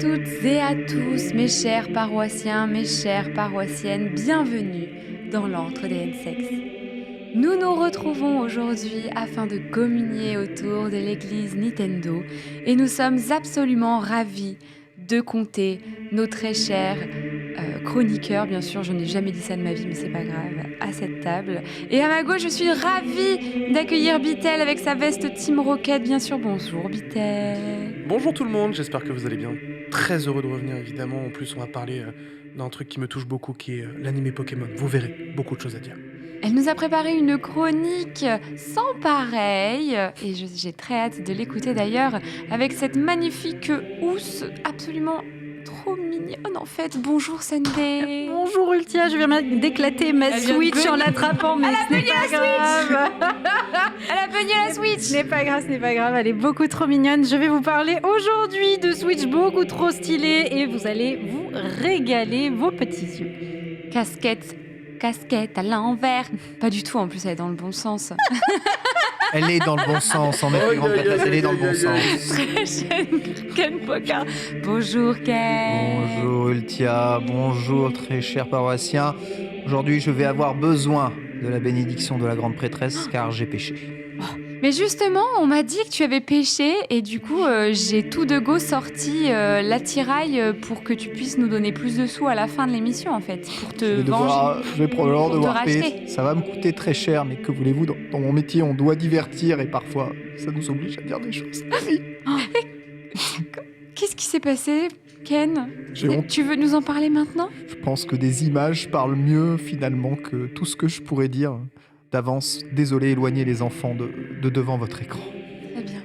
toutes et à tous, mes chers paroissiens, mes chères paroissiennes, bienvenue dans l'antre des N-Sex. Nous nous retrouvons aujourd'hui afin de communier autour de l'église Nintendo et nous sommes absolument ravis de compter nos très chers chroniqueurs, bien sûr, je n'ai jamais dit ça de ma vie, mais c'est pas grave, à cette table. Et à ma gauche, je suis ravie d'accueillir Bitel avec sa veste Team Rocket, bien sûr. Bonjour Bitel. Bonjour tout le monde, j'espère que vous allez bien. Très heureux de revenir évidemment. En plus, on va parler d'un truc qui me touche beaucoup, qui est l'animé Pokémon. Vous verrez, beaucoup de choses à dire. Elle nous a préparé une chronique sans pareil et j'ai très hâte de l'écouter d'ailleurs avec cette magnifique housse absolument trop mignonne en fait. Bonjour Sunday. Bonjour Ultia, je viens d'éclater ma Switch en l'attrapant, mais ce n'est pas grave. Elle a pogné la Switch. Ce n'est pas grave, elle est beaucoup trop mignonne. Je vais vous parler aujourd'hui de Switch beaucoup trop stylée et vous allez vous régaler vos petits yeux. Casquette à l'envers. Pas du tout, en plus elle est dans le bon sens. Elle est dans le bon sens, en effet, grande maîtresse, elle est dans le bon sens. Très jeune Ken Poca. Bonjour Ken. Bonjour Ultia, bonjour très chers paroissiens. Aujourd'hui, je vais avoir besoin de la bénédiction de la grande prêtresse car j'ai péché. Mais justement, on m'a dit que tu avais péché et du coup, j'ai tout de go sorti l'attirail pour que tu puisses nous donner plus de sous à la fin de l'émission en fait, pour te venger. Je vais probablement pour te devoir payer. racheter. Ça va me coûter très cher, mais que voulez-vous, dans mon métier, on doit divertir et parfois, ça nous oblige à dire des choses. Oui. Qu'est-ce qui s'est passé, Ken? J'ai honte. Tu veux nous en parler maintenant? Je pense que des images parlent mieux finalement que tout ce que je pourrais dire. D'avance, désolé, éloignez les enfants de devant votre écran. Très bien.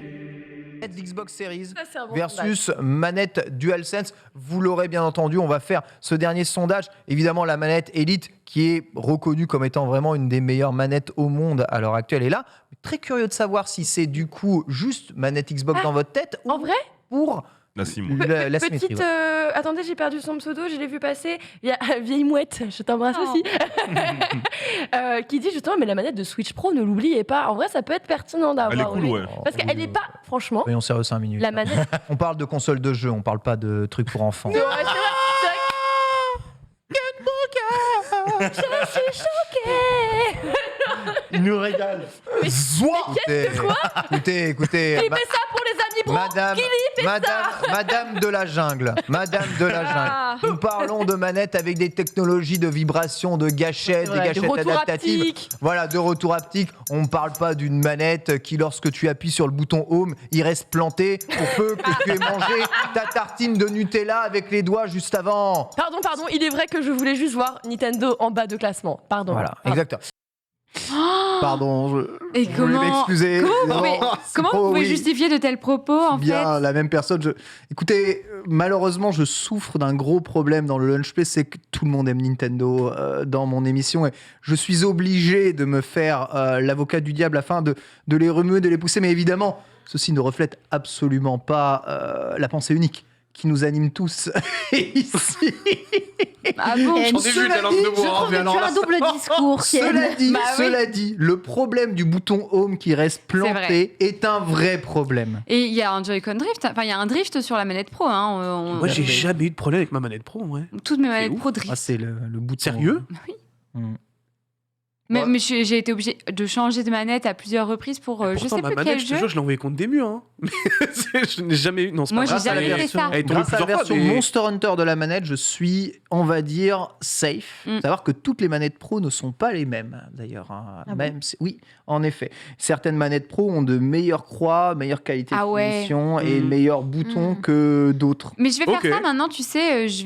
Xbox Series bon versus manette DualSense. Vous l'aurez bien entendu, on va faire ce dernier sondage. Évidemment, la manette Elite, qui est reconnue comme étant vraiment une des meilleures manettes au monde à l'heure actuelle, est là. Très curieux de savoir si c'est du coup juste manette Xbox dans votre tête ou En vrai pour La Simon. la symétrie. Petite. Attendez, j'ai perdu son pseudo, je l'ai vu passer. Il y a Vieille Mouette, je t'embrasse Oh. aussi. Qui dit justement, mais la manette de Switch Pro, ne l'oubliez pas. En vrai, ça peut être pertinent d'avoir. Elle est cool, oui. ouais. Parce qu'elle n'est pas, franchement, Soyons sérieux 5 minutes. la manette. On parle de console de jeu, on parle pas de trucs pour enfants. C'est vrai, c'est vrai. Je suis choquée. Il nous régale. Écoutez, Il fait ça pour les amis bro. Madame de la jungle. Ah. Nous parlons de manettes avec des technologies de vibration, de gâchettes, Voilà, des de gâchettes retour adaptatives. haptique. Voilà, de retour haptique. On ne parle pas d'une manette qui, lorsque tu appuies sur le bouton Home, il reste planté pour peu que tu aies mangé ta tartine de Nutella avec les doigts juste avant. Pardon, il est vrai que je voulais juste voir Nintendo en bas de classement. Pardon. Voilà, Pardon. exactement. Pardon, Et je voulais m'excuser. Comment vous pouvez Oui. justifier de tels propos en Bien fait? la même personne. Écoutez, malheureusement, je souffre d'un gros problème dans le Lunch Play, c'est que tout le monde aime Nintendo dans mon émission et je suis obligé de me faire l'avocat du diable afin de les remuer, de les pousser. Mais évidemment, ceci ne reflète absolument pas la pensée unique qui nous anime tous ici. Ah bon? J'en ai vu ta langue de Je bois. trouve que tu as un double discours, Ken. Cela dit, le problème du bouton Home qui reste planté est un vrai problème. Et il y a un Joy-Con Drift, enfin il y a un drift sur la manette Pro. Hein. Moi, j'ai jamais eu de problème avec ma manette Pro, ouais. Toutes mes manettes ouf. Pro drift. Ah, c'est le bouton. Sérieux? Mais j'ai été obligée de changer de manette à plusieurs reprises pour je Pourtant, sais ma plus manette, quel je te jeu. jure, je l'ai envoyée contre des murs. Hein. Mais je n'ai jamais eu. Non, c'est Moi, pas j'ai grave. jamais fait ça. Elle est tombée Grâce à la plusieurs fois, version mais- Monster Hunter de la manette, je suis, on va dire, safe. Savoir que toutes les manettes pro ne sont pas les mêmes, d'ailleurs. Hein. Ah Même oui, en effet. Certaines manettes pro ont de meilleures croix, meilleure qualité Ah de ouais. finition et Mm. meilleurs boutons que d'autres. Mais je vais faire Ok. ça maintenant, tu sais, je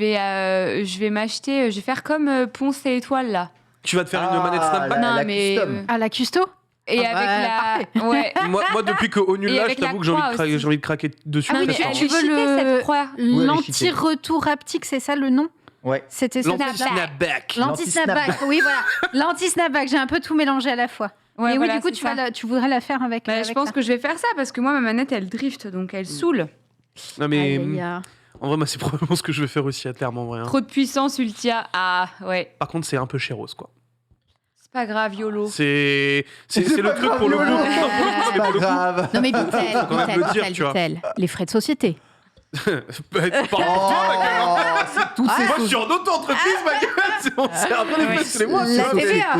vais m'acheter, je vais faire comme Ponce et Étoile là. Tu vas te faire une manette snapback? Non, la mais, custom. À la custo Et Ah avec la... Ouais. Moi, depuis que Onul Et là, je avec la t'avoue que j'ai envie, croix aussi. j'ai envie de craquer dessus. Ah oui, Non, mais mais très elle tu fort. est veux cheatée, le- cette croix. elle est l'anti-retour haptique, c'est ça le nom? Ouais. C'était ce L'anti-snapback. L'anti-snapback, oui, voilà. L'anti-snapback, j'ai un peu tout mélangé à la fois. Ouais, Et oui, voilà, du coup, c'est ça. tu voudrais la faire avec. Bah, je avec pense ça. que je vais faire ça parce que moi, ma manette, elle drift, donc elle saoule. Non, mais Aïe, aïe, aïe. en vrai, moi, c'est probablement ce que je vais faire aussi à terme, en vrai. Hein. Trop de puissance, Ultia. Ah, ouais. Par contre, c'est un peu chéros, quoi. C'est pas grave, YOLO. C'est C'est le pas truc grave, pour le coup. YOLO. Non, pour le coup, C'est mais pas pour le coup, grave. Non, mais Faut quand même le dire, tu vois. Bitel, les frais de société. Parle pour toi, ma gueule. Oh, c'est tous ces Moi, je suis en auto-entreprise, ma gueule. C'est un peu les Ouais. fesses, c'est moi. La ça. TVA.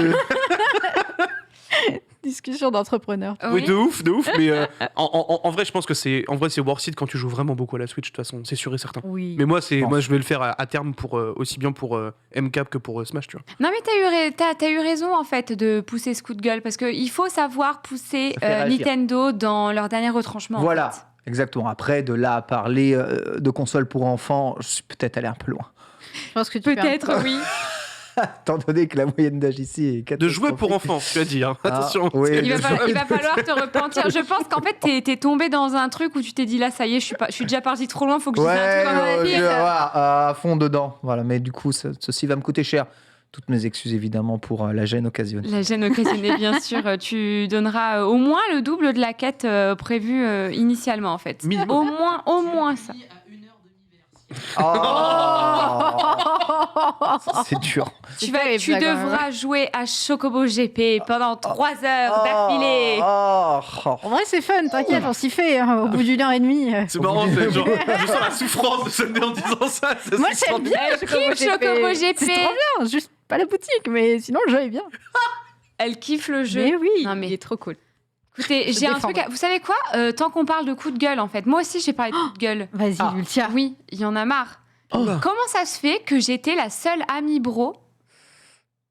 Discussion d'entrepreneur. Oui, de ouf. Mais en vrai, je pense que c'est worth it quand tu joues vraiment beaucoup à la Switch, de toute façon, c'est sûr et certain. Oui. Mais moi, je vais le faire à terme pour aussi bien pour MCAP que pour Smash, tu vois. Non, mais t'as eu raison, en fait, de pousser ce coup de gueule, parce qu'il faut savoir pousser Ça fait réagir. Nintendo dans leur dernier retranchement. en Voilà, fait. exactement. Après, de là à parler de console pour enfants, je suis peut-être allé un peu loin. Je pense que tu fais un Peut-être, peu- oui. Étant donné que la moyenne d'âge ici est De jouer pour catastrophique. enfants, tu as dit. Hein. Ah, Attention. oui. Il va falloir te repentir. Je pense qu'en fait, t'es tombé dans un truc où tu t'es dit là, ça y est, je suis déjà parti trop loin, faut que je dise un Ouais, truc en rapide. voilà, à fond dedans. Voilà, mais du coup, ceci va me coûter cher. Toutes mes excuses évidemment pour la gêne occasionnée. La gêne occasionnée, bien sûr. Tu donneras au moins le double de la quête prévue initialement, en fait. Minimum. Au moins ça. C'est dur. Tu terrible, ça, quand même. devras jouer à Chocobo GP pendant 3 heures d'affilée. En vrai, c'est fun, t'inquiète, on s'y fait. Hein, au bout d'une heure et demie. C'est marrant, c'est genre, je sens la souffrance de Sunday en disant ça. Moi, c'est j'aime bien Elle kiffe Chocobo GP. C'est trop bien, juste pas la boutique, mais sinon le jeu est bien. Elle kiffe le jeu. Mais oui, Non, mais- il est trop cool. Écoutez, Je j'ai un défends. truc. Vous savez quoi tant qu'on parle de coup de gueule, en fait, moi aussi j'ai parlé de coup de gueule. Vas-y, Ah. Ultia. Oui, il y en a marre. Oh bah. Comment ça se fait que j'étais la seule amie bro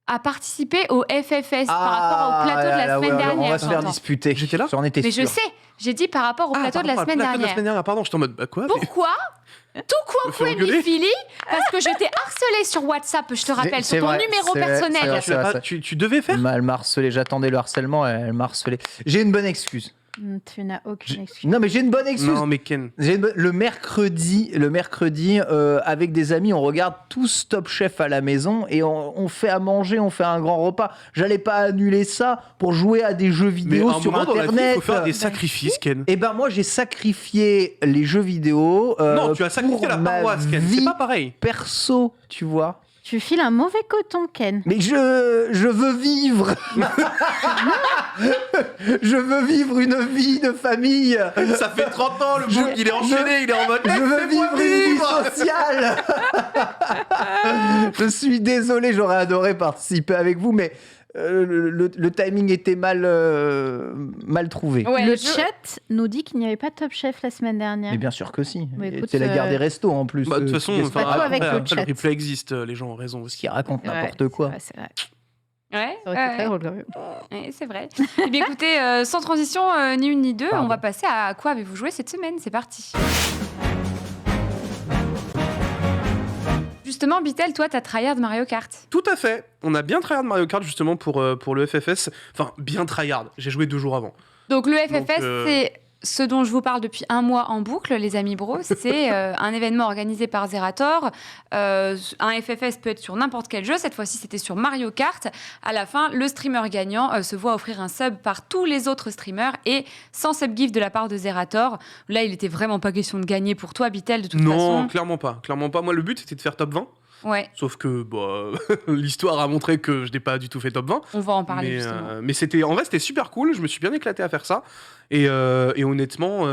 à participer au FFS par rapport au plateau de la semaine dernière? On va se faire j'entends. disputer. J'étais là J'en étais Mais sûr. je sais, j'ai dit par rapport au plateau de la semaine dernière. Pardon, j'étais en mode, bah quoi? Pourquoi tout Me fais quoi, engueuler. Philly? Parce que je t'ai harcelé sur WhatsApp, je te rappelle, c'est sur ton vrai, numéro c'est vrai, personnel. c'est vrai. Tu, l'as pas- tu devais faire? Elle m'a harcelé, j'attendais le harcèlement, elle m'a harcelé. J'ai une bonne excuse. Tu n'as aucune excuse. Non, mais j'ai une bonne excuse. Non, mais Ken. Le mercredi, avec des amis, on regarde tous Top Chef à la maison et on fait à manger, on fait un grand repas. J'allais pas annuler ça pour jouer à des jeux Mais vidéo à un sur moment dans la vie, il Internet. faut faire des sacrifices, Ken. Et ben moi, j'ai sacrifié les jeux vidéo. Non, tu as sacrifié pour la ma paroisse, Ken. vie C'est pas pareil. perso, tu vois. Tu files un mauvais coton, Ken. Mais je veux vivre. Je veux vivre une vie de famille. Ça fait 30 ans, le Je- bouc, il est enchaîné, il est en mode. Je veux laissez-moi vivre une vie vivre. sociale. Je suis désolé, j'aurais adoré participer avec vous, mais le timing était mal trouvé. Ouais, Le je- chat nous dit qu'il n'y avait pas Top Chef la semaine dernière. Mais bien sûr que si. Mais écoute, C'est la guerre des restos en plus. Bah, de toute façon, qui enfin, pas toi avec après, le chat. le replay existe, les gens ont raison aussi. qui raconte Ouais, n'importe quoi. C'est vrai. Ouais, Ça aurait été très ouais, drôle, quand même. ouais, c'est vrai. Eh bien, écoutez, sans transition ni une ni deux, Pardon. on va passer à quoi avez-vous joué cette semaine? C'est parti. Justement, Bitel, toi, t'as tryhard Mario Kart. Tout à fait. On a bien tryhard Mario Kart justement pour le FFS. Enfin, bien tryhard. J'ai joué 2 jours avant. Donc, le FFS, Donc, c'est ce dont je vous parle depuis un mois en boucle, les amis bros. C'est un événement organisé par Zerator. Un FFS peut être sur n'importe quel jeu. Cette fois-ci, c'était sur Mario Kart. À la fin, le streamer gagnant se voit offrir un sub par tous les autres streamers et sans sub-gift de la part de Zerator. Là, il était vraiment pas question de gagner pour toi, Bitel, de toute Non, façon. clairement pas. Clairement pas. Moi, le but, c'était de faire top 20. Ouais, Sauf que bah, l'histoire a montré que je n'ai pas du tout fait top 20. on va en parler mais justement. mais c'était, en vrai, c'était super cool. Je me suis bien éclaté à faire ça. Et honnêtement,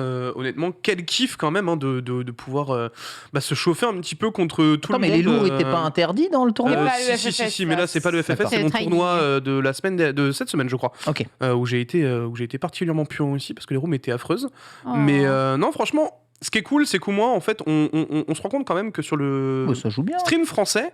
quel kiff quand même hein, de pouvoir se chauffer un petit peu contre tout Attends, le mais monde. les lourds n'étaient pas interdits dans le tournoi pas le Si, FFS, mais là, c'est pas le FFS, D'accord. c'est mon C'est le tournoi training. de la semaine de cette semaine, je crois. Ok. Où j'ai été particulièrement puant aussi parce que les rooms étaient affreuses. Oh. Mais non, franchement, ce qui est cool, c'est qu'au moins, en fait, on se rend compte quand même que sur le Oh, ça joue bien. stream français,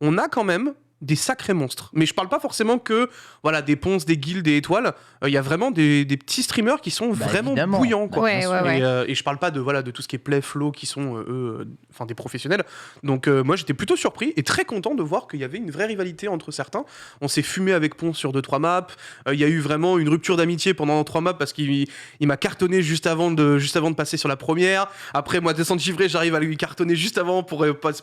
on a quand même des sacrés monstres. Mais je parle pas forcément que voilà des ponces, des guildes, des étoiles. Il y a vraiment des petits streamers qui sont Bah, vraiment évidemment. bouillants. Quoi. Ouais, ouais, ouais. Et je parle pas de tout ce qui est play, flow, qui sont eux, des professionnels. Donc moi j'étais plutôt surpris et très content de voir qu'il y avait une vraie rivalité entre certains. On s'est fumé avec Ponce sur 2-3 maps. Il y a eu vraiment une rupture d'amitié pendant 3 maps parce qu'il m'a cartonné juste avant de passer sur la première. Après moi descente givré, j'arrive à lui cartonner juste avant pour passer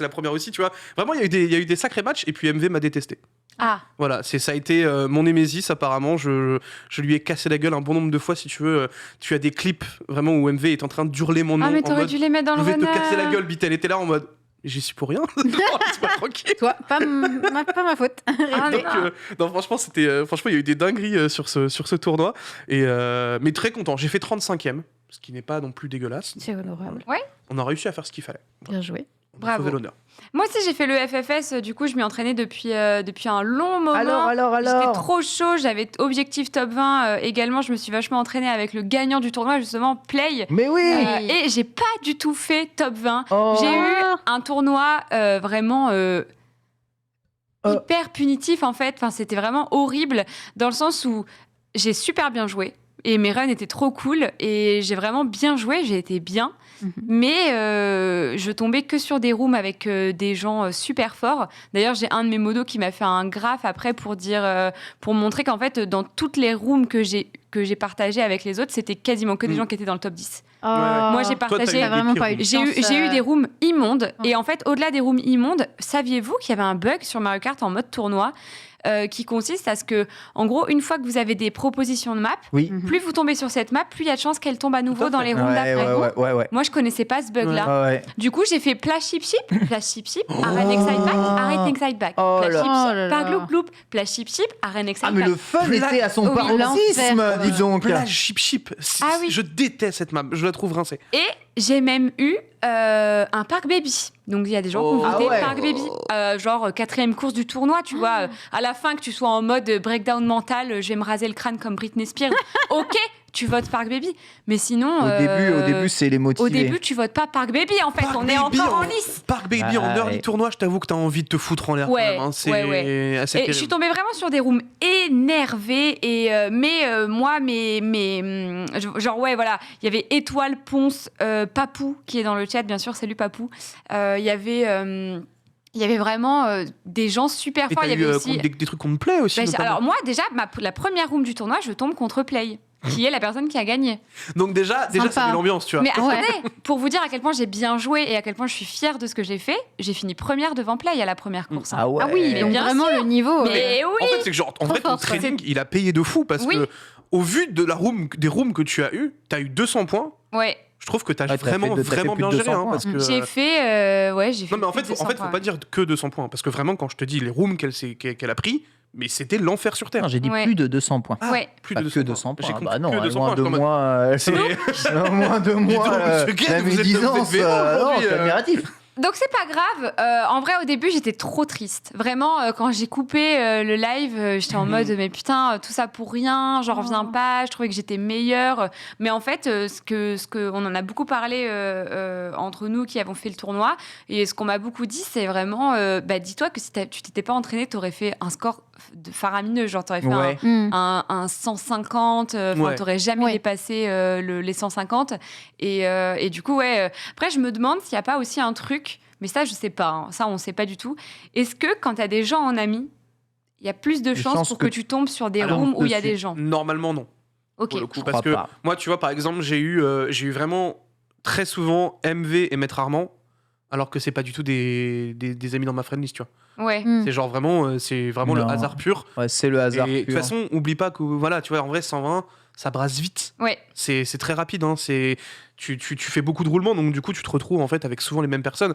la première aussi. Tu vois. Vraiment il y a eu des sacrés matchs et puis MV m'a détesté. Ah, Voilà, ça a été mon némésis apparemment. Je lui ai cassé la gueule un bon nombre de fois si tu veux. Tu as des clips vraiment où MV est en train d'hurler mon nom ah mais en t'aurais mode dû les mettre dans je le vais te runner. casser la gueule. Bitel était là en mode j'y suis pour rien. Non, c'est pas tranquille. Toi, pas ma faute. Ah, Donc, non. non, franchement, franchement, il y a eu des dingueries sur ce tournoi. Mais très content. J'ai fait 35e, ce qui n'est pas non plus dégueulasse. C'est honorable. on a réussi à faire ce qu'il fallait. Bien joué. On a Bravo. sauvé l'honneur. Moi aussi, j'ai fait le FFS. Du coup, je m'y entraînais depuis un long moment. Alors J'étais trop chaud. J'avais objectif top 20. Également, je me suis vachement entraînée avec le gagnant du tournoi, justement, Play. Mais oui. Et j'ai pas du tout fait top 20. Oh. J'ai eu un tournoi vraiment hyper punitif, en fait. Enfin, c'était vraiment horrible dans le sens où j'ai super bien joué. Et mes runs étaient trop cool. Et j'ai vraiment bien joué. J'ai été bien. Mais je tombais que sur des rooms avec des gens super forts. D'ailleurs, j'ai un de mes modos qui m'a fait un graphe après pour dire, pour montrer qu'en fait, dans toutes les rooms que j'ai partagées avec les autres, c'était quasiment que des gens qui étaient dans le top 10. Moi, j'ai Toi, t'as partagé. eu T'as vraiment pas eu de J'ai chance, eu des rooms immondes. Ouais. Et en fait, au-delà des rooms immondes, saviez-vous qu'il y avait un bug sur Mario Kart en mode tournoi qui consiste à ce que, en gros, une fois que vous avez des propositions de map, Oui. plus vous tombez sur cette map, plus il y a de chances qu'elle tombe à nouveau Tout à dans fait. les rooms d'après. Ouais. Moi, je connaissais pas ce bug-là. Ouais. Du coup, j'ai fait Plash Chip Chip, arène Excite Back, arrête Excite Back. Oh Plash là. Chip Oh Chip, là par là. Gloup Gloup, Plash Chip Chip, arène Excite Ah, mais Back. le fun était à son Oui, paroxysme, l'enfer, dis donc. Plage chip. Ah oui. Je déteste cette map. Je la trouve rincée. Et j'ai même eu un Park Baby. Donc, il y a des gens qui ont Oh. voté Ah ouais. Park Baby. Genre, 4e course du tournoi, tu vois. À la fin, que tu sois en mode breakdown mental, je vais me raser le crâne comme Britney Spears. Ok, tu votes Park Baby. Mais sinon... Au début, c'est les motivés. Au début, tu votes pas Park Baby, en fait. Park On est Baby encore en lice. Park Baby en Ouais. early tournoi, je t'avoue que t'as envie de te foutre en l'air. Ouais, quand même, hein. C'est ouais. assez Et terrible. je suis tombée vraiment sur des rooms énervés. Mais moi, genre, ouais, voilà. Il y avait Étoile, Ponce, Papou, qui est dans le chat, bien sûr. Salut, Papou. Il y avait vraiment des gens super Et forts. t'as Il y eu avait aussi... des trucs qu'on te plaît aussi. Bah, notamment. alors, moi, déjà, la première room du tournoi, je tombe contre Play, qui est la personne qui a gagné. Donc déjà Sympa. ça met l'ambiance, tu vois. Mais attendez, pour vous dire à quel point j'ai bien joué et à quel point je suis fière de ce que j'ai fait, j'ai fini première devant Play à la première course. Ah ouais. Ah oui, Mais donc bien vraiment le niveau. Mais oui. En fait, c'est que genre, en Trop vrai, ton fort, ça. training, il a payé de fou parce Oui. que au vu de des rooms que tu as eu 200 points. Ouais, Je trouve que t'as Ouais, t'as vraiment fait plus bien de géré, 200 hein, points. parce que j'ai fait... j'ai fait non mais en plus fait, de 100 faut points. pas dire que 200 points parce que vraiment quand je te dis les rooms qu'elle a pris, mais c'était l'enfer sur terre. Non, j'ai dit Ouais. plus de 200 points. Ah, Ouais. plus Pas de que 200 200 J'ai points. compris Bah non, que 200 loin points, de je suis en mode- moi. C'est- Loin de moi. donc, ce gars, La vous êtes médisance. vénère Non, aujourd'hui, c'est admiratif. Donc c'est pas grave. En vrai, au début, j'étais trop triste. Vraiment, quand j'ai coupé le live, j'étais en mode mais putain, tout ça pour rien. J'en reviens pas. Je trouvais que j'étais meilleure. Mais en fait, ce que on en a beaucoup parlé entre nous qui avons fait le tournoi et ce qu'on m'a beaucoup dit, c'est vraiment, dis-toi que si tu t'étais pas entraîné, t'aurais fait un score faramineux. Genre t'aurais fait Ouais. un 150. Ouais. T'aurais jamais Ouais. dépassé les 150. Et du coup, ouais. Après, je me demande s'il n'y a pas aussi un truc, mais ça, je sais pas. Ça, on sait pas du tout. Est-ce que quand tu as des gens en ami, il y a plus de chances pour que tu tombes sur des Alors, rooms où il y a dessus. des gens? Normalement non. Ok. Pour le coup, Je parce crois que pas. moi, tu vois, par exemple, j'ai eu vraiment très souvent MV et Maître Armand, alors que c'est pas du tout des amis dans ma friendlist, tu vois. Ouais. C'est genre vraiment, c'est vraiment le Non. hasard pur. Ouais, c'est le hasard. Et de toute pur. façon, oublie pas que voilà, tu vois, en vrai, 120, ça brasse vite. Ouais. C'est très rapide. Hein. Tu fais beaucoup de roulements, donc du coup, tu te retrouves en fait avec souvent les mêmes personnes.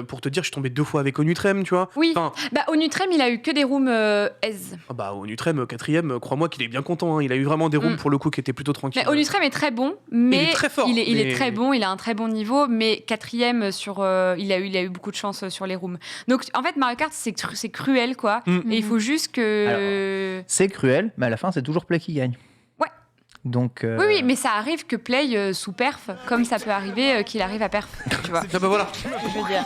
Pour te dire, je suis tombé 2 fois avec Onutrem, tu vois. Oui. Enfin, Au Nutrem, il a eu que des rooms aise. Onutrem, 4ème, crois-moi qu'il est bien content. Hein. Il a eu vraiment des rooms pour le coup qui étaient plutôt tranquilles. Mais Onutrem est très bon, mais Il est très fort, il est mais- très bon, il a un très bon niveau, mais 4ème sur, il a eu beaucoup de chance sur les rooms. Donc en fait, Mario Kart, c'est cruel, quoi. Mm. Et il faut juste que. C'est cruel, mais à la fin, c'est toujours Play qui gagne. Ouais. Donc. Oui, mais ça arrive que Play sous perf, comme ça peut arriver qu'il arrive à perf, tu vois. Ah bah voilà. Je veux dire.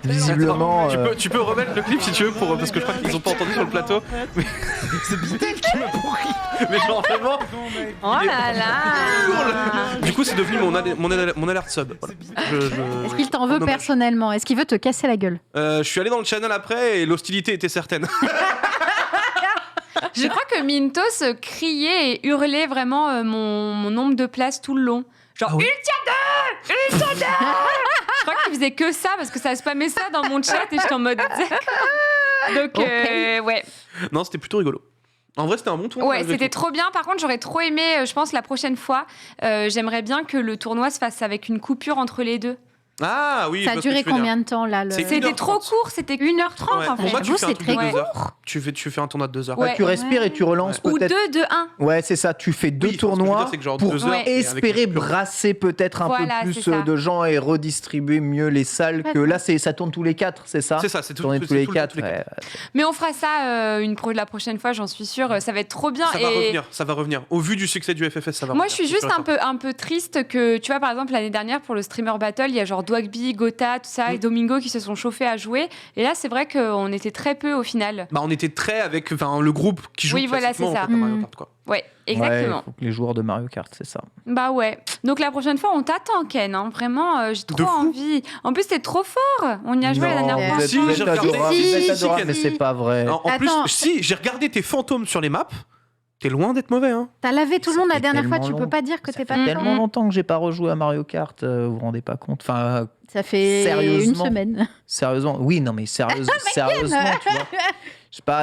Visiblement. Attends, tu peux remettre le clip si tu veux parce que je crois qu'ils ont pas entendu sur le plateau. Mais c'est Bitel qui m'a pourri. Mais genre vraiment. Oh là là. Du coup, c'est devenu mon alerte sub. Voilà. Est-ce qu'il t'en veut Dommage. personnellement? Est-ce qu'il veut te casser la gueule? Je suis allé dans le channel après et l'hostilité était certaine. Je crois que Mintos criait et hurlait vraiment mon nombre de places tout le long. Genre, Ah oui. Ultia 2 Ultia 2 Je crois qu'il faisait que ça parce que ça spammait ça dans mon chat et j'étais en mode. Donc, ouais. Non, c'était plutôt rigolo. En vrai, c'était un bon tournoi. Ouais, malgré c'était tout. trop bien. Par contre, j'aurais trop aimé, je pense, la prochaine fois, j'aimerais bien que le tournoi se fasse avec une coupure entre les deux. Ah oui, je Ça a vois ce que duré tu veux dire. combien de temps là C'est C'était 1h30. trop court, c'était 1h30 Ouais. en Pour fait. moi, tu J'avoue, fais un c'est truc très de Ouais. 2 court. heures. Tu fais un tournoi de 2 heures. Ouais. Tu respires et tu relances Ou peut-être. 2, 1. Ouais, c'est ça. Tu fais 2 Oui, enfin, ce que je veux tournois dire, c'est que genre pour 2 heures Ouais. et avec espérer le pur- brasser peut-être un Voilà, peu c'est plus ça. de gens et redistribuer mieux les salles. Que là, ça tourne tous les 4, c'est ça C'est ça, c'est tout, Tourner c'est tous les tout le- 4. tous les quatre. Mais on fera ça la prochaine fois, j'en suis sûre. Ça va être trop bien. Ça va revenir. Au vu du succès du FFS, ça va Moi, revenir. je suis c'est juste sûr et un peu triste que, tu vois, par exemple, l'année dernière, pour le Streamer Battle, il y a genre Dwagby, Gotha, tout ça, et Domingo qui se sont chauffés à jouer. Et là, c'est vrai qu'on était très peu au final. Bah, on était très avec le groupe qui joue Oui, voilà, classiquement, c'est ça. en fait, à Mario Kart, quoi. Ouais, exactement. Ouais, faut que les joueurs de Mario Kart, c'est ça. Bah ouais. Donc la prochaine fois, on t'attend, Ken. Hein. Vraiment, j'ai De trop fou. envie. En plus, t'es trop fort. On y a joué la Non, dernière fois. vous êtes, Si, vous êtes j'ai regardé. adorable, Si, vous êtes si, adorable, si. mais c'est pas vrai. En plus, Attends. si, j'ai regardé tes fantômes sur les maps, t'es loin d'être mauvais, hein. T'as lavé tout le Ça monde la fait dernière fois, tellement tu peux long. pas dire que Ça t'es pas fait d'accord. tellement longtemps que j'ai pas rejoué à Mario Kart, vous vous rendez pas compte. Enfin, Ça fait Sérieusement. une semaine. sérieusement, oui, non, mais sérieusement, tu vois.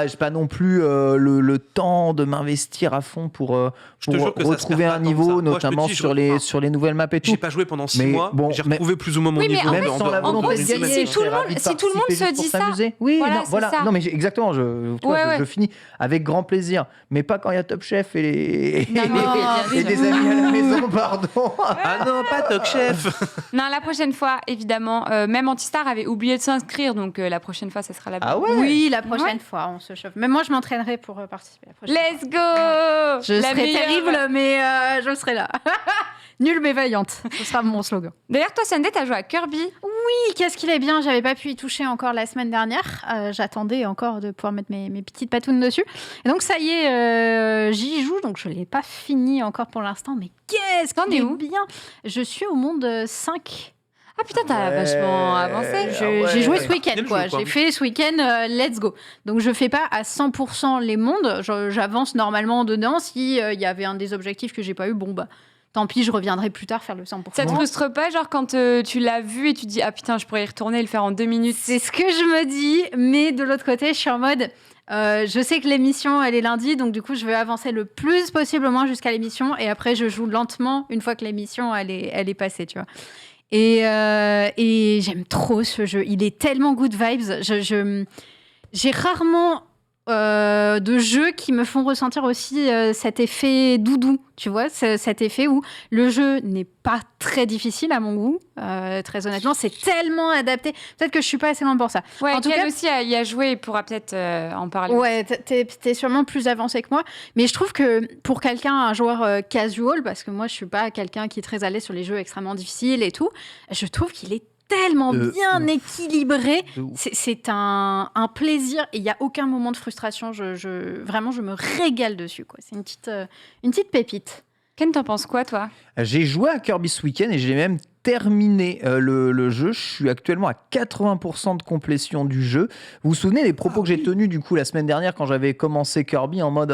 J'ai pas non plus le temps de m'investir à fond pour te jure que ça se retrouver perd un pas tant que niveau, ça. Moi, je te notamment dis, sur les nouvelles maps et tout. J'ai pas joué pendant 6 Mais mois, bon, j'ai mais- retrouvé plus ou moins mon Oui, mais niveau. en Même fait, sans la en volonté gros, de si- gagner, si je tout le serais monde- ravi de si tout le monde participer se juste pour dit ça. s'amuser. Oui, Voilà, non, c'est voilà. ça. Non, mais exactement, tu vois, Ouais, ouais. je finis avec grand plaisir, mais pas quand il y a Top Chef et Non, non, bien et sûr. des amis à la maison, pardon. Ah non, pas Top Chef. Non, la prochaine fois, évidemment. Même Antistar avait oublié de s'inscrire, donc la prochaine fois, ça sera la bonne. Ah ouais. Oui, la prochaine Ouais. fois, on se chauffe. Mais moi, je m'entraînerai pour participer la prochaine Let's fois. go Je La serai meilleure. terrible, mais je serai là. Nulle mais vaillante. Ce sera mon slogan. D'ailleurs, toi, Sunday, t'as joué à Kirby. Oui, qu'est-ce qu'il est bien. J'avais pas pu y toucher encore la semaine dernière. J'attendais encore de pouvoir mettre mes petites patounes dessus. Et donc, ça y est, j'y joue. Donc, je l'ai pas fini encore pour l'instant. Mais qu'est-ce T'en qu'il es est où bien. Je suis au monde 5. Ah putain, t'as Ouais. vachement avancé. J'ai joué ce week-end, Bien quoi. joué, quoi. J'ai fait ce week-end, let's go. Donc, je fais pas à 100% les mondes. J'avance normalement dedans. Si il y avait un des objectifs que j'ai pas eu, bon, bah, tant pis, je reviendrai plus tard faire le 100%. Ça te frustre pas, genre quand tu l'as vu et tu dis ah putain, je pourrais y retourner et le faire en 2 minutes. C'est ce que je me dis, mais de l'autre côté, je suis en mode. Je sais que l'émission, elle est lundi, donc du coup, je veux avancer le plus possible au moins jusqu'à l'émission, et après, je joue lentement une fois que l'émission, elle est passée, tu vois. Et j'aime trop ce jeu. Il est tellement good vibes. J'ai rarement de jeux qui me font ressentir aussi cet effet doudou, tu vois, cet effet où le jeu n'est pas très difficile à mon goût, très honnêtement, c'est tellement adapté. Peut-être que je suis pas assez loin pour ça. Ouais, En tout Ken cas- aussi y a joué et pourra peut-être en parler. Ouais, t'es sûrement plus avancé que moi, mais je trouve que pour quelqu'un, un joueur casual, parce que moi je suis pas quelqu'un qui est très à l'aise sur les jeux extrêmement difficiles et tout, je trouve qu'il est tellement bien équilibré. De ouf. C'est un plaisir et il n'y a aucun moment de frustration. Vraiment, je me régale dessus, quoi. C'est une petite pépite. Ken, t'en penses quoi, toi? J'ai joué à Kirby ce week-end et j'ai même terminé le jeu. Je suis actuellement à 80% de complétion du jeu. Vous vous souvenez des propos que j'ai tenus du coup la semaine dernière quand j'avais commencé Kirby en mode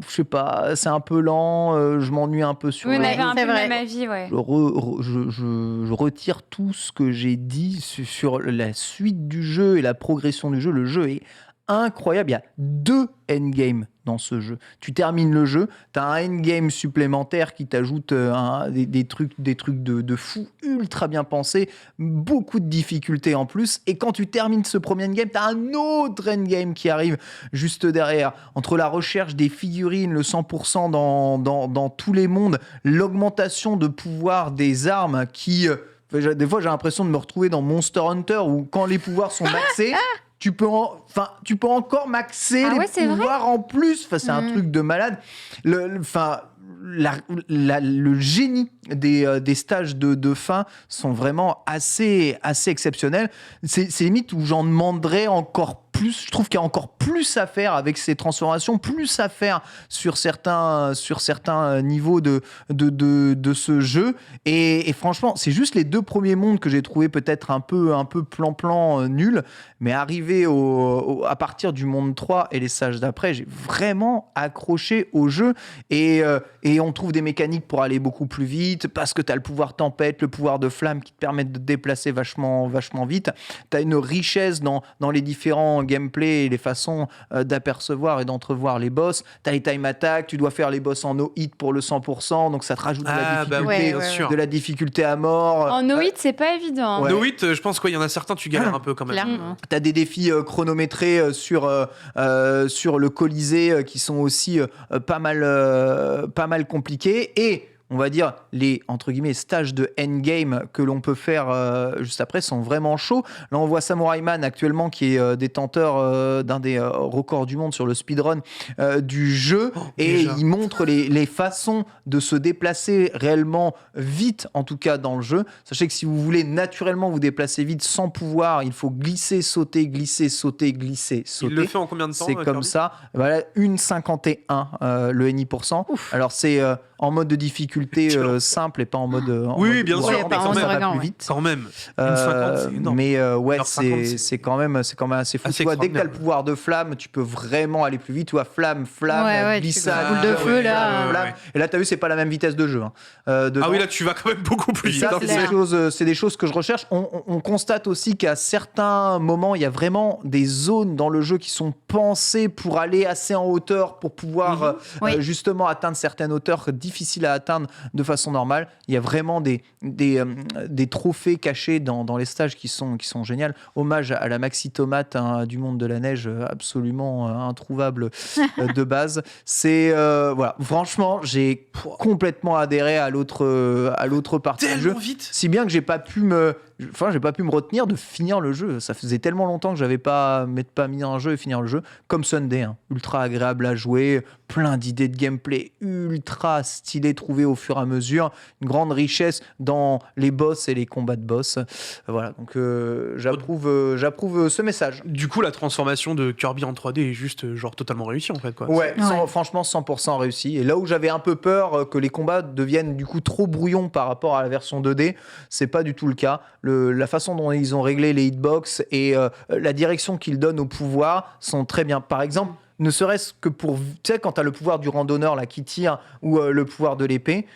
je sais pas, c'est un peu lent, je m'ennuie un peu sur Oui, on le avait jeu. un c'est peu le vrai. même avis, ouais. Je retire tout ce que j'ai dit sur la suite du jeu et la progression du jeu. Le jeu est incroyable. Il y a 2 endgames dans ce jeu. Tu termines le jeu, tu as un endgame supplémentaire qui t'ajoute des trucs de fou ultra bien pensés, beaucoup de difficultés en plus. Et quand tu termines ce premier endgame, tu as un autre endgame qui arrive juste derrière. Entre la recherche des figurines, le 100% dans tous les mondes, l'augmentation de pouvoir des armes qui... des fois, j'ai l'impression de me retrouver dans Monster Hunter où quand les pouvoirs sont maxés, tu peux encore maxer Ah les ouais, c'est vrai pouvoirs en plus. Enfin, c'est un truc de malade. Le génie des stages de fin sont vraiment assez exceptionnels. C'est limite où j'en demanderais encore plus. Je trouve qu'il y a encore plus à faire avec ces transformations, plus à faire sur certains niveaux de ce jeu. Et franchement, c'est juste les 2 premiers mondes que j'ai trouvé peut-être un peu plan nul, mais arrivé à partir du monde 3 et les stages d'après, j'ai vraiment accroché au jeu. Et et on trouve des mécaniques pour aller beaucoup plus vite, parce que tu as le pouvoir tempête, le pouvoir de flamme qui te permettent de te déplacer vachement vite. Tu as une richesse dans les différents gameplays et les façons d'apercevoir et d'entrevoir les boss. Tu as les time attack, tu dois faire les boss en no hit pour le 100%, donc ça te rajoute de la difficulté à mort. En no-hit, c'est pas évident. Ouais. No hit, je pense qu'il y en a certains, tu galères un peu quand même. Clairement. Tu as des défis chronométrés sur le Colisée qui sont aussi pas mal compliqués. Et on va dire, les, entre guillemets, stages de endgame que l'on peut faire juste après sont vraiment chauds. Là, on voit Samurai Man actuellement qui est détenteur d'un des records du monde sur le speedrun du jeu. Et déjà. il montre les façons de se déplacer réellement vite, en tout cas dans le jeu. Sachez que si vous voulez naturellement vous déplacer vite sans pouvoir, il faut glisser, sauter, glisser, sauter, glisser, sauter. Il le fait en combien de temps C'est comme Kirby ça. Voilà, 1,51 le NI%. Alors, c'est en mode de difficulté simple et pas en mode. Oui, bien sûr, ouais, mais mais quand ça même. va plus ouais. vite. Quand même. Une 50, c'est énorme. Mais ouais, 1h50, c'est quand même assez fou. assez Tu vois, dès que tu as le extraordinaire. pouvoir de flamme, tu peux vraiment aller plus vite. Tu vois, flamme, Ouais, tu glissade, fais boule de feu, là. flamme. Ouais. Et là, tu as vu, c'est pas la même vitesse de jeu. Ah dedans. oui, là, tu vas quand même beaucoup plus Et vite. ça, hein, c'est des choses que je recherche. On constate aussi qu'à certains moments, il y a vraiment des zones dans le jeu qui sont pensées pour aller assez en hauteur, pour pouvoir Oui. justement atteindre certaines hauteurs difficiles à atteindre de façon normale. Il y a vraiment des trophées cachés dans les stages qui sont géniaux. Hommage à la Maxi Tomate du monde de la neige, absolument introuvable de base. C'est voilà, franchement, j'ai complètement adhéré à l'autre partie du jeu. Tellement vite. Si bien que j'ai pas pu me retenir de finir le jeu. Ça faisait tellement longtemps que j'avais pas mis un jeu et finir le jeu. Comme Sunday, ultra agréable à jouer, plein d'idées de gameplay ultra stylées trouvées au fur et à mesure, une grande richesse dans les boss et les combats de boss. Voilà, donc j'approuve ce message. Du coup, la transformation de Kirby en 3D est juste genre totalement réussie en fait, quoi. Ouais, Ouais. franchement 100% réussi. Et là où j'avais un peu peur que les combats deviennent du coup trop brouillons par rapport à la version 2D, c'est pas du tout le cas. La façon dont ils ont réglé les hitbox et la direction qu'ils donnent au pouvoir sont très bien. Par exemple, ne serait-ce que pour, tu sais, quand t'as le pouvoir du randonneur là qui tire ou le pouvoir de l'épée,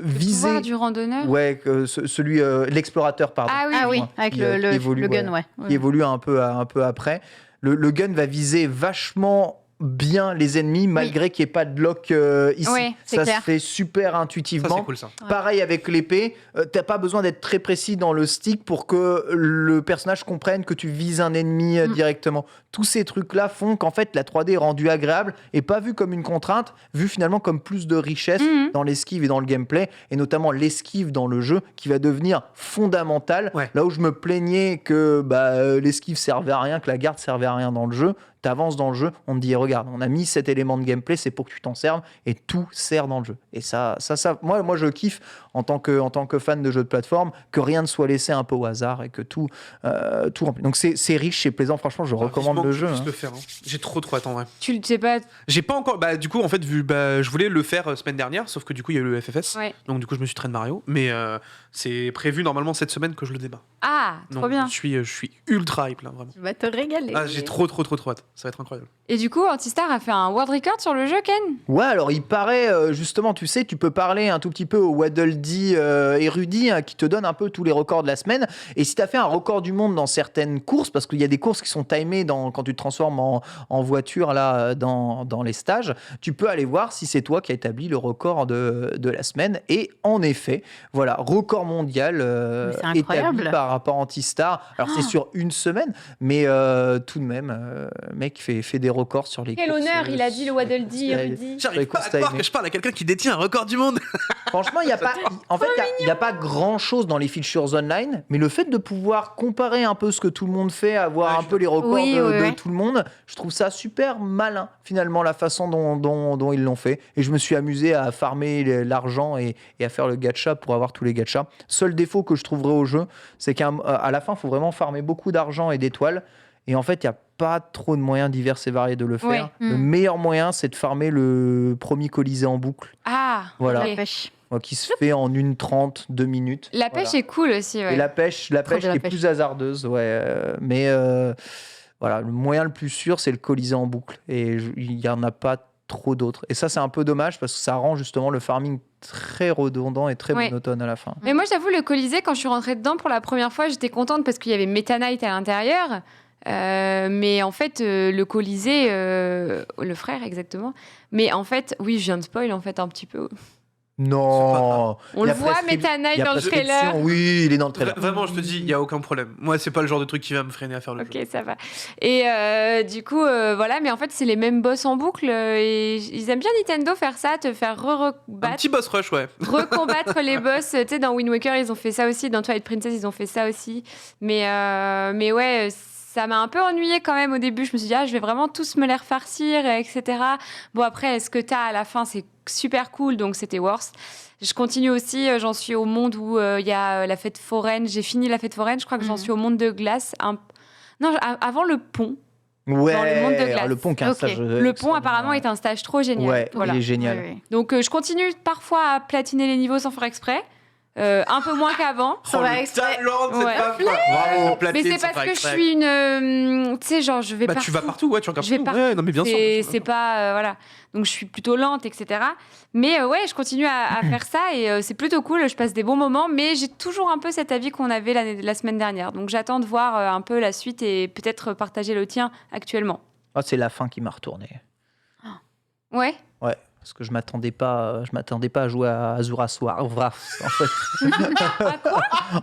viser. Pouvoir du randonneur. Ouais, celui l'explorateur, pardon. Ah oui, Ah oui, Moi, avec qui, le qui évolue, gun, ouais. ouais. Qui évolue un peu après. Le gun va viser vachement bien les ennemis malgré qu'il n'y ait pas de lock ici. Oui, c'est ça clair. se fait super Ça, intuitivement. c'est cool ça. Pareil avec l'épée, t'as pas besoin d'être très précis dans le stick pour que le personnage comprenne que tu vises un ennemi directement. Tous ces trucs-là font qu'en fait la 3D est rendue agréable et pas vue comme une contrainte, vue finalement comme plus de richesse dans l'esquive et dans le gameplay, et notamment l'esquive dans le jeu qui va devenir fondamentale. Ouais. Là où je me plaignais que l'esquive servait à rien, que la garde servait à rien dans le jeu, t'avances dans le jeu, on te dit regarde, on a mis cet élément de gameplay, c'est pour que tu t'en serves, et tout sert dans le jeu. Et ça moi je kiffe en tant que fan de jeux de plateforme que rien ne soit laissé un peu au hasard et que tout rempli. Donc c'est riche, c'est plaisant, franchement je recommande le jeu. Je le faire. J'ai trop hâte en vrai. Tu sais pas. J'ai pas encore. Bah du coup en fait je voulais le faire semaine dernière, sauf que du coup il y a eu le FFS. Ouais. Donc du coup je me suis traîné Mario, mais c'est prévu normalement cette semaine que je le débat. Ah, trop Donc, bien. je suis ultra hype là vraiment. Tu vas te régaler. Ah, j'ai trop hâte. Ça va être incroyable. Et du coup, Antistar a fait un world record sur le jeu, Ken. Ouais, alors il paraît, justement, tu sais, tu peux parler un tout petit peu au Waddle Dee érudit qui te donne un peu tous les records de la semaine. Et si tu as fait un record du monde dans certaines courses, parce qu'il y a des courses qui sont timées quand tu te transformes en voiture là, dans les stages, tu peux aller voir si c'est toi qui as établi le record de la semaine. Et en effet, voilà, record mondial c'est incroyable. établi par rapport à Antistar. Alors c'est sur une semaine, mais tout de même, le mec fait des records sur les Quel courses, honneur, il a dit le Waddle Dee sur- érudit. J'arrive pas à croire que je parle à quelqu'un qui détient un record du monde. Franchement, il n'y a pas grand-chose dans les features online, mais le fait de pouvoir comparer un peu ce que tout le monde fait, avoir Ouais, un peu les records Oui, de ouais. tout le monde, je trouve ça super malin, finalement, la façon dont ils l'ont fait. Et je me suis amusé à farmer l'argent et à faire le gacha pour avoir tous les gachas. Seul défaut que je trouverais au jeu, c'est qu'à la fin, il faut vraiment farmer beaucoup d'argent et d'étoiles. Et en fait, il n'y a pas trop de moyens divers et variés de le faire. Ouais. Le meilleur moyen, c'est de farmer le premier Colisée en boucle. Ah, Voilà. ok. La pêche. Qui se fait en 1:30, 2 minutes. La pêche Voilà. est cool aussi, ouais. Et la pêche Trop qui de la est pêche. plus hasardeuse, ouais. Mais voilà, le moyen le plus sûr, c'est le Colisée en boucle. Et il n'y en a pas trop d'autres. Et ça, c'est un peu dommage parce que ça rend justement le farming très redondant et très Ouais. monotone à la fin. Mais moi, j'avoue, le Colisée, quand je suis rentrée dedans pour la première fois, j'étais contente parce qu'il y avait Meta Knight à l'intérieur. Mais en fait, le Colisée, le frère exactement. Mais en fait, oui, je viens de spoil en fait un petit peu. Non. On Il y le a voit, prescrip- Meta il Knight y a dans le prescription. trailer. Oui, il est dans le trailer. Vraiment, je te dis, il y a aucun problème. Moi, c'est pas le genre de truc qui va me freiner à faire le jeu. Ok, ça va. Et du coup, voilà, mais en fait, c'est les mêmes boss en boucle. Et ils aiment bien Nintendo faire ça, te faire Un re-battre. petit boss rush, ouais. Recombattre les boss. Tu sais, dans Wind Waker, ils ont fait ça aussi. Dans Twilight Princess, ils ont fait ça aussi. Mais ouais, ça m'a un peu ennuyée quand même au début. Je me suis dit, je vais vraiment tous me les refarcir, etc. Bon, après, ce que t'as à la fin, c'est super cool, donc c'était worse. Je continue aussi, j'en suis au monde où il y a la fête foraine. J'ai fini la fête foraine, je crois que j'en suis au monde de glace. Non, avant le pont. Ouais, Dans le monde de glace. le pont qui est un Ok. stage. Le pont, apparemment, est un stage trop génial. Ouais, Voilà. il est génial. Oui, oui. Donc, je continue parfois à platiner les niveaux sans faire exprès. Un peu moins qu'avant. Ça va exprès. talent de cette Ouais. femme, quoi. Bravo, Mais c'est parce que je suis une. Tu sais, genre, je vais Bah, partout. tu vas partout, ouais, tu regardes Je vais partout. Ouais, non, mais bien sûr. C'est pas. Voilà. Donc, je suis plutôt lente, etc. Mais ouais, je continue à faire ça et c'est plutôt cool. Je passe des bons moments, mais j'ai toujours un peu cet avis qu'on avait la semaine dernière. Donc, j'attends de voir un peu la suite et peut-être partager le tien actuellement. Ah, c'est la fin qui m'a retourné. Ouais. Ouais, parce que je m'attendais pas à jouer à Azura Sword en fait.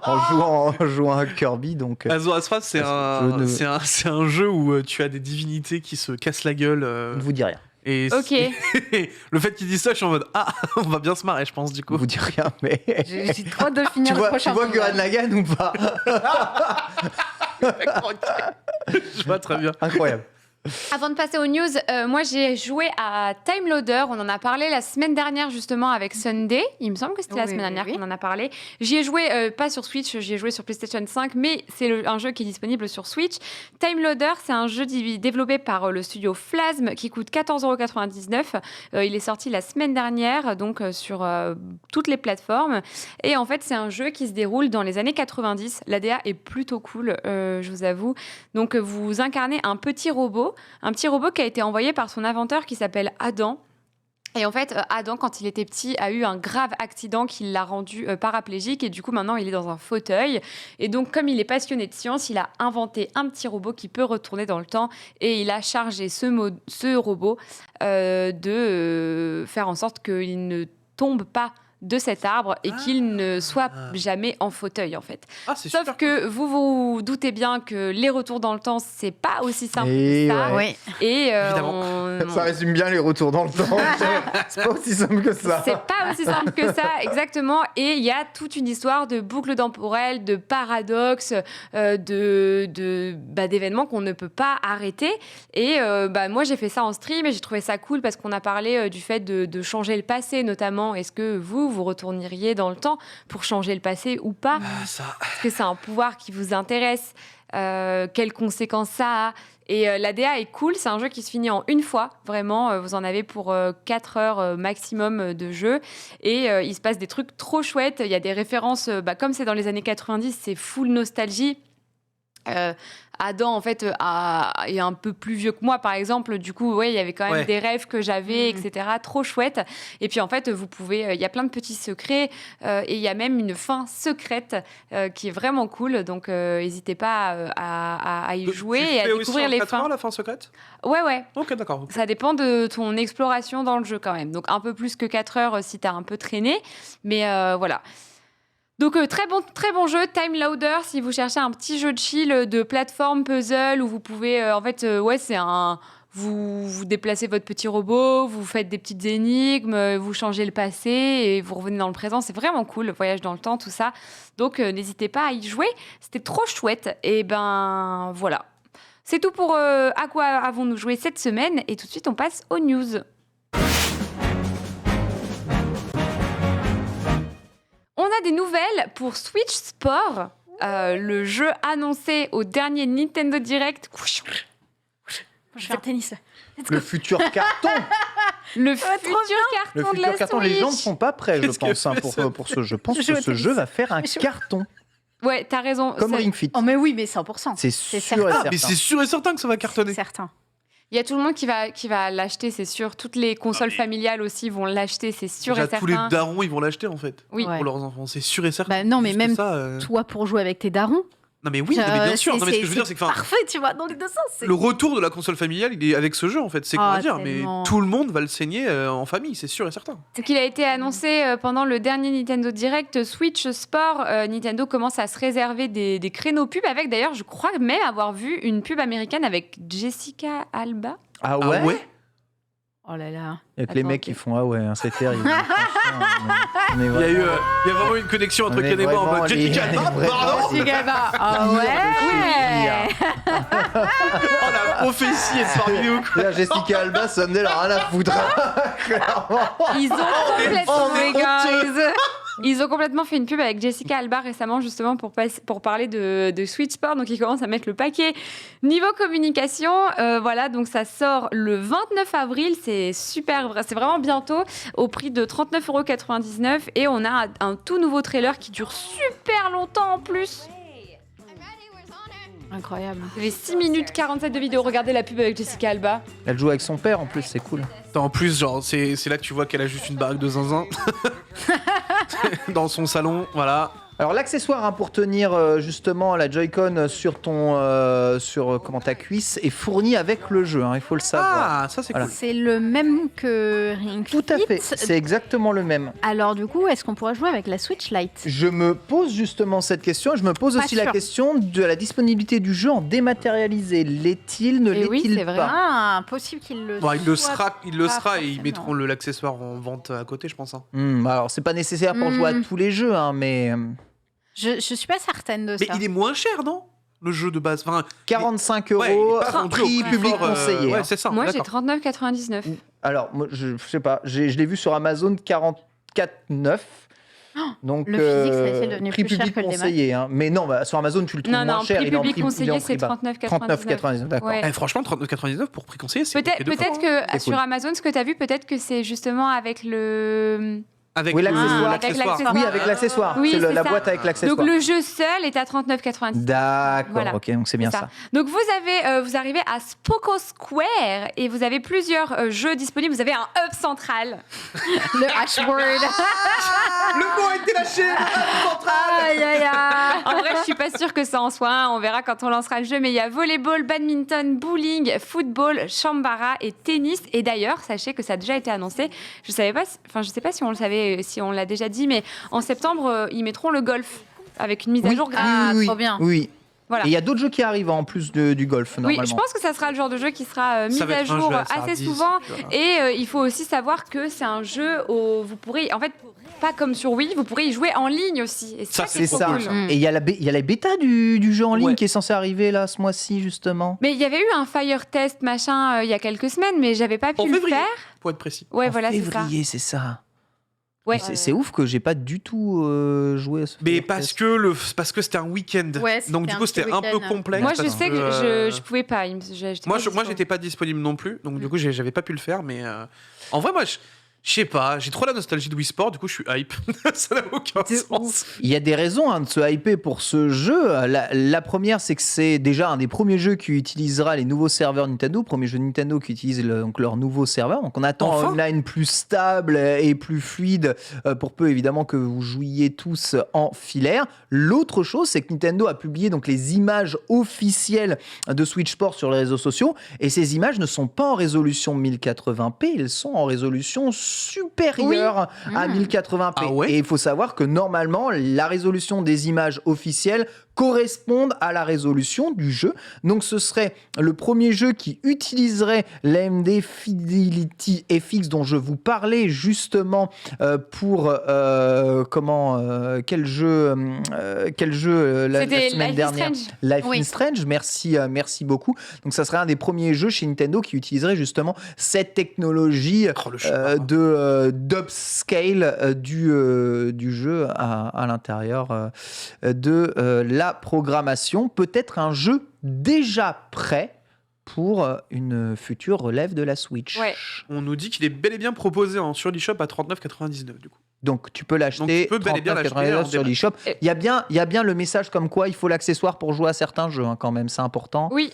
en jouant à Kirby, donc. Azura's Wrath, c'est Je ne- c'est un jeu où tu as des divinités qui se cassent la gueule. Je ne vous dis rien. Et Ok. le fait qu'ils disent ça, je suis en mode on va bien se marrer, je pense, du Je coup. vous dis rien, mais. J'ai trop de Tu finir le vois prochain monde. Gurren Lagann ou pas? Je vois très bien. Incroyable. Avant de passer aux news, moi j'ai joué à Time Loader. On en a parlé la semaine dernière justement avec Sunday. Il me semble que c'était la Oui, semaine oui, dernière oui. qu'on en a parlé. J'y ai joué pas sur Switch, j'y ai joué sur PlayStation 5, mais c'est un jeu qui est disponible sur Switch. Time Loader, c'est un jeu développé par le studio Phlasm qui coûte 14,99 €. Il est sorti la semaine dernière, donc sur toutes les plateformes. Et en fait, c'est un jeu qui se déroule dans les années 90. L'ADA est plutôt cool, je vous avoue. Donc, vous incarnez un petit robot qui a été envoyé par son inventeur qui s'appelle Adam. Et en fait, Adam, quand il était petit, a eu un grave accident qui l'a rendu paraplégique. Et du coup, maintenant, il est dans un fauteuil. Et donc, comme il est passionné de science, il a inventé un petit robot qui peut retourner dans le temps. Et il a chargé ce robot de faire en sorte qu'il ne tombe pas de cet arbre et qu'il ne soit jamais en fauteuil, en fait. Ah, c'est Sauf super. que vous doutez bien que les retours dans le temps, c'est pas aussi simple Et que ça. ouais. Oui. Et Évidemment. Ça résume bien les retours dans le temps. C'est pas aussi simple que ça. c'est pas aussi simple que ça, exactement. Et il y a toute une histoire de boucle temporelle, de paradoxes, d'événements qu'on ne peut pas arrêter. Et moi, j'ai fait ça en stream et j'ai trouvé ça cool parce qu'on a parlé du fait de changer le passé, notamment. Est-ce que vous retourneriez dans le temps pour changer le passé ou pas? Ah, ça. Est-ce que c'est un pouvoir qui vous intéresse? Quelles conséquences ça a? Et l'ADA est cool, c'est un jeu qui se finit en une fois, vraiment. Vous en avez pour 4 heures maximum de jeu. Et il se passe des trucs trop chouettes. Il y a des références, comme c'est dans les années 90, c'est full nostalgie. Adam, en fait, est un peu plus vieux que moi, par exemple. Du coup, ouais, il y avait quand même Ouais. des rêves que j'avais, etc. Trop chouette. Et puis, en fait, vous pouvez... Il y a plein de petits secrets. Et il y a même une fin secrète qui est vraiment cool. Donc, n'hésitez pas à y jouer Tu et à fais aussi découvrir en les 4 fins. heures, la fin secrète. Ouais. Ok, d'accord. Ça dépend de ton exploration dans le jeu, quand même. Donc, un peu plus que 4 heures si tu as un peu traîné. Mais voilà. Donc très bon jeu, Time Loader, si vous cherchez un petit jeu de chill de plateforme puzzle où vous pouvez, c'est un... Vous déplacez votre petit robot, vous faites des petites énigmes, vous changez le passé et vous revenez dans le présent. C'est vraiment cool, le voyage dans le temps, tout ça. Donc n'hésitez pas à y jouer, c'était trop chouette. Et ben voilà. C'est tout pour à quoi avons-nous joué cette semaine. Et tout de suite, on passe aux news. On a des nouvelles pour Switch Sport, le jeu annoncé au dernier Nintendo Direct. Je vais faire tennis. Le futur carton. Le futur Le carton de futur la carton. Switch. Les gens ne sont pas prêts, je Qu'est-ce que pense, c'est, pour ce jeu. Je pense Je joue que au ce tennis. jeu va faire un Je joue- carton. Ouais, t'as raison. Comme Ça- Ring Fit. Oh, mais oui, mais 100%. C'est C'est sûr et certain. Ah, mais certain. c'est sûr et certain que ça va cartonner. Certain. Il y a tout le monde qui va l'acheter, c'est sûr. Toutes les consoles familiales aussi vont l'acheter, c'est sûr Déjà, et certain. tous les darons, ils vont l'acheter en fait. Oui. Ouais. Pour leurs enfants, c'est sûr et certain. Bah non, mais Juste même ça, toi pour jouer avec tes darons. Non mais oui, non, mais bien sûr. Non, mais ce que je veux dire, c'est que parfait, tu vois, dans les deux sens. le retour de la console familiale, il est avec ce jeu en fait. C'est qu'on va dire, tellement. mais tout le monde va le saigner en famille, c'est sûr et certain. C'est qu'il a été annoncé pendant le dernier Nintendo Direct Switch Sport. Nintendo commence à se réserver des créneaux pubs avec, d'ailleurs, je crois même avoir vu une pub américaine avec Jessica Alba. Ah ouais, Oh là là. Il y a que les Attends, mecs qui font ah ouais, hein, c'est terrible. Il y a vraiment une connexion entre Ken et moi en mode Jessica Alba, pardon. Jessica Alba. Ah ouais. Oh la prophétie est par vidéo quoi. Là, Jessica Alba, ça me donne rien à foutre. Clairement. Ils ont complètement, on est guys. Ils ont complètement fait une pub avec Jessica Alba récemment justement pour parler de Switch Sport. Donc ils commencent à mettre le paquet. Niveau communication, voilà, donc ça sort le 29 avril. C'est super, c'est vraiment bientôt au prix de 39,99 € et on a un tout nouveau trailer qui dure super longtemps en plus. Incroyable. Il y avait 6 minutes 47 de vidéo. Regardez la pub avec Jessica Alba. Elle joue avec son père en plus, c'est cool. En plus, genre, c'est là que tu vois qu'elle a juste une baraque de zinzin dans son salon, voilà. Alors l'accessoire pour tenir justement la Joy-Con sur ta cuisse est fourni avec le jeu, hein, il faut le savoir. Ah, ça c'est Voilà. cool. C'est le même que Ring Fit. Tout à fait, c'est exactement le même. Alors du coup, est-ce qu'on pourrait jouer avec la Switch Lite? Je me pose justement cette question et je me pose Pas aussi la sûr. question de la disponibilité du jeu en dématérialisé. L'est-il, ne Et l'est-il oui, c'est vrai. pas? Ah, possible qu'il le Bon, il le soit sera pas et ils forcément. mettront l'accessoire en vente à côté, je pense. Hein. Alors c'est pas nécessaire pour jouer à tous les jeux, hein, mais Je suis pas certaine de Mais ça. il est moins cher, non? Le jeu de base. Enfin, 45 ouais, il €, est pas vendu au prix prix public fort, conseillé. Ouais, hein. c'est ça. Moi, j'ai d'accord. 39,99. Alors, moi, je sais pas, je l'ai vu sur Amazon 44,9. Donc, le physique, c'est devenu prix plus cher public que le démat. conseillé. Hein. Mais non, bah, sur Amazon, tu le trouves Non, moins non, cher. prix il est en public prix, il est en conseillé, prix c'est bas. 39,99. 39,99, d'accord. Ouais. Franchement, 39,99 pour prix conseillé, c'est Peut-être ok de fort, hein. que C'est sur cool. Amazon, ce que tu as vu, peut-être que c'est justement avec le. Avec Oui, le- l'accessoire. Avec l'accessoire. Oui, avec l'accessoire. Oui, c'est c'est la ça. boîte avec l'accessoire. Donc le jeu seul est à 39,99. D'accord, Voilà. ok, donc c'est bien C'est ça. Donc vous arrivez à Spoko Square et vous avez plusieurs jeux disponibles. Vous avez un hub central. Le H-word. Le mot a été lâché. Aïe, aïe, aïe. En vrai, je suis pas sûre que ça en soit un. On verra quand on lancera le jeu. Mais il y a volleyball, badminton, bowling, football, chambara et tennis. Et d'ailleurs, sachez que ça a déjà été annoncé. Je savais pas. Je sais pas si on le savait, si on l'a déjà dit, mais en septembre, ils mettront le golf avec une mise à Oui, jour oui, gratuite. Ah, oui, trop bien. Oui. Voilà. Et il y a d'autres jeux qui arrivent en plus du golf, Oui, normalement. je pense que ça sera le genre de jeu qui sera mis Ça va à être un jour jeu à assez Sardis, souvent. voilà. Et il faut aussi savoir que c'est un jeu où vous pourrez, en fait, pas comme sur Wii, vous pourrez y jouer en ligne aussi. Et Ça, qui C'est trop ça. cool. Mm. Et il y a la bêta du jeu en ligne Ouais. qui est censée arriver là ce mois-ci, justement. Mais il y avait eu un Fire Test machin il y a quelques semaines, mais j'avais pas pu En le février. faire. Pour être précis. Ouais, En voilà, c'est ça. février, c'est ça. Ouais. C'est ouf que j'ai pas du tout joué à ce Mais Fire parce Test. que c'était un week-end. Ouais, c'était Donc du un coup, petit c'était un peu week-end. complexe. Moi, je parce sais que je pouvais pas. J'étais Moi, pas moi, dispo. j'étais pas disponible non plus, donc du coup, j'avais pas pu le faire. Mais en vrai, moi, je sais pas, j'ai trop la nostalgie de Wii Sport, du coup, je suis hype. Ça n'a aucun De sens. Il y a des raisons de se hyper pour ce jeu. La première, c'est que c'est déjà un des premiers jeux qui utilisera les nouveaux serveurs Nintendo, premier jeu Nintendo qui utilise donc leur nouveau serveur. Donc on attend Enfin. un online plus stable et plus fluide, pour peu évidemment que vous jouiez tous en filaire. L'autre chose, c'est que Nintendo a publié donc les images officielles de Switch Sport sur les réseaux sociaux, et ces images ne sont pas en résolution 1080p, elles sont en résolution supérieure à 1080p. Ah ouais. Et il faut savoir que normalement, la résolution des images officielles correspondent à la résolution du jeu. Donc ce serait le premier jeu qui utiliserait l'AMD Fidelity FX dont je vous parlais justement pour quel jeu la C'était semaine Life is dernière. Strange. Life Oui. is Strange, merci beaucoup. Donc ça serait un des premiers jeux chez Nintendo qui utiliserait justement cette technologie Oh, le chou. d'upscale du jeu à l'intérieur de la programmation. Peut-être un jeu déjà prêt pour une future relève de la Switch. Ouais. On nous dit qu'il est bel et bien proposé sur l'eShop à 39,99 du coup. Donc tu peux l'acheter Donc, tu peux bel et bien l'acheter 39,99 en sur démat. l'eShop. Et- Il y a bien le message comme quoi il faut l'accessoire pour jouer à certains jeux, hein, quand même, c'est important. Oui.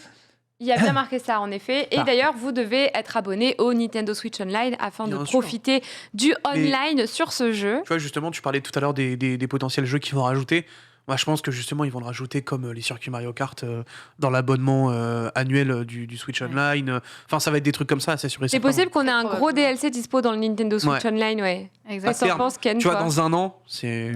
Il y a bien marqué ça, en effet. Et Parfait. d'ailleurs, vous devez être abonné au Nintendo Switch Online afin Bien de sûr. profiter du online sur ce jeu. Tu vois, justement, tu parlais tout à l'heure des potentiels jeux qu'ils vont rajouter. Moi, je pense que justement, ils vont le rajouter comme les circuits Mario Kart dans l'abonnement annuel du Switch Online. Enfin, ça va être des trucs comme ça, c'est sûr et C'est certain. possible qu'on ait un Très gros probable. DLC dispo dans le Nintendo Switch Ouais. Online, ouais. Exactement. Qu'est-ce que t'en penses, Ken, Tu vois, toi dans un an, c'est.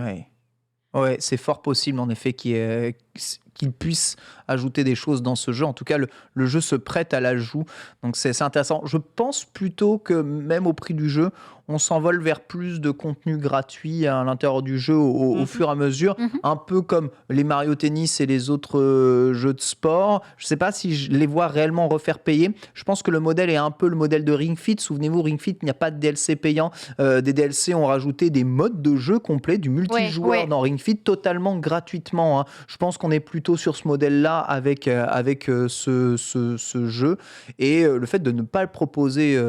Ouais, c'est fort possible en effet qu'il puisse ajouter des choses dans ce jeu. En tout cas, le jeu se prête à l'ajout. Donc c'est intéressant. Je pense plutôt que même au prix du jeu, on s'envole vers plus de contenu gratuit à l'intérieur du jeu au fur et à mesure. Un peu comme les Mario Tennis et les autres jeux de sport. Je ne sais pas si je les vois réellement refaire payer. Je pense que le modèle est un peu le modèle de Ring Fit. Souvenez-vous, Ring Fit, il n'y a pas de DLC payant. Des DLC ont rajouté des modes de jeu complets, du multijoueur ouais. dans Ring Fit totalement gratuitement, hein. Je pense qu'on est plutôt sur ce modèle-là avec ce jeu. Et le fait de ne pas le proposer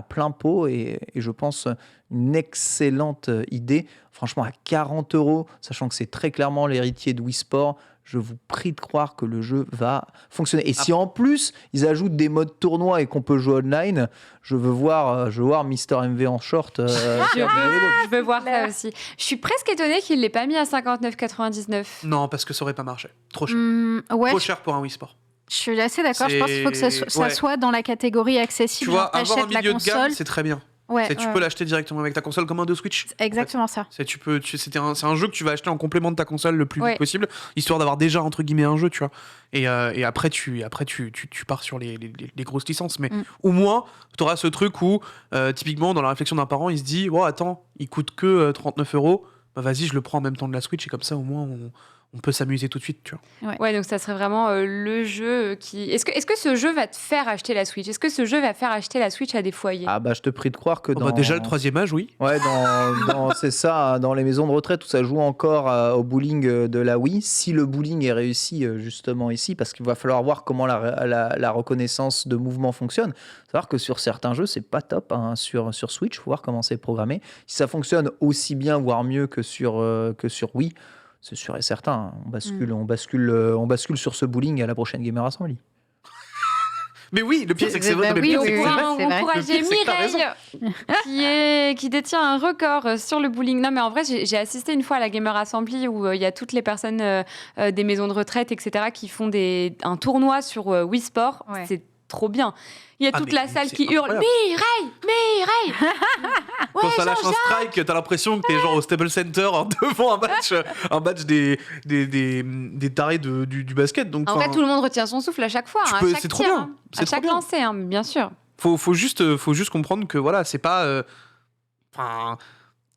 plein pot et je pense une excellente idée. Franchement, à 40 €, sachant que c'est très clairement l'héritier de Wii Sport, je vous prie de croire que le jeu va fonctionner. Et si en plus, ils ajoutent des modes tournoi et qu'on peut jouer online, je veux voir Mister MV en short. Je veux voir ça aussi. Je suis presque étonnée qu'il ne l'ait pas mis à 59,99. Non, parce que ça aurait pas marché. Trop cher. Ouais, Trop cher pour un Wii Sport. je suis assez d'accord. Je pense qu'il faut que ça Ouais. soit dans la catégorie Tu accessible. vois, Genre, avoir un t'achètes la milieu de gamme, console. c'est très bien. Ouais, Tu ouais. peux l'acheter directement avec ta console comme un de Switch. Exactement ça. C'est un jeu que tu vas acheter en complément de ta console le plus Ouais. vite possible, histoire d'avoir déjà entre guillemets un jeu, tu vois. Et après tu pars sur les grosses licences, mais au moins tu auras ce truc où typiquement dans la réflexion d'un parent, il se dit oh attends, il coûte que 39 €, bah vas-y je le prends en même temps de la Switch et comme ça au moins on peut s'amuser tout de suite, tu vois. Ouais, donc ça serait vraiment le jeu qui. Est-ce que ce jeu va te faire acheter la Switch? Est-ce que ce jeu va faire acheter la Switch à des foyers? Ah bah je te prie de croire que Oh, bah, déjà le troisième âge, oui. Ouais, c'est ça, dans les maisons de retraite où ça joue encore au bowling de la Wii. Si le bowling est réussi justement ici, parce qu'il va falloir voir comment la reconnaissance de mouvement fonctionne. Faut savoir que sur certains jeux, c'est pas top, hein, sur Switch, faut voir comment c'est programmé. Si ça fonctionne aussi bien, voire mieux que sur Wii, c'est sûr et certain, on bascule sur ce bowling à la prochaine Gamer Assembly. Mais oui, le pire c'est que c'est vrai. Bah le oui, pire, On c'est que oui, c'est oui. vrai. pourra c'est vrai. encourager Le pire, c'est que t'as Mireille qui détient un record sur le bowling. Non mais en vrai j'ai assisté une fois à la Gamer Assembly où il y a toutes les personnes des maisons de retraite etc. qui font un tournoi sur Wii Sport. Ouais. C'est trop bien. Il y a Ah, toute mais la salle c'est qui hurle incroyable. Mireille Quand Ouais, ça lâche un strike, t'as l'impression que t'es genre au Staples Center hein, devant un match des tarés du basket. Donc, En vrai enfin, tout le monde retient son souffle à chaque fois, Tu à peux- chaque c'est trop tir, bien. hein. C'est À trop chaque bien. lancer, hein, bien sûr. faut juste comprendre que voilà, c'est pas.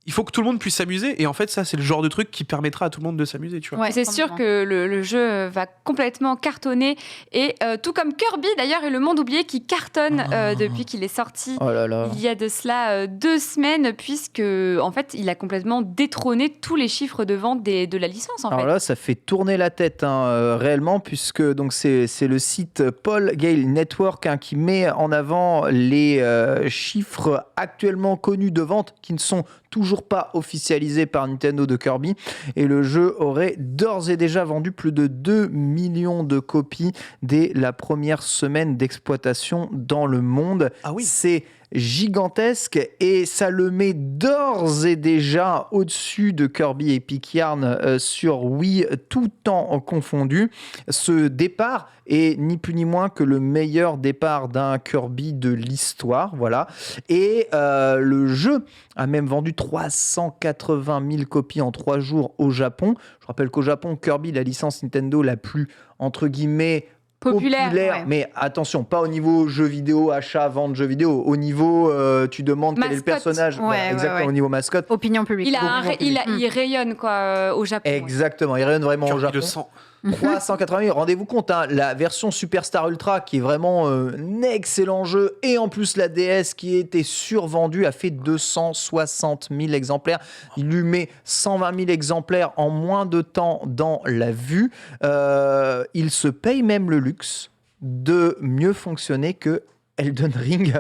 Il faut que tout le monde puisse s'amuser et en fait ça c'est le genre de truc qui permettra à tout le monde de s'amuser, tu vois. Ouais, C'est sûr complètement. que le jeu va complètement cartonner et tout comme Kirby d'ailleurs et le monde oublié qui cartonne depuis qu'il est sorti Oh là là. il y a de cela 2 semaines puisque en fait il a complètement détrôné tous les chiffres de vente de la licence en Alors fait. là, ça fait tourner la tête réellement, puisque donc c'est le site Paul Gale Network qui met en avant les chiffres actuellement connus de vente qui ne sont toujours pas officialisés par Nintendo de Kirby. Et le jeu aurait d'ores et déjà vendu plus de 2 millions de copies dès la première semaine d'exploitation dans le monde. Ah oui. C'est gigantesque et ça le met d'ores et déjà au-dessus de Kirby Epic Yarn sur Wii, tout temps confondu. Ce départ est ni plus ni moins que le meilleur départ d'un Kirby de l'histoire, voilà. Et le jeu a même vendu 380 000 copies en 3 jours au Japon. Je rappelle qu'au Japon, Kirby, la licence Nintendo la plus, entre guillemets, populaire, ouais. mais attention, pas au niveau jeux vidéo, achat, vente jeux vidéo, au niveau tu demandes quel est le Mascotte. personnage, Ouais, voilà, ouais, exactement, ouais. au niveau mascotte. Opinion publique. Il rayonne quoi au Japon. ouais. Exactement, il rayonne vraiment au Kirby Japon. le sent. 380 000, rendez-vous compte, hein, la version Superstar Ultra qui est vraiment un excellent jeu et en plus la DS qui était survendue a fait 260 000 exemplaires. Il lui met 120 000 exemplaires en moins de temps dans la vue. Il se paye même le luxe de mieux fonctionner que Elden Ring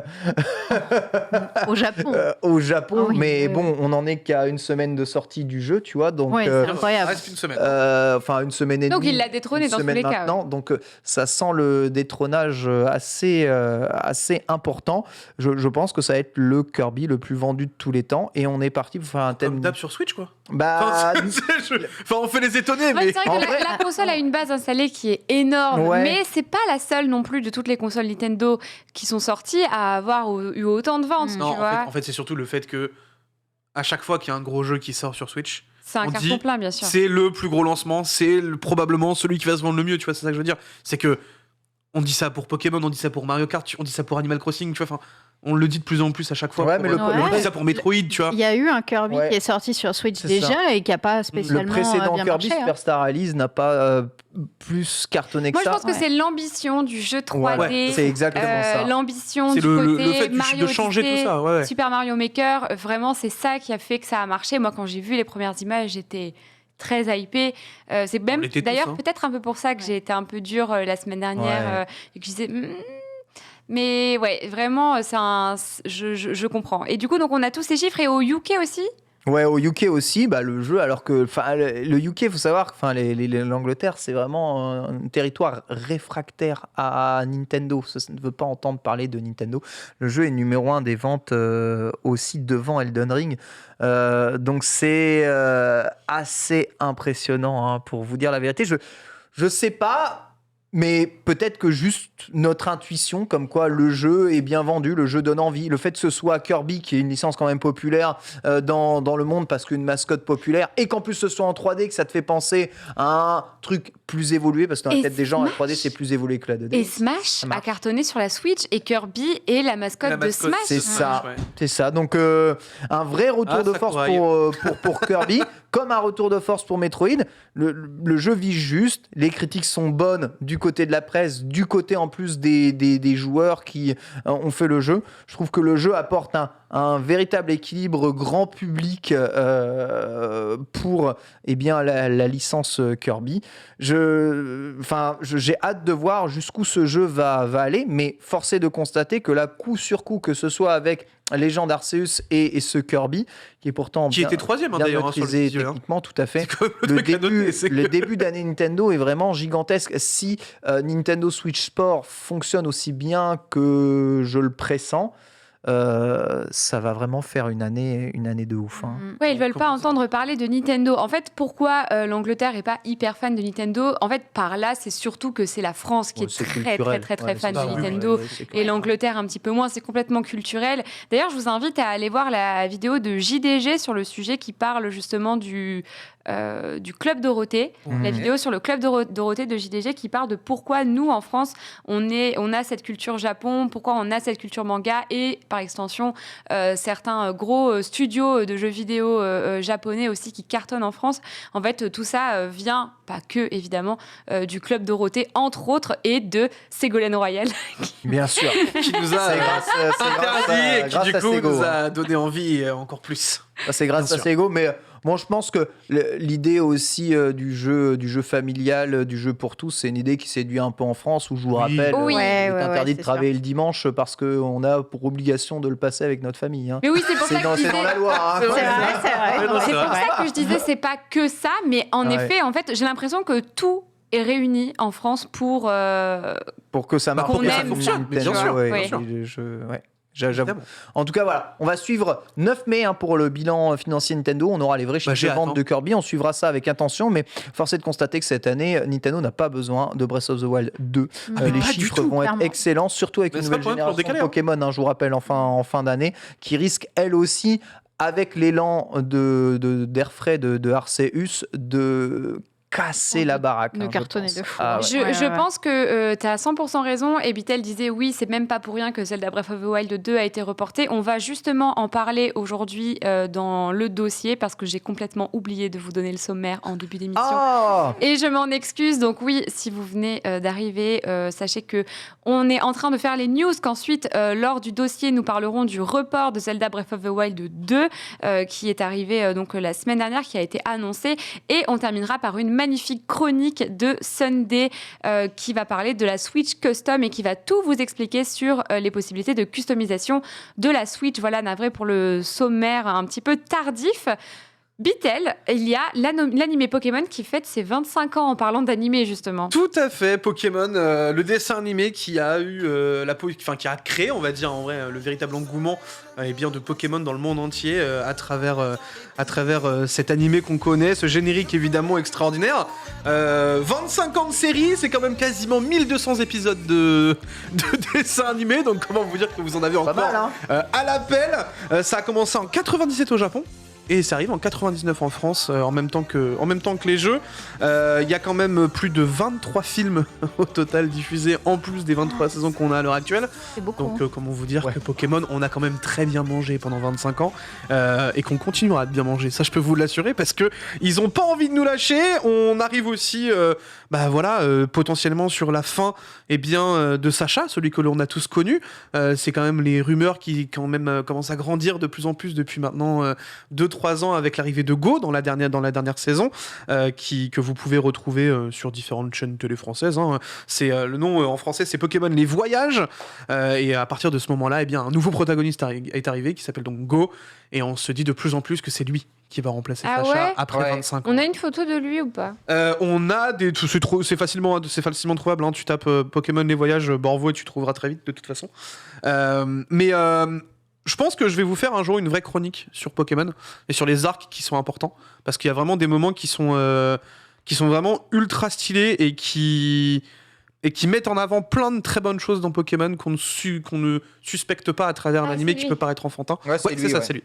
Au Japon. au Japon, Ah oui, mais oui, bon, on n'en est qu'à une semaine de sortie du jeu, tu vois, donc Ouais, c'est incroyable. Reste une semaine. enfin une semaine et Donc demie. il l'a détrôné une dans tous semaine les cas. maintenant, donc ça sent le détrônage assez important. Je pense que ça va être le Kirby le plus vendu de tous les temps, et on est parti pour faire un thème. Comme d'hab sur Switch, quoi. Bah, Enfin, on fait les étonner, Ouais, mais. c'est vrai en que vrai- la console a une base installée qui est énorme, Ouais. mais c'est pas la seule non plus de toutes les consoles Nintendo qui sont sorties à avoir eu autant de ventes, Non, tu vois. en fait, c'est surtout le fait que à chaque fois qu'il y a un gros jeu qui sort sur Switch, C'est un on carton dit, plein, bien sûr. c'est le plus gros lancement, c'est probablement celui qui va se vendre le mieux, tu vois, c'est ça que je veux dire. C'est que on dit ça pour Pokémon, on dit ça pour Mario Kart, on dit ça pour Animal Crossing, tu vois, enfin, on le dit de plus en plus à chaque fois. Ouais, pour, mais le- on dit ça pour Metroid, tu vois. Il y a eu un Kirby Ouais. qui est sorti sur Switch C'est déjà et qui n'a pas le spécialement précédent bien Kirby, marché. Superstar Alice, n'a pas plus cartonné que Moi, je ça. pense que c'est l'ambition du jeu 3D, Ouais, c'est exactement ça. l'ambition C'est du côté le fait Mario de changer Odyssey, tout ça, ouais. Super Mario Maker, vraiment, c'est ça qui a fait que ça a marché. Moi, quand j'ai vu les premières images, j'étais très hypée. C'est même On l'était tous, d'ailleurs hein. peut-être un peu pour ça que j'ai été un peu dure la semaine dernière Ouais. et que je disais. Mais ouais, vraiment, je comprends. Et du coup, donc on a tous ces chiffres et au UK aussi. Ouais, au UK aussi, bah, le jeu, alors que le UK, il faut savoir que l'Angleterre, c'est vraiment un territoire réfractaire à Nintendo. Ça ne veut pas entendre parler de Nintendo. Le jeu est numéro 1 des ventes aussi devant Elden Ring. Donc c'est assez impressionnant, hein, pour vous dire la vérité. Je sais pas. Mais peut-être que juste notre intuition, comme quoi le jeu est bien vendu, le jeu donne envie, le fait que ce soit Kirby, qui est une licence quand même populaire dans le monde, parce qu'une mascotte populaire, et qu'en plus ce soit en 3D, que ça te fait penser à un truc plus évolué, parce que dans la Et tête des gens, la Smash. 3D c'est plus évolué que la 2D. Et Smash marche. a cartonné sur la Switch et Kirby est la mascotte, La mascotte, de Smash. c'est ça. Ouais. C'est ça, donc un vrai retour Ah, de ça force couraille. pour Kirby, comme un retour de force pour Metroid. Le jeu vise juste, les critiques sont bonnes du côté de la presse, du côté en plus des joueurs qui ont fait le jeu. Je trouve que le jeu apporte un véritable équilibre grand public pour la licence Kirby. J'ai hâte de voir jusqu'où ce jeu va aller, mais force est de constater que là, coup sur coup, que ce soit avec Legend Arceus et ce Kirby, qui est pourtant Qui était troisième, hein, bien d'ailleurs, hein, sur le maîtrisé visuel, hein. techniquement, tout à fait. C'est quand même le truc à noter, c'est que- Le début d'année Nintendo est vraiment gigantesque. Si Nintendo Switch Sport fonctionne aussi bien que je le pressens, ça va vraiment faire une année de ouf, hein. Ouais, ils veulent pas Comment ça entendre parler de Nintendo. En fait, pourquoi l'Angleterre est pas hyper fan de Nintendo? En fait, par là, c'est surtout que c'est la France qui Ouais, est c'est très, culturel. très, très, Ouais, très fan c'est de ça, Nintendo. ouais, c'est Et clair. l'Angleterre un petit peu moins, c'est complètement culturel. D'ailleurs, je vous invite à aller voir la vidéo de JDG sur le sujet qui parle justement du Club Dorothée. Mhm. La vidéo sur le Club Dorothée de JDG qui parle de pourquoi nous, en France, on a cette culture Japon, pourquoi on a cette culture manga et, par extension, certains gros studios de jeux vidéo japonais aussi qui cartonnent en France. En fait, tout ça vient, pas que évidemment, du Club Dorothée, entre autres, et de Ségolène Royal. Bien sûr. Qui nous a C'est interdit et qui, du coup, Sego, nous hein. a donné envie encore plus. C'est grâce Bien à sûr. Sego, mais bon, je pense que l'idée aussi du jeu familial, du jeu pour tous, c'est une idée qui séduit un peu en France, où je vous rappelle, Oui. il est Ouais, interdit de c'est travailler le dimanche parce qu'on a pour obligation de le passer avec notre famille, hein. Mais oui, c'est pour ça que je C'est disais... dans la loi, hein. C'est C'est vrai, c'est vrai. Ouais, non, C'est c'est pour vrai. ça que je disais, c'est pas que ça, mais en Ouais. effet, en fait, j'ai l'impression que tout est réuni en France pour... Pour que ça Bah, marche, pour que ça Nintendo, fonctionne, mais bien sûr, ouais, bien sûr. ouais. J'avoue. Évidemment. En tout cas, voilà, on va suivre 9 mai, hein, pour le bilan financier Nintendo. On aura les vrais chiffres j'ai de hâte, vente hein. de Kirby. On suivra ça avec attention, mais force est de constater que cette année, Nintendo n'a pas besoin de Breath of the Wild 2. Mais Les pas du chiffres tout, vont clairement. être excellents, surtout avec Mais une c'est pas nouvelle pour rien génération qu'ils l'ont décalé, de hein. Pokémon, hein, je vous rappelle, en fin d'année, qui risque elle aussi, avec l'élan d'air frais de Arceus, de casser la baraque. De hein, je cartonner pense. de fou. Ah ouais. Je pense que tu as 100% raison. Et Bitel disait oui, c'est même pas pour rien que Zelda Breath of the Wild 2 a été reporté. On va justement en parler aujourd'hui dans le dossier parce que j'ai complètement oublié de vous donner le sommaire en début d'émission. Ah Et je m'en excuse. Donc oui, si vous venez d'arriver, sachez que on est en train de faire les news, qu'ensuite, lors du dossier, nous parlerons du report de Zelda Breath of the Wild 2 qui est arrivé donc la semaine dernière, qui a été annoncé. Et on terminera par une magnifique chronique de Sunday qui va parler de la Switch Custom et qui va tout vous expliquer sur les possibilités de customisation de la Switch. Voilà, navré pour le sommaire un petit peu tardif. Bitel, il y a l'animé Pokémon qui fête ses 25 ans en parlant d'animé justement. Tout à fait, Pokémon, le dessin animé qui a eu qui a créé, on va dire en vrai, le véritable engouement de Pokémon dans le monde entier à travers cet animé qu'on connaît, ce générique évidemment extraordinaire. 25 ans de série, c'est quand même quasiment 1200 épisodes de dessin animé, donc comment vous dire que vous en avez encore mal, hein. à l'appel. Ça a commencé en 97 au Japon. Et ça arrive en 99 en France, en même temps que les jeux. Il y a quand même plus de 23 films au total diffusés, en plus des 23 saisons qu'on a à l'heure actuelle. C'est beaucoup. Donc comment vous dire que Pokémon, on a quand même très bien mangé pendant 25 ans, et qu'on continuera de bien manger. Ça, je peux vous l'assurer, parce que ils ont pas envie de nous lâcher. On arrive aussi, potentiellement sur la fin de Sacha, celui que l'on a tous connu. C'est quand même les rumeurs qui quand même commencent à grandir de plus en plus depuis maintenant 2-3 ans avec l'arrivée de Go dans la dernière saison, que vous pouvez retrouver sur différentes chaînes télé françaises. Hein. C'est le nom en français, c'est Pokémon Les Voyages, et à partir de ce moment-là, un nouveau protagoniste est arrivé qui s'appelle donc Go, et on se dit de plus en plus que c'est lui qui va remplacer Sacha après 25 ans. On a une photo de lui ou pas? On a c'est facilement trouvable. Hein. Tu tapes Pokémon Les Voyages Borvo et tu trouveras très vite de toute façon. Je pense que je vais vous faire un jour une vraie chronique sur Pokémon et sur les arcs qui sont importants, parce qu'il y a vraiment des moments qui sont vraiment ultra stylés et qui mettent en avant plein de très bonnes choses dans Pokémon qu'on ne suspecte pas à travers un animé qui peut paraître enfantin. Ouais, c'est lui, c'est lui.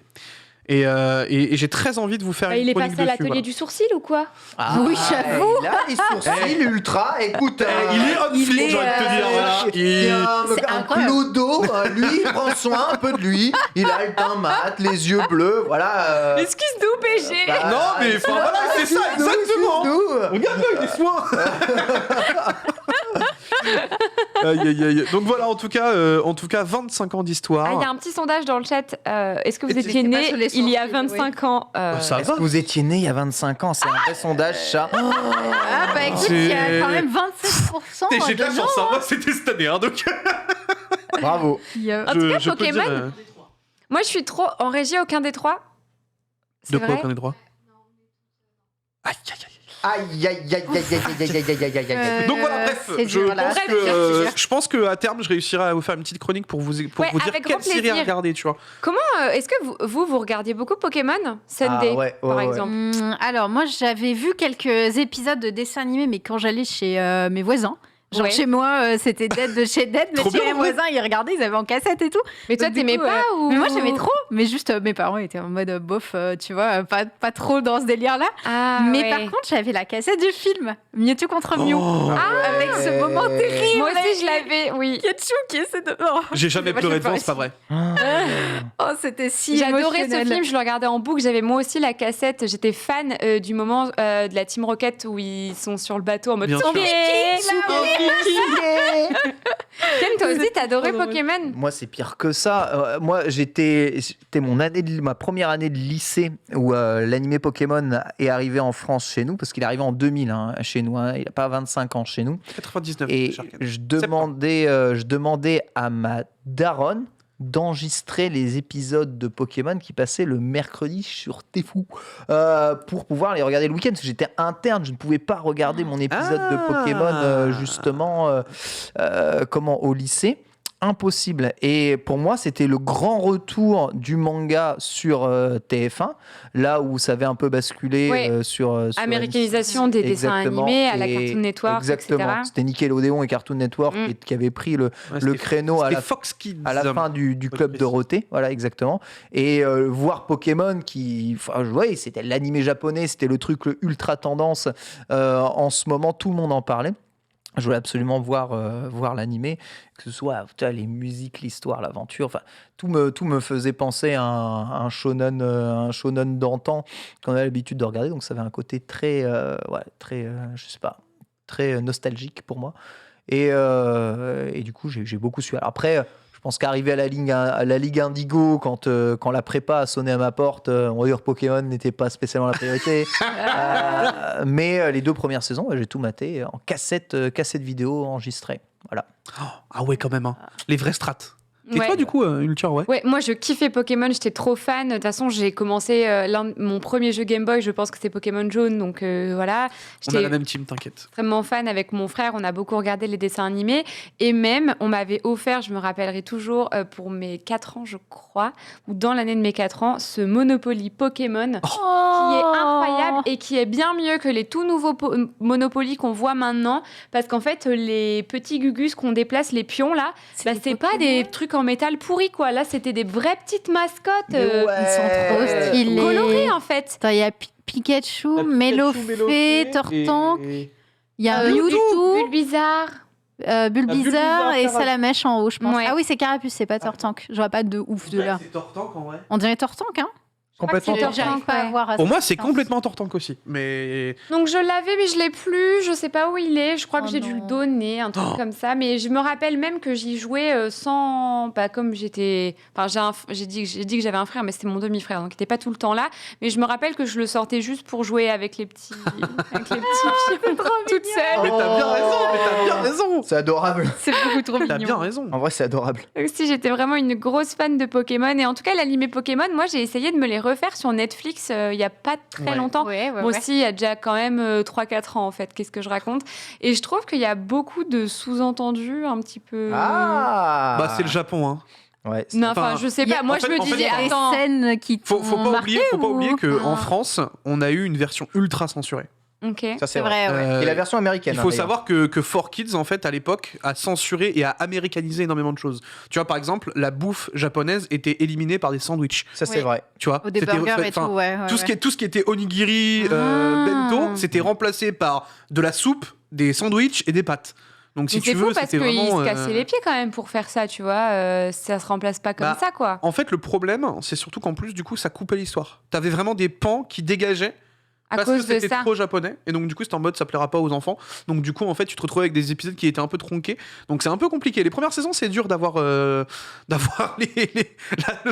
Et j'ai très envie de vous faire une il est chronique passé à dessus, l'atelier voilà. du sourcil ou quoi? Oui, j'avoue. Il a les sourcils ultra. Écoute, Il est on fleek, j'ai envie de te dire. Voilà. il y a C'est un incroyable. clodo, lui, il prend soin un peu de lui. Il a le teint mat, les yeux bleus, voilà. Excuse-nous, PG. Non, mais voilà, c'est ça, exactement. Regarde-le, il est soin. Aïe, aïe, aïe. Donc voilà, en tout cas 25 ans d'histoire. Il y a un petit sondage dans le chat. Est-ce que vous Et étiez pas né sur les il y a sourcils, 25 ans Ça Est-ce va. que vous étiez né il y a 25 ans? C'est un vrai sondage, ça. Ah bah écoute, il y a quand même 27% J'ai de la de chance, gens. hein. Moi c'était cette année, hein, donc. Bravo. Il y a- En tout cas, je peux Pokémon, dire, moi je suis trop en régie, aucun des trois. C'est de quoi vrai aucun des droits. Aïe, aïe, aïe. Aïe, aïe, aïe, aïe, aïe, aïe, aïe, aïe, aïe, aïe, aïe. Donc voilà, bref, c'est dur, là. je pense que à terme, je réussirai à vous faire une petite chronique pour vous dire avec grand quelle série à plaisir. regarder, tu vois. Est-ce que vous regardiez beaucoup Pokémon Sunday, par exemple? Alors moi j'avais vu quelques épisodes de dessins animés, mais quand j'allais chez mes voisins. Genre Ouais. chez moi, c'était Dead de chez Dead, mais Trop chez bien, mes en vrai. voisins, ils regardaient, ils avaient en cassette et tout. Mais toi, Donc, du t'aimais coup, pas ou... Mais moi j'aimais trop, mais juste mes parents étaient en mode bof, tu vois, pas trop dans ce délire-là. Ah, mais ouais. par contre, j'avais la cassette du film Mewtwo contre Mew. Oh. Avec ce moment terrible. Moi aussi, je l'avais, oui. Pikachu qui essaie de. Oh. J'ai jamais Moi, pleuré je devant, c'est pas vrai. Oh, c'était si J'adorais ce émotionnel. film, je le regardais en boucle. J'avais moi aussi la cassette. J'étais fan du moment de la Team Rocket où ils sont sur le bateau en mode Bien sûr. Ken, toi aussi, t'adorais Pokémon? Moi, c'est pire que ça. Moi, c'était ma première année de lycée où l'animé Pokémon est arrivé en France chez nous, parce qu'il est arrivé en 2000 chez nous. Il n'a pas 25 ans chez nous. 99. Et cher Ken. je demandais à ma daronne d'enregistrer les épisodes de Pokémon qui passaient le mercredi sur Tfou pour pouvoir les regarder le week-end, parce que j'étais interne, je ne pouvais pas regarder mon épisode de Pokémon justement au lycée. Impossible. Et pour moi, c'était le grand retour du manga sur TF1, là où ça avait un peu basculé Ouais. sur Américanisation des dessins Exactement. animés à la Et Cartoon Network, exactement. etc. C'était Nickelodeon et Cartoon Network qui avaient pris le créneau à C'était la Fox Kids. à la fin du Club précis. Dorothée, voilà exactement. Et voir Pokémon c'était l'animé japonais, c'était le truc ultra tendance en ce moment, tout le monde en parlait. Je voulais absolument voir l'animé, que ce soit les musiques, l'histoire, l'aventure, enfin tout me faisait penser à un shonen d'antan qu'on a l'habitude de regarder, donc ça avait un côté très très nostalgique pour moi. Et du coup, j'ai beaucoup su. Alors après, je pense qu'arriver à la Ligue Indigo, quand la prépa a sonné à ma porte, on va dire Pokémon n'était pas spécialement la priorité. Mais les 2 premières saisons, j'ai tout maté en cassette vidéo enregistrée. Voilà. Ah ouais, quand même. Hein. Les vraies strates. Et Ouais. toi, du coup, Ulture, ouais. Ouais, moi je kiffais Pokémon, j'étais trop fan. De toute façon, j'ai commencé mon premier jeu Game Boy, je pense que c'est Pokémon Jaune, donc voilà. On a J'étais la même team, t'inquiète. extrêmement fan avec mon frère, on a beaucoup regardé les dessins animés et même on m'avait offert, je me rappellerai toujours, pour mes 4 ans, je crois, ou dans l'année de mes 4 ans, ce Monopoly Pokémon qui est incroyable et qui est bien mieux que les tout nouveaux Monopoly qu'on voit maintenant parce qu'en fait, les petits gugus qu'on déplace, les pions là, C'est bah, des c'est pas Pokémon. des trucs en métal pourri quoi. Là, c'était des vraies petites mascottes Mais ouais. Ils sont trop stylés. colorées en fait. Attends, il y a Pikachu, Mélofée, Tortank, il y a Mewtwo, Mewtwo, Bulbizarre. Bulbizarre Bulbizarre, et Carapuce. Salamèche en haut, je pense. Ouais. Ah oui, c'est Carapuce, c'est pas Tortank. Je vois pas de ouf de là. C'est Tortank, en vrai. On dirait Tortank, hein. Complètement c'est tortank. J'arrive pas à ouais. voir. à Pour cette moi, c'est distance. complètement Tortank aussi. Mais. Donc je l'avais mais je l'ai plus, je sais pas où il est, je crois que Oh j'ai dû le non. donner, un truc Oh. comme ça, mais je me rappelle même que j'y jouais sans pas comme j'étais enfin j'ai dit que j'avais un frère mais c'était mon demi-frère donc il était pas tout le temps là, mais je me rappelle que je le sortais juste pour jouer avec les petits pions toute seule. Mais t'as bien raison, mais t'as bien raison. C'est adorable. C'est beaucoup trop T'as bien mignon. raison. En vrai, c'est adorable. Donc, si j'étais vraiment une grosse fan de Pokémon et en tout cas l'animé Pokémon, moi j'ai essayé de me les refaire sur Netflix il y a pas très Ouais. longtemps. Ouais, Moi aussi, il y a déjà quand même 3-4 ans, en fait. Qu'est-ce que je raconte? Et je trouve qu'il y a beaucoup de sous-entendus un petit peu... Ah. Bah, c'est le Japon, hein. Ouais. c'est- Non, enfin, Enfin, je sais il y a- pas. Moi, en fait- je me en fait, disais, il y a des attends... scènes qui Faut t'ont pas marqué oublier ou- qu'en Ah. France, on a eu une version ultra censurée. Ok. Ça, C'est vrai, ouais. Euh, Et la version américaine. Il faut hein, d'ailleurs. savoir que 4Kids, en fait, à l'époque, a censuré et a américanisé énormément de choses. Tu vois, par exemple, la bouffe japonaise était éliminée par des sandwichs. Ça, c'est Oui. vrai. Tu vois, Ou des C'était- burgers et tout, enfin, ouais. tout ce qui était onigiri, Ah. bento, c'était remplacé par de la soupe, des sandwichs et des pâtes. Donc, si Mais tu c'est veux, fou parce c'était qu'ils vraiment. se cassaient les pieds quand même pour faire ça, tu vois. Ça se remplace pas comme Bah, ça, quoi. En fait, le problème, c'est surtout qu'en plus, du coup, ça coupait l'histoire. T'avais vraiment des pans qui dégageaient. À Parce cause que de c'était ça. trop japonais et donc du coup c'était en mode ça plaira pas aux enfants, donc du coup en fait tu te retrouvais avec des épisodes qui étaient un peu tronqués, donc c'est un peu compliqué. Les premières saisons c'est dur d'avoir le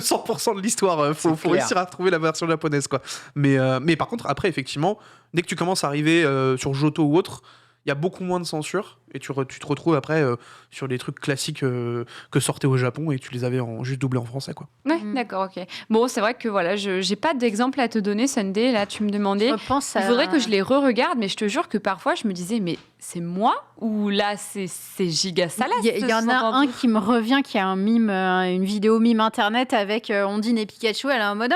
100% de l'histoire. Faut C'est clair. réussir à trouver la version japonaise quoi. Mais par contre après effectivement dès que tu commences à arriver sur Johto ou autre, il y a beaucoup moins de censure et tu te retrouves après sur les trucs classiques que sortaient au Japon et tu les avais juste doublés en français quoi. Ouais, Mm. d'accord, ok. Bon, c'est vrai que voilà, j'ai pas d'exemple à te donner, Sunday. Là, tu me demandais. Je pense Il faudrait que je les re-regarde, mais je te jure que parfois je me disais, mais c'est moi ou là c'est giga salace? Il y en a un qui me revient, qui a un mime, une vidéo mime internet avec Ondine et Pikachu. Elle est en mode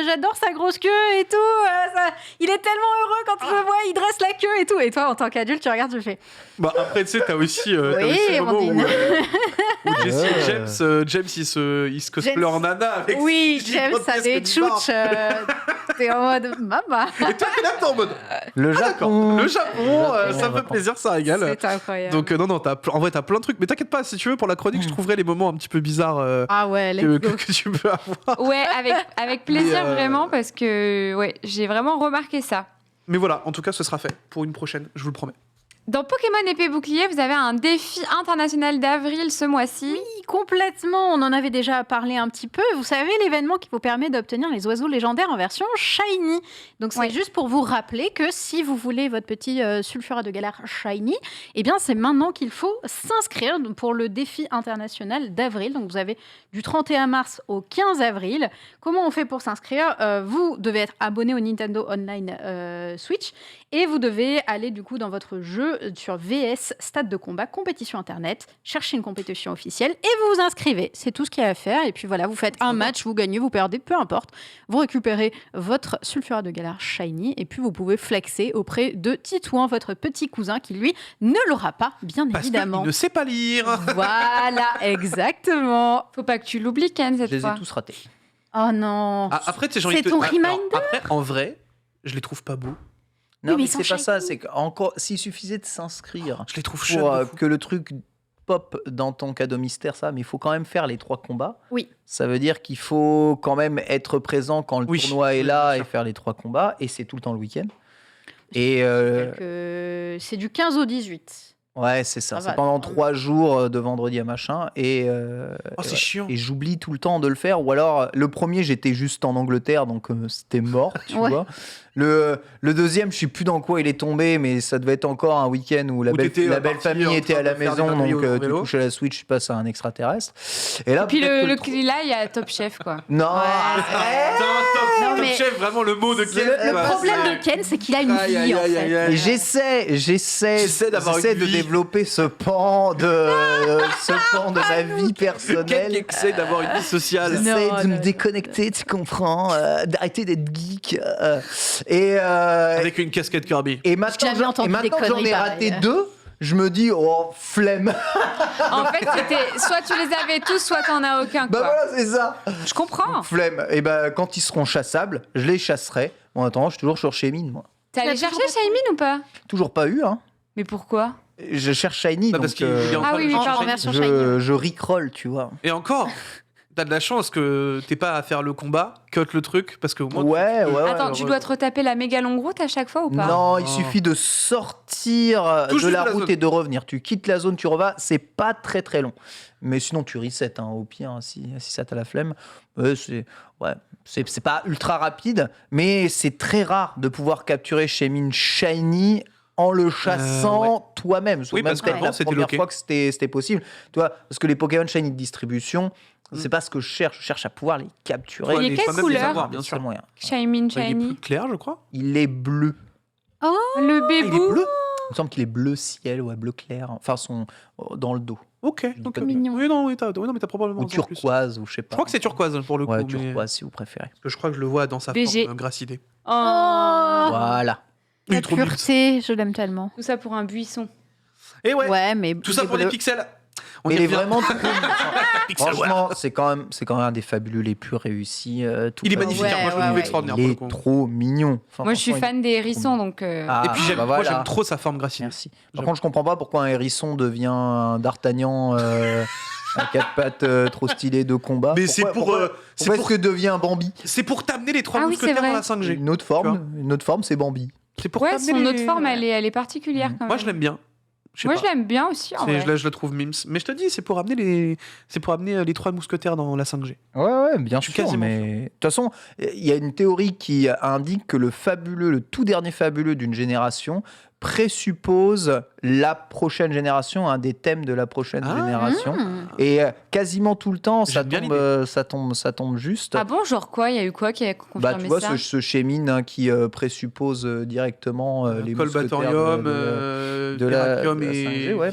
j'adore sa grosse queue et tout. Il est tellement heureux quand il le voit, il dresse la queue et tout. Et toi, en tant qu'adulte, tu regardes, tu fais Bah après tu sais t'as aussi, Oui, le moment Amandine. où Jesse Ouais. James il se cosplay James. en nana avec oui, ses James, grotesques ça des nibards. tchouches. T'es en mode maman. Et toi t'es là t'es en mode Le Japon. le Japon, ça fait plaisir, ça régale. C'est incroyable. Donc non, en vrai, t'as plein de trucs. Mais t'inquiète pas, si tu veux, pour la chronique, je trouverai les moments un petit peu bizarres Ah ouais, que, let's go. que tu peux avoir. Ouais, avec plaisir Mais, vraiment parce que ouais, j'ai vraiment remarqué ça. Mais voilà, en tout cas, ce sera fait pour une prochaine, je vous le promets. Dans Pokémon Épée Bouclier, vous avez un défi international d'avril ce mois-ci. Oui, complètement. On en avait déjà parlé un petit peu. Vous savez, l'événement qui vous permet d'obtenir les oiseaux légendaires en version shiny. Donc, c'est Ouais. juste pour vous rappeler que si vous voulez votre petit sulfurat de galère shiny, eh bien, c'est maintenant qu'il faut s'inscrire pour le défi international d'avril. Donc, vous avez du 31 mars au 15 avril. Comment on fait pour s'inscrire? Vous devez être abonné au Nintendo Online Switch et vous devez aller du coup dans votre jeu sur VS Stade de combat, compétition internet, chercher une compétition officielle et vous vous inscrivez. C'est tout ce qu'il y a à faire. Et puis voilà, vous faites un match, vous gagnez, vous perdez, peu importe. Vous récupérez votre sulfurat de galère shiny et puis vous pouvez flexer auprès de Titouan, votre petit cousin qui lui ne l'aura pas, bien Parce évidemment. qu'il ne sait pas lire. Voilà, exactement. Faut pas que tu l'oublies, Ken, Je cette les ai fois. tous ratés. Oh non. Ah, après, tu sais, j'ai envie C'est de te- ton alors, reminder après, en vrai, je les trouve pas beaux. Non, mais mais ils sont c'est pas ça. shiny. C'est qu'encore, s'il suffisait de s'inscrire Je les trouve pour chouettes. que le truc pop dans ton cadeau mystère, ça, mais il faut quand même faire les 3 combats. Oui. Ça veut dire qu'il faut quand même être présent quand le Oui, tournoi est oui, là bien et sûr. faire les 3 combats. Et c'est tout le temps le week-end. Et C'est du 15 au 18. Ouais, c'est ça. Ça C'est va, pendant ça va. 3 jours de vendredi à machin. Et, Oh, c'est ouais. chiant. Et j'oublie tout le temps de le faire. Ou alors, le premier, j'étais juste en Angleterre, donc c'était mort, tu Ouais. vois. Le deuxième, je sais plus dans quoi il est tombé, mais ça devait être encore un week-end où la Où belle, t'étais, la belle parti famille en était train à la de faire des maison, papillots donc en tu vélo. touches à la Switch, tu passes à un extraterrestre. Et là, Puis peut-être le que là, il y a Top Chef, quoi. Non, Ouais. Putain, Non, Top mais- Chef, vraiment le mot de C'est Ken. le quoi. problème C'est- de Ken, c'est qu'il a une Aïe, aïe, vie, en aïe, fait. aïe, aïe. Et j'essaie d'avoir une de vie. développer ce pan de ma vie Ken personnelle. qui essaie d'avoir une vie sociale. J'essaie Non, de me non, déconnecter, tu comprends, d'arrêter d'être geek. Avec une casquette Kirby. Et maintenant, jamais entendu des que j'en conneries ai raté pareilles. 2, je me dis, oh, flemme. En fait, c'était soit tu les avais tous, soit t'en as aucun, Bah quoi. voilà, c'est ça. Je comprends. Flemme. Et bah, quand ils seront chassables, je les chasserai. En attendant, je suis toujours sur Shaymin, moi. T'es allé Tu l'as chercher toujours pas Shaymin ou pas? Toujours pas eu, hein. Mais pourquoi? Je cherche Shiny, Bah, donc parce qu'il est en train Ah oui, de oui, chercher. pardon. En version Shiny. je rickroll, tu vois. Et encore, t'as de la chance que t'es pas à faire le combat, cut le truc, parce qu'au moins. Ouais. Attends, tu dois te retaper la méga longue route à chaque fois ou pas? Non, il Oh. suffit de sortir Tout de juste la la route zone. et de revenir. Tu quittes la zone, tu revas, c'est pas très très long. Mais sinon, tu resets, hein, au pire, si ça t'a la flemme. C'est pas ultra rapide, mais c'est très rare de pouvoir capturer Shaymin Shiny en le chassant toi-même. Oui, Même parce peut-être qu'avant, la c'était première loqué. fois que c'était possible. Tu vois, parce que les Pokémon Shiny de distribution, c'est pas ce que je cherche. Je cherche à pouvoir les capturer. Il est les- quelle quand même les couleur avoir, bien sûr. C'est le moyen. Shaymin, Il est plus Shiny. clair, je crois. Il est bleu. Le Ah, il est bébou. bleu. Il me semble qu'il est bleu ciel, ouais, bleu clair. Enfin, dans le dos. Ok. dis Donc, pas de mignon. Oui, non, oui, non, mais t'as probablement Ou raison, en plus. turquoise, ou je sais pas. Je crois que c'est turquoise pour le coup. Ouais, mais- turquoise si vous préférez. Parce que je crois que je le vois dans sa BG. forme gracidée. Oh. Voilà. Il est La trop mignon. pureté, je l'aime tellement. Tout ça pour un buisson. Et ouais, mais tout ça pour des pixels. On Mais y il est revient. vraiment trop Pixel Franchement, c'est quand même un des fabuleux les plus réussis. Il est magnifique, Ouais, hein, moi je le ouais, trouve ouais. extraordinaire Il pour le est coup. trop mignon. Enfin, Moi, je suis franchement, fan des hérissons, donc. Ah, Et puis j'aime, bah moi voilà. j'aime trop sa forme gracidée. Merci. Par J'aime. contre, je comprends pas pourquoi un hérisson devient un d'Artagnan à 4 pattes trop stylé de combat. Mais c'est Pourquoi pour, est-ce que devient un Bambi c'est pour t'amener les trois Ah oui, c'est mousquetaires vrai. dans la 5G. Une autre forme, c'est Bambi. C'est pour Ouais, t'amener son les- autre forme, elle est particulière quand même. Moi je l'aime bien. sais Moi, pas. je l'aime bien aussi. En C'est- vrai. je la trouve mimes. Mais je te dis, c'est pour amener les trois mousquetaires dans la 5G. Ouais, bien Je suis sûr. quasiment Mais de toute façon, il y a une théorie qui indique que le tout dernier fabuleux d'une génération présuppose la prochaine génération, un des thèmes de la prochaine Ah. génération. Mmh. Et quasiment tout le temps, ça J'aime bien tombe, ça tombe juste. Ah bon, genre quoi? Il y a eu quoi qui a confirmé Bah, tu vois, ça? ce Chémine qui présuppose directement les mousquetaires Colbatorium, de la Terrakium de la et 5G, ouais,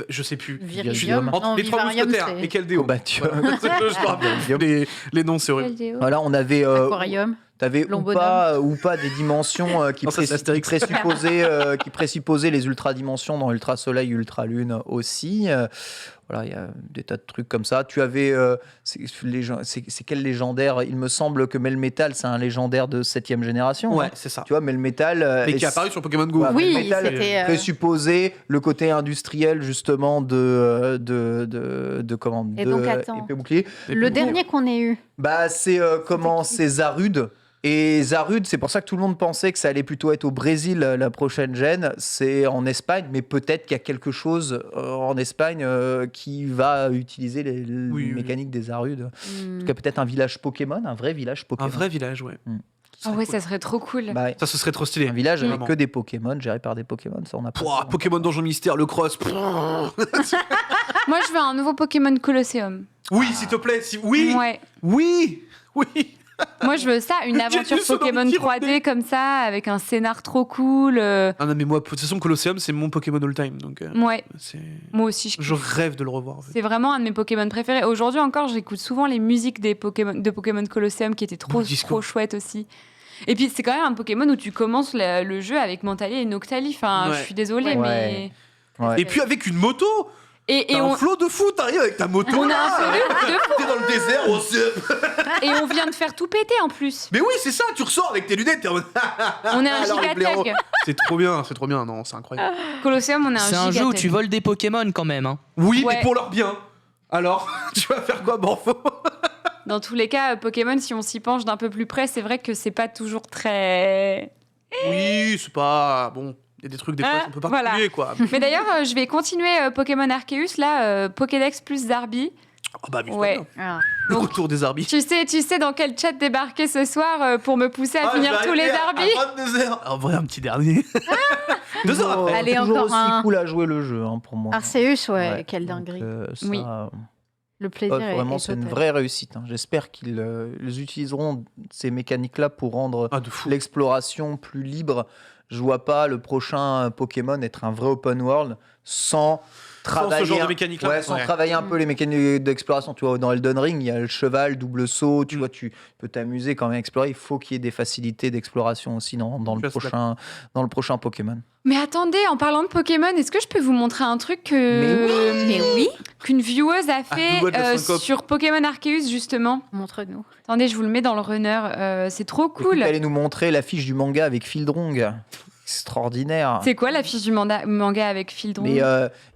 je sais plus. Viridium. Entre Non, les trois Vivarium, mousquetaires c'est- et Keldeo. Colbatorium. Voilà. Je me rappelle plus les noms, c'est horrible. LDO. Voilà, on avait Aquarium. T'avais ou Lombonum. pas des dimensions qui, Non, ça, c'est Astérix. qui présupposaient les ultradimensions dans Ultra Soleil, Ultra Lune aussi. Voilà, il y a des tas de trucs comme ça. Tu avais. C'est quel légendaire? Il me semble que Melmetal, c'est un légendaire de 7ème génération. Ouais, hein. c'est ça. Tu vois, Melmetal. Mais qui est apparu sur Pokémon Go. Voilà, Oui, Melmetal c'était, présupposait le côté industriel, justement, de comment Et donc, attends. épée bouclier. Et Le puis, dernier qu'on ait eu. Bah, c'est c'est Zarude. Et Zarude, c'est pour ça que tout le monde pensait que ça allait plutôt être au Brésil la prochaine gêne. C'est en Espagne, mais peut-être qu'il y a quelque chose en Espagne qui va utiliser les Oui. mécaniques des Zarudes. En Hmm. tout cas, peut-être un village Pokémon, un vrai village Pokémon. Un vrai village, ouais. Ah ouais, ça serait trop cool. Bah, Ça, ce serait trop stylé. un village avec Vraiment. que des Pokémon, géré par des Pokémon, ça on a pas. Pouah, Pokémon Donjon Mystère, le cross. Moi, je veux un nouveau Pokémon Colosseum. Oui, s'il te plaît. Oui, Ouais. oui, oui. Moi, je veux ça, une aventure J'ai Pokémon sonné. 3D comme ça, avec un scénar trop cool. Ah non, mais moi, de toute façon, Colosseum, c'est mon Pokémon all-time. Donc, Ouais, c'est... moi aussi, je rêve de le revoir. En fait. C'est vraiment un de mes Pokémon préférés. Aujourd'hui encore, j'écoute souvent les musiques de Pokémon Colosseum qui étaient trop Disco. chouettes aussi. Et puis c'est quand même un Pokémon où tu commences le jeu avec Mentali et Noctali. Enfin, Ouais. je suis désolée, Ouais. mais Ouais. Et puis avec une moto, et t'as un on flot de fou, t'arrives avec ta moto. on a un flot de fou. T'es dans le désert, on se... Et on vient de faire tout péter en plus. Mais oui, c'est ça, tu ressors avec tes lunettes. T'es en mode... On est un Alors, les blaireaux. gigatag. C'est trop bien, non, c'est incroyable. Colosseum, on est un C'est un gigatag. jeu où tu voles des Pokémon quand même. Hein. Oui, Ouais. mais pour leur bien. Alors, tu vas faire quoi, Morpho? Dans tous les cas, Pokémon, si on s'y penche d'un peu plus près, c'est vrai que c'est pas toujours très... Oui, c'est pas... Bon, y a des trucs, des fois, un peu voilà. particuliers, quoi. Mais d'ailleurs, je vais continuer Pokémon Arceus, là, Pokédex plus Darby. Oh, bah, amuse-toi Ouais. bien. Ah. Le retour des Arby. Tu sais dans quel chat débarquer ce soir pour me pousser à finir tous les Darby. À 22h. En vrai, un petit dernier. 2 heures après. Allez, toujours encore aussi un. cool à jouer le jeu, hein, pour moi. Arceus, ouais, quelle donc, dinguerie. ça, Oui. Le plaisir est vraiment, c'est une total. vraie réussite. Hein. J'espère qu'ils ils utiliseront ces mécaniques-là pour rendre Ah, de fou. l'exploration plus libre. Je vois pas le prochain Pokémon être un vrai open world sans travailler, ce genre de mécanique-là. ouais, sans Ouais. travailler un peu les mécaniques d'exploration. Tu vois, dans Elden Ring, il y a le cheval, double saut. Tu vois, tu peux t'amuser quand même à explorer. Il faut qu'il y ait des facilités d'exploration aussi dans Je suis le prochain Pokémon. Mais attendez, en parlant de Pokémon, est-ce que je peux vous montrer un truc Mais oui. qu'une vieweuse a fait Google de Funko. sur Pokémon Arceus, justement? Montre-nous. Attendez, je vous le mets dans le runner. C'est trop Écoute, cool. allez nous montrer l'affiche du manga avec Fildrong. Extraordinaire. C'est quoi la fiche du manga avec Fildron? Mais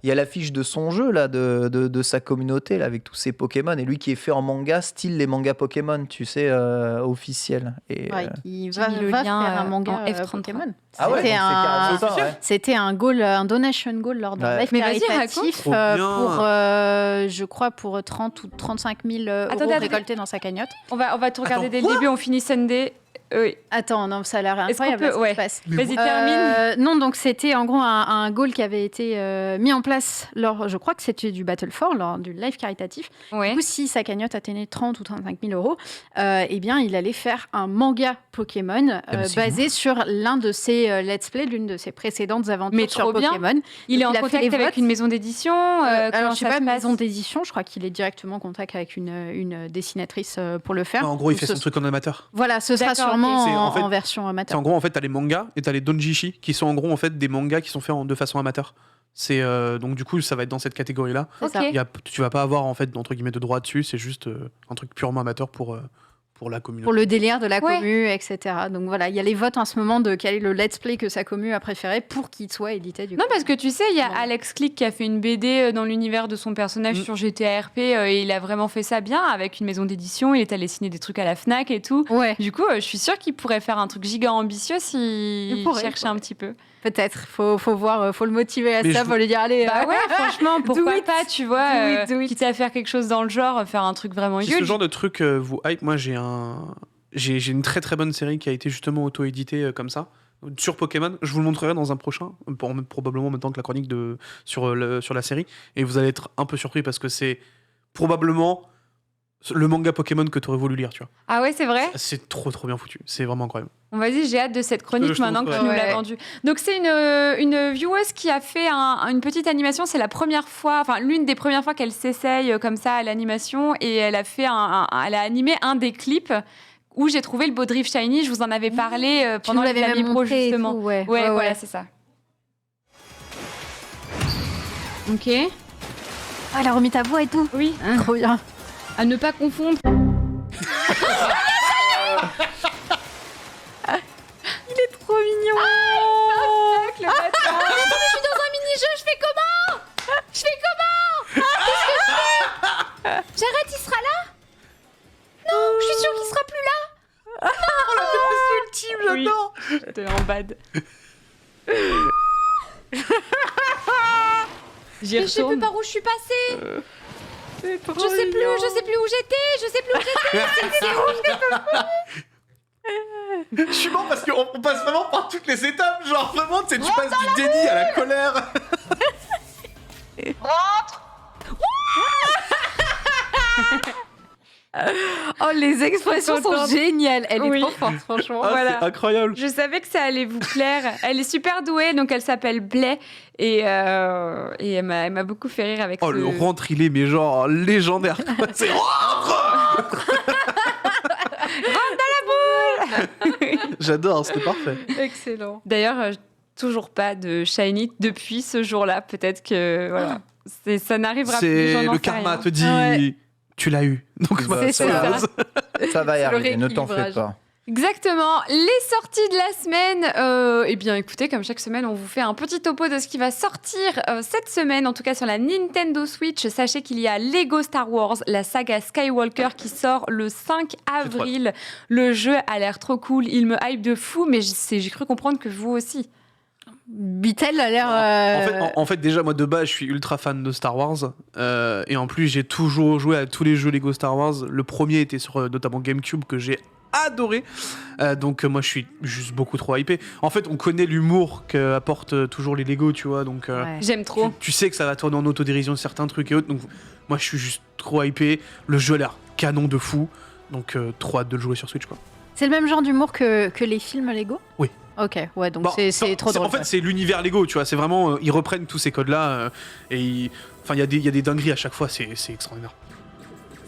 il y a l'affiche de son jeu, là, de sa communauté, là, avec tous ses Pokémon. Et lui qui est fait en manga, style les mangas Pokémon, tu sais, officiels. Et, Ouais, qui j'ai va, mis le va lien, faire un manga en F33. Pokémon. Ah ouais, C'était donc c'est un, carrément ça, ouais. c'était un goal, un donation goal lors d'un Ouais. live Mais vas-y, caritatif raconte. Trop bien. pour, je crois, pour 30 ou 35 000 euros Attendez. récoltés dans sa cagnotte. On va tout regarder Attends, dès le début, on finit Sunday. Oui. Attends, non, ça a l'air Est-ce qu'on incroyable. peut- ce qui ouais. se passe. Vas-y, termine. Non, donc c'était en gros un goal qui avait été mis en place lors, je crois que c'était du Battle 4, lors du live caritatif. Ouais. Du coup, si sa cagnotte atteignait 30 ou 35 000 euros, eh bien, il allait faire un manga Pokémon c'est basé sur l'un de ses let's play, l'une de ses précédentes aventures Mais sur trop bien. Pokémon. Il est Donc, en il a fait contact les avec votes. une maison d'édition. Alors, comment je sais ça pas, se passe maison d'édition, je crois qu'il est directement en contact avec une dessinatrice pour le faire. En gros, il Donc, fait ce- son truc en amateur. Voilà, ce sera D'accord, sûrement ok. C'est en fait- en version C'est amateur. en gros, en fait, t'as les mangas et t'as les donjishi qui sont en gros en fait des mangas qui sont faits de façon amateur. C'est donc du coup, ça va être dans cette catégorie-là. C'est Ok. ça. Tu vas pas avoir en fait entre guillemets de droit dessus. C'est juste un truc purement amateur pour la communauté. Pour le délire de la Ouais. commu, etc. Donc voilà, il y a les votes en ce moment de quel est le let's play que sa commu a préféré pour qu'il soit édité du Non, coup. parce que tu sais, il y a Bon. Alex Click qui a fait une BD dans l'univers de son personnage sur GTA RP et il a vraiment fait ça bien avec une maison d'édition. Il est allé signer des trucs à la Fnac et tout. Ouais, Du coup, je suis sûre qu'il pourrait faire un truc giga ambitieux s'il Il pourrait, cherchait un petit peu. peut-être. Faut voir, faut le motiver à Mais ça, je faut lui dire allez. Bah ouais, franchement, pourquoi it. pas, tu vois, Do it, do it. quitte à faire quelque chose dans le genre, faire un truc vraiment Si huge. ce genre de truc vous hype, moi j'ai une très très bonne série qui a été justement auto-éditée comme ça sur Pokémon. Je vous le montrerai dans un prochain, probablement en même temps que la chronique sur la série. Et vous allez être un peu surpris parce que c'est probablement le manga Pokémon que tu aurais voulu lire, tu vois. Ah ouais, c'est vrai. C'est trop trop bien foutu. C'est vraiment incroyable. Bon, vas-y, j'ai hâte de cette chronique Je te maintenant que tu montrerai. nous l'as Ouais. vendue. Donc, c'est une vieweuse qui a fait une petite animation. C'est la première fois, enfin, l'une des premières fois qu'elle s'essaye comme ça à l'animation. Et elle a fait elle a animé un des clips où j'ai trouvé le beau Drift Shiny. Je vous en avais parlé Tu pendant nous les l'avais Amis même Pro, montré et justement. tout, ouais. Ouais, Ouais, voilà, ouais. c'est ça. Ok. Ah, elle a remis ta voix et tout. Oui. Trop bien. À ne pas confondre. Il est trop mignon. Le bâtard. Je suis dans un mini-jeu, je fais comment? Je fais comment? Qu'est-ce que je fais? J'arrête, il sera là? Non, je suis sûre qu'il sera plus là. Oui. J'étais en bad. J'y Mais je sais plus retourne. par où je suis passée. Je Je sais plus où j'étais. Je suis mort parce qu'on passe vraiment par toutes les étapes. Genre vraiment, tu passes du déni à la colère. Oh, les expressions sont Contente. géniales. Elle est Oui. trop forte, franchement. Ah, Voilà. c'est incroyable. Je savais que ça allait vous plaire. Elle est super douée, donc elle s'appelle Blay. Et elle m'a beaucoup fait rire avec Oh, ce... le rentre, il est mais genre légendaire. quoi. C'est J'adore, c'était parfait. Excellent. D'ailleurs, toujours pas de Shiny depuis ce jour-là. Peut-être que voilà, ça n'arrivera plus. C'est j'en le sais karma rien. te dit, Ouais. tu l'as eu. Donc Bah, C'est ça, ça. va, ça va y C'est le arriver, ne t'en fais rééquilibrage. pas. Exactement. Les sorties de la semaine. Eh bien, écoutez, comme chaque semaine, on vous fait un petit topo de ce qui va sortir cette semaine, en tout cas sur la Nintendo Switch. Sachez qu'il y a Lego Star Wars, la saga Skywalker, qui sort le 5 avril. Le jeu a l'air trop cool. Il me hype de fou, mais j'ai cru comprendre que vous aussi. Bitel a l'air. En fait, déjà, moi de base, je suis ultra fan de Star Wars. Et en plus, j'ai toujours joué à tous les jeux Lego Star Wars. Le premier était sur notamment GameCube que j'ai adoré. Donc, moi, je suis juste beaucoup trop hypé. En fait, on connaît l'humour qu'apportent toujours les Lego, tu vois. Donc, Ouais. J'aime trop. tu sais que ça va tourner en autodérision certains trucs et autres. Donc, moi, je suis juste trop hypé. Le jeu a l'air canon de fou. Donc, trop hâte de le jouer sur Switch, quoi. C'est le même genre d'humour que les films Lego. Oui. Ok, ouais, donc Bon, c'est trop drôle. En fait, c'est l'univers Lego, tu vois. C'est vraiment. Ils reprennent tous ces codes-là. Enfin, il y a des dingueries à chaque fois. C'est extraordinaire.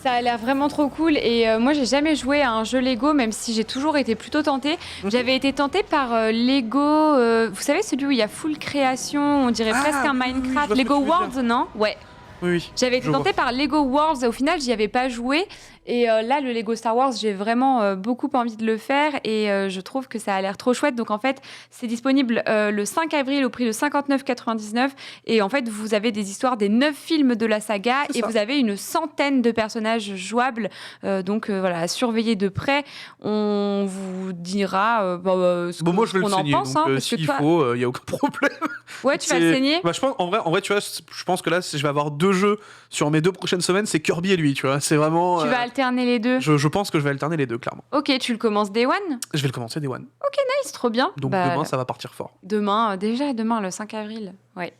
Ça a l'air vraiment trop cool et moi j'ai jamais joué à un jeu Lego même si j'ai toujours été plutôt tentée. J'avais été tentée par Lego, vous savez celui où il y a full création, on dirait presque un oui, Minecraft, je vois ce que Lego tu veux Worlds, non? Ouais. Oui. J'avais été Je tentée par Lego Worlds et au final j'y avais pas joué et là le Lego Star Wars j'ai vraiment beaucoup envie de le faire et je trouve que ça a l'air trop chouette donc en fait c'est disponible le 5 avril au prix de 59,99 et en fait vous avez des histoires des 9 films de la saga C'est et ça. vous avez une centaine de personnages jouables donc voilà à surveiller de près on vous dira ce Bon, moi, je vais le qu'on en saigner. pense Donc, parce que s'il toi faut, il n'y a aucun problème. ouais tu vas le saigner. Bah, je pense, en vrai, tu vois, je pense que là, je vais avoir 2 jeux sur mes 2 prochaines semaines. C'est Kirby et lui, tu vois. C'est vraiment. Tu vas alterner les deux. Je pense que je vais alterner les deux, clairement. Ok, tu le commences Day One. Je vais le commencer Day One. Nice, trop bien. Donc Bah, demain, ça va partir fort. Demain, le 5 avril. Ouais.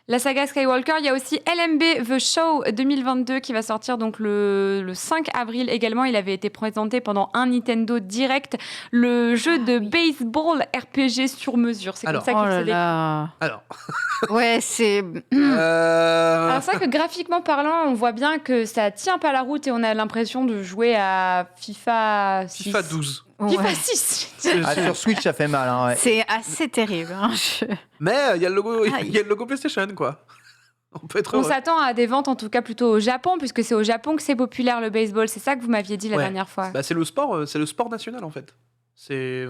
La saga Skywalker, il y a aussi LMB The Show 2022 qui va sortir donc le 5 avril également. Il avait été présenté pendant un Nintendo Direct, le jeu de baseball RPG sur mesure. C'est comme Alors. ça Oh qu'il là se décrit. là. Alors. Ouais, c'est. Alors c'est vrai que graphiquement parlant, on voit bien que ça tient pas la route et on a l'impression de jouer à FIFA 6. FIFA 12. FIFA Ouais. 6. Ah, sur Switch, ça fait mal. Hein, ouais. C'est assez terrible. Hein. Mais il y a le logo, Aïe. il y a le logo PlayStation, quoi. On peut être On heureux. s'attend à des ventes en tout cas plutôt au Japon puisque c'est au Japon que c'est populaire le baseball. C'est ça que vous m'aviez dit la Ouais. dernière fois. Bah, c'est le sport national en fait. C'est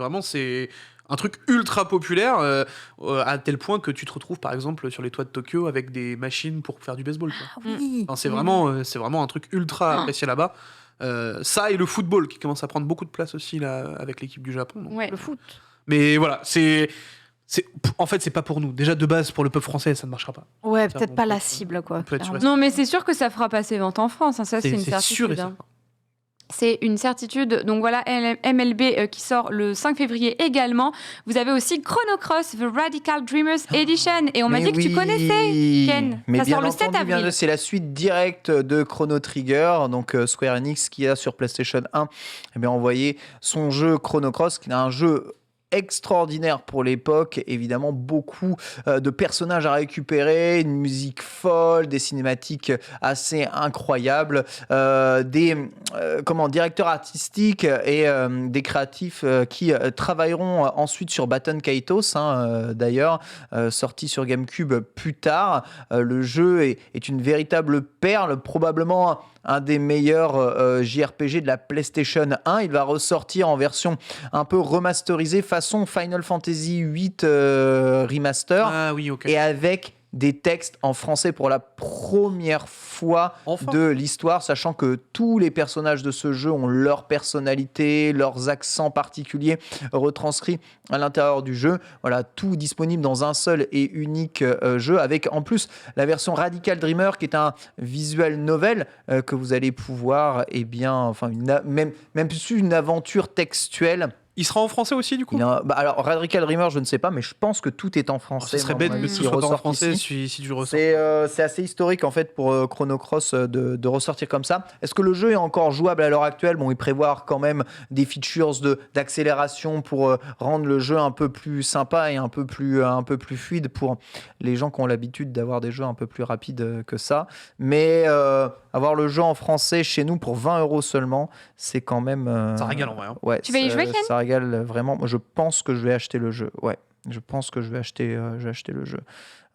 un truc ultra populaire à tel point que tu te retrouves par exemple sur les toits de Tokyo avec des machines pour faire du baseball. Quoi. Oui. Enfin, c'est vraiment un truc ultra apprécié là-bas. Ça et le football qui commence à prendre beaucoup de place aussi là avec l'équipe du Japon. Donc. Ouais. Le foot. Mais voilà, en fait c'est pas pour nous. Déjà de base pour le peuple français ça ne marchera pas. Ouais, Ça, peut-être on pas peut- la cible, quoi. on peut être sûr et clairement. Non, mais c'est sûr que ça fera passer vente en France. Hein. Ça, c'est une sûr certitude. et hein. certain. C'est une certitude. Donc voilà, MLB qui sort le 5 février également. Vous avez aussi Chrono Cross, The Radical Dreamers Edition. Et on m'a Mais dit que tu oui. connaissais, Ken. Mais Ça bien sort le 7 entendu, avril. c'est la suite directe de Chrono Trigger, donc Square Enix qui a sur PlayStation 1 envoyé son jeu Chrono Cross, qui est un jeu extraordinaire pour l'époque, évidemment beaucoup de personnages à récupérer, une musique folle, des cinématiques assez incroyables, des directeurs artistiques et des créatifs qui travailleront ensuite sur Baton Kaitos, d'ailleurs, sorti sur GameCube plus tard. Le jeu est une véritable perle, probablement un des meilleurs JRPG de la PlayStation 1. Il va ressortir en version un peu remasterisée façon Final Fantasy VIII Remaster Ah oui, ok. et avec des textes en français pour la première fois Enfin. de l'histoire, sachant que tous les personnages de ce jeu ont leur personnalité, leurs accents particuliers retranscrits à l'intérieur du jeu. Voilà, tout disponible dans un seul et unique jeu, avec en plus la version Radical Dreamer, qui est un visual novel que vous allez pouvoir, même plus une aventure textuelle. Il sera en français aussi du coup. Alors Radical Dreamer, je ne sais pas, mais je pense que tout est en français. Ce serait moi, bête à mon que avis, tout qui soit pas en ressort français ici. si tu le ressors. C'est assez historique en fait pour Chrono Cross de ressortir comme ça. Est-ce que le jeu est encore jouable à l'heure actuelle? Bon, il prévoit quand même des features d'accélération pour rendre le jeu un peu plus sympa et un peu plus fluide pour les gens qui ont l'habitude d'avoir des jeux un peu plus rapides que ça. Mais avoir le jeu en français chez nous pour 20 € seulement, c'est quand même... Ça régale en vrai. Hein. Ouais, Tu vas y jouer, Ken? ça régale vraiment. Moi, je pense que je vais acheter le jeu. Ouais, je pense que je vais acheter le jeu.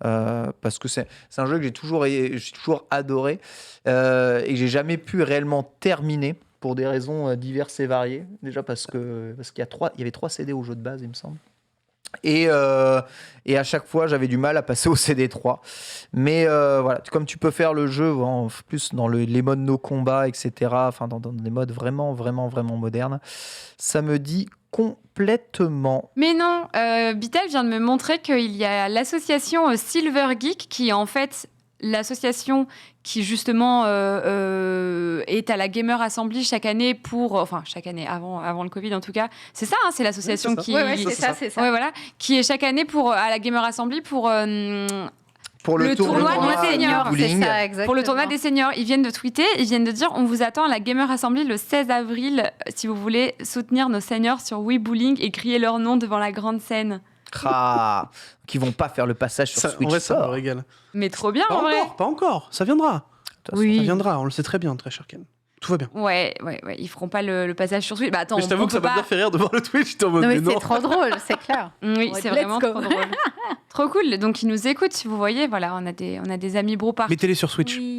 Parce que c'est un jeu que j'ai toujours adoré et que j'ai jamais pu réellement terminer pour des raisons diverses et variées. Déjà parce qu'il y avait 3 CD au jeu de base, il me semble. Et à chaque fois, j'avais du mal à passer au CD3. Mais voilà, comme tu peux faire le jeu en plus dans les modes no combat, etc., enfin dans des modes vraiment, vraiment, vraiment modernes, ça me dit complètement. Mais non, Bitel vient de me montrer qu'il y a l'association Silver Geek qui est en fait l'association qui justement est à la Gamer Assembly chaque année chaque année, avant le Covid en tout cas. C'est ça, hein, c'est l'association c'est ça. qui... Ouais, c'est ça, c'est ça. Ouais, voilà, qui est chaque année à la Gamer Assembly pour Le tournoi des seniors, C'est bowling. ça, exactement. Pour le tournoi des seniors, ils viennent de tweeter, ils viennent de dire on vous attend à la Gamer Assembly le 16 avril si vous voulez soutenir nos seniors sur Wii Bowling et crier leur nom devant la grande scène. Ah, qui vont pas faire le passage sur Ça, Switch en vrai, ça me Sport. régale. Mais trop bien Pas en vrai. encore, pas encore. Ça viendra. De toute façon, Oui. Ça viendra, on le sait très bien, très cher Ken. Tout va bien. Ouais, ils feront pas le passage sur Switch. Bah attends, Mais je t'avoue on que ça peut m'a pas... bien fait rire de voir le Twitch. J'étais en mode, Non, mais mais c'est non. trop drôle, c'est clair. Oui, Ouais, c'est let's vraiment go. trop drôle. Trop cool. Donc ils nous écoutent, vous voyez, voilà, on a des amis bros partout. Mettez-les sur Switch. Oui.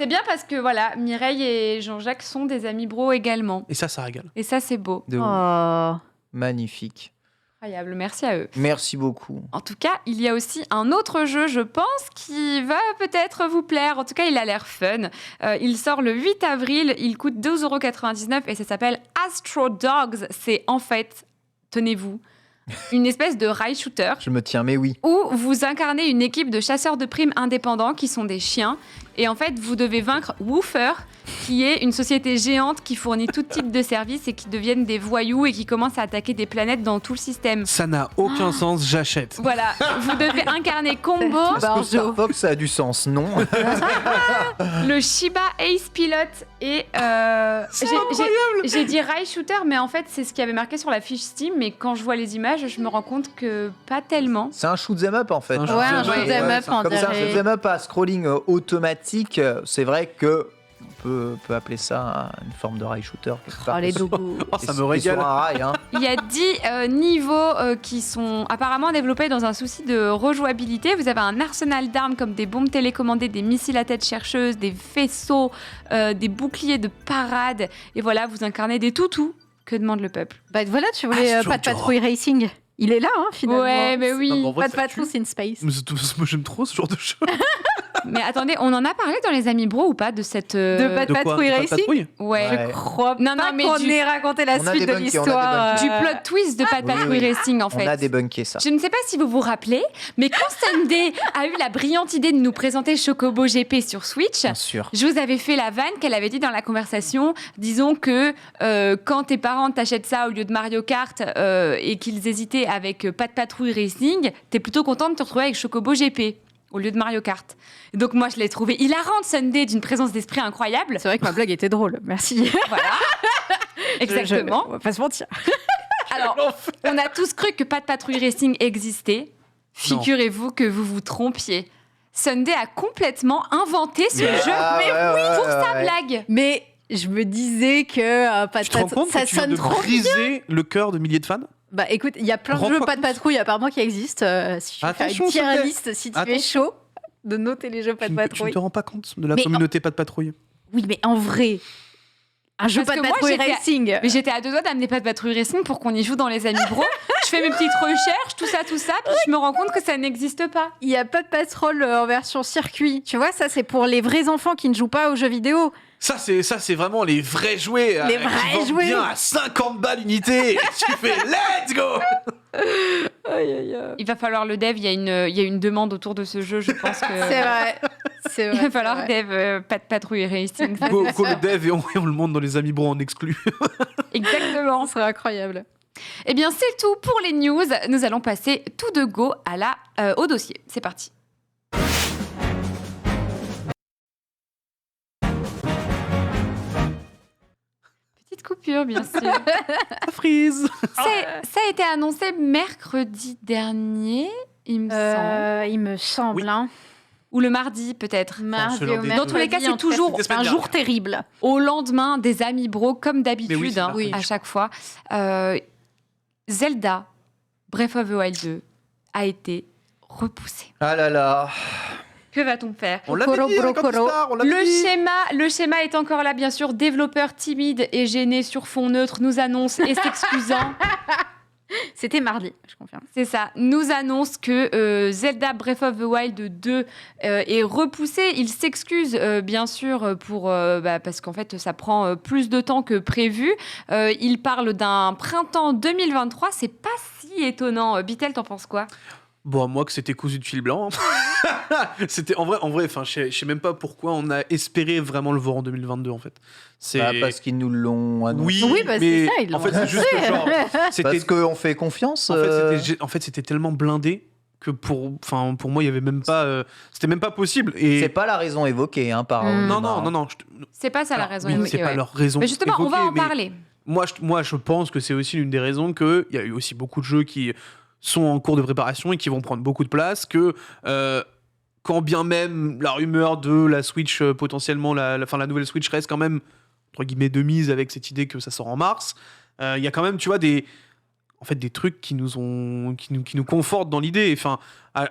C'est bien parce que voilà, Mireille et Jean-Jacques sont des amis bros également. Et ça régale. Et ça, c'est beau. De ouf. Oh. Magnifique. Incroyable, merci à eux. Merci beaucoup. En tout cas, il y a aussi un autre jeu, je pense, qui va peut-être vous plaire. En tout cas, il a l'air fun. Il sort le 8 avril, il coûte 2,99 € et ça s'appelle Astro Dogs. C'est en fait, tenez-vous, une espèce de rail shooter Je me tiens, mais oui. où vous incarnez une équipe de chasseurs de primes indépendants qui sont des chiens. Et en fait, vous devez vaincre Woofer, qui est une société géante qui fournit tout type de services et qui deviennent des voyous et qui commencent à attaquer des planètes dans tout le système. Ça n'a aucun sens, j'achète. Voilà, vous devez incarner Combo, Est-ce que Star Fox ça a du sens? Non. le Shiba Ace Pilot et... j'ai dit Rail Shooter, mais en fait, c'est ce qui avait marqué sur la fiche Steam. Mais quand je vois les images, je me rends compte que pas tellement. C'est un shoot 'em up en fait. Un Ouais, un shoot 'em up, shoot 'em up, on Comme c'est un dirait. shoot 'em up à scrolling automatique, c'est vrai que on peut appeler ça une forme de rail shooter. quelque part. Oh, les dogos. Oh, ça me Qui est régale. sur un rail, hein. Il y a 10 niveaux qui sont apparemment développés dans un souci de rejouabilité. Vous avez un arsenal d'armes comme des bombes télécommandées, des missiles à tête chercheuse, des faisceaux, des boucliers de parade. Et voilà, vous incarnez des toutous. Que demande le peuple? Bah voilà, tu voulais Astro pas de patrouille racing. Il est là, hein, finalement. Ouais, mais oui. Non, mais en vrai, Pas de ça patrouille tue. in space. Mais moi, j'aime trop ce genre de jeu. Mais attendez, on en a parlé dans les Amis Bros ou pas de cette... De pas de De quoi patrouille De pas de racing. patrouille Ouais. Ouais. Je crois Non, pas non, mais qu'on du- ait raconté la On a suite de débunké, on a l'histoire. Du plot twist de pas de Oui, patrouille oui. racing en fait. On a débunké ça. Je ne sais pas si vous vous rappelez, mais quand Sunday a eu la brillante idée de nous présenter Chocobo GP sur Switch, Bien sûr. je vous avais fait la vanne qu'elle avait dit dans la conversation. Disons que quand tes parents t'achètent ça au lieu de Mario Kart et qu'ils hésitaient avec pas de patrouille racing, t'es plutôt content de te retrouver avec Chocobo GP au lieu de Mario Kart. Donc moi, je l'ai trouvé hilarante, Sunday, d'une présence d'esprit incroyable. C'est vrai que ma blague était drôle. Merci. Voilà. Exactement. On va pas se mentir. Alors, on a tous cru que pas de patrouille racing existait. Figurez-vous que vous vous trompiez. Sunday a complètement inventé ce jeu pour sa blague. Mais je me disais que pas de Tu te rends compte ça que tu viens sonne de trop. briser le cœur de milliers de fans? Bah écoute, il y a plein de Rends-toi jeux pas de compte. patrouille apparemment qui existent. Si tu veux faire Attention, une tier s'il te plaît. list, si tu es Attention. chaud, de noter les jeux pas Tu de ne patrouille. te rends pas compte de la Mais communauté pas de patrouille? Oui, mais en vrai, un jeu Parce pas de que moi, patrouille j'étais- racing. Mais j'étais à deux doigts d'amener pas de patrouille racing pour qu'on y joue dans les Amis Bros. Je fais mes petites recherches, tout ça, puis je me rends compte que ça n'existe pas. Il y a pas de patrol en version circuit. Tu vois, ça c'est pour les vrais enfants qui ne jouent pas aux jeux vidéo. Ça, c'est vraiment les vrais jouets. Les qui vrais vendent jouets. bien à 50 balles unité. Et tu fais let's go. Il va falloir le dev, il y a une demande autour de ce jeu, je pense que... C'est vrai. C'est vrai. Il va falloir c'est vrai. dev, pas de patrouille racing. ça, Go, c'est go ça. le dev et on le monte dans les Amis Bros en exclu. Exactement. Ce serait incroyable. Eh bien, c'est tout pour les news. Nous allons passer tout de go au dossier. C'est parti. Petite coupure, bien sûr. Freeze. Ça a été annoncé mercredi dernier, il me semble. Il me semble. Oui. Hein. Ou le mardi, peut-être. Mardi selon au des mercredi, Dans tous les cas, c'est en tout cas, toujours c'est des un semaines jour dernières. terrible. Au lendemain des Amis Bros, comme Mais oui, d'habitude, c'est hein, mercredi. à chaque fois. Zelda Breath of the Wild 2 a été repoussé. Ah là là. Que va-t-on faire? On l'avait dit, hein, quand il star, on l'avait dit. Le schéma est encore là, bien sûr. Développeur timide et gêné sur fond neutre nous annonce et s'excusant C'était mardi, je confirme. C'est ça, nous annonce que Zelda Breath of the Wild 2 est repoussé. Il s'excuse bien sûr parce qu'en fait ça prend plus de temps que prévu. Il parle d'un printemps 2023, c'est pas si étonnant. Bitel, t'en penses quoi ? Bon, moi que c'était cousu de fil blanc. C'était en vrai, enfin, je sais même pas pourquoi on a espéré vraiment le voir en 2022 en fait. C'est Parce qu'ils nous l'ont annoncé. Oui, bah, c'est mais ça, ils l'ont en fait c'est juste que genre, c'était Parce qu'on fait confiance. en fait, c'était tellement blindé que pour moi il y avait même pas c'était même pas possible et C'est pas la raison évoquée par. non. C'est pas ça la Alors, raison. oui, évoquée, c'est pas ouais. leur raison. Mais justement, on va évoquée, en mais parler. Moi, je pense que c'est aussi l'une des raisons qu'il y a eu aussi beaucoup de jeux qui sont en cours de préparation et qui vont prendre beaucoup de place, que quand bien même la rumeur de la Switch, potentiellement, la nouvelle Switch reste quand même, entre guillemets, de mise avec cette idée que ça sort en mars, il y a quand même, tu vois, des trucs qui nous confortent dans l'idée. Enfin,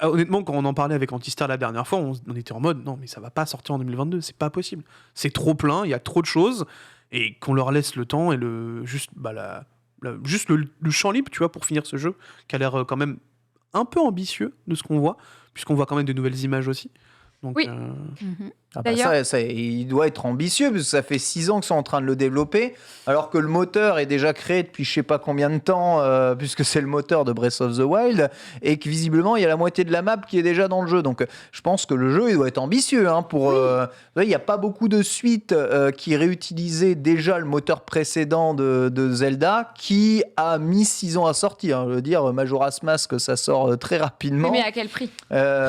honnêtement, quand on en parlait avec Antistar la dernière fois, on était en mode, non, mais ça va pas sortir en 2022, c'est pas possible. C'est trop plein, il y a trop de choses, et qu'on leur laisse le temps et juste le champ libre, tu vois, pour finir ce jeu, qui a l'air quand même un peu ambitieux de ce qu'on voit, puisqu'on voit quand même de nouvelles images aussi. Donc, Oui. D'ailleurs- Il doit être ambitieux parce que ça fait 6 ans qu'ils sont en train de le développer, alors que le moteur est déjà créé depuis je sais pas combien de temps, puisque c'est le moteur de Breath of the Wild, et que visiblement il y a la moitié de la map qui est déjà dans le jeu. Donc je pense que le jeu il doit être ambitieux. Il n'y a pas beaucoup de suites qui réutilisaient déjà le moteur précédent de Zelda, qui a mis 6 ans à sortir. Je veux dire, Majora's Mask, ça sort très rapidement. Mais à quel prix ?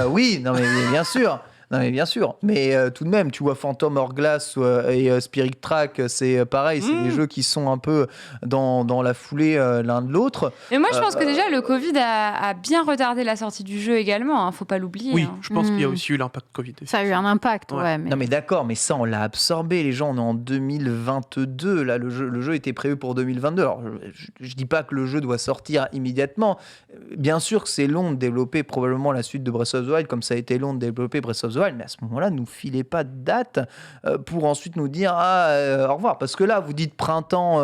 Oui, non mais bien sûr. Non mais bien sûr, mais tout de même, tu vois Phantom Hourglass et Spirit Track, c'est pareil, c'est des jeux qui sont un peu dans la foulée l'un de l'autre. Mais moi, je pense que déjà, le Covid a bien retardé la sortie du jeu également. Faut pas l'oublier. oui, hein. je pense qu'il y a aussi eu l'impact Covid. Ça a eu un impact, Ouais. ouais. Mais... Non mais d'accord, mais ça on l'a absorbé, les gens, on est en 2022, là le jeu était prévu pour 2022. Alors je dis pas que le jeu doit sortir immédiatement. Bien sûr que c'est long de développer probablement la suite de Breath of the Wild, comme ça a été long de développer Breath of the Wild, mais à ce moment-là, ne nous filez pas de date pour ensuite nous dire au revoir. Parce que là, vous dites printemps,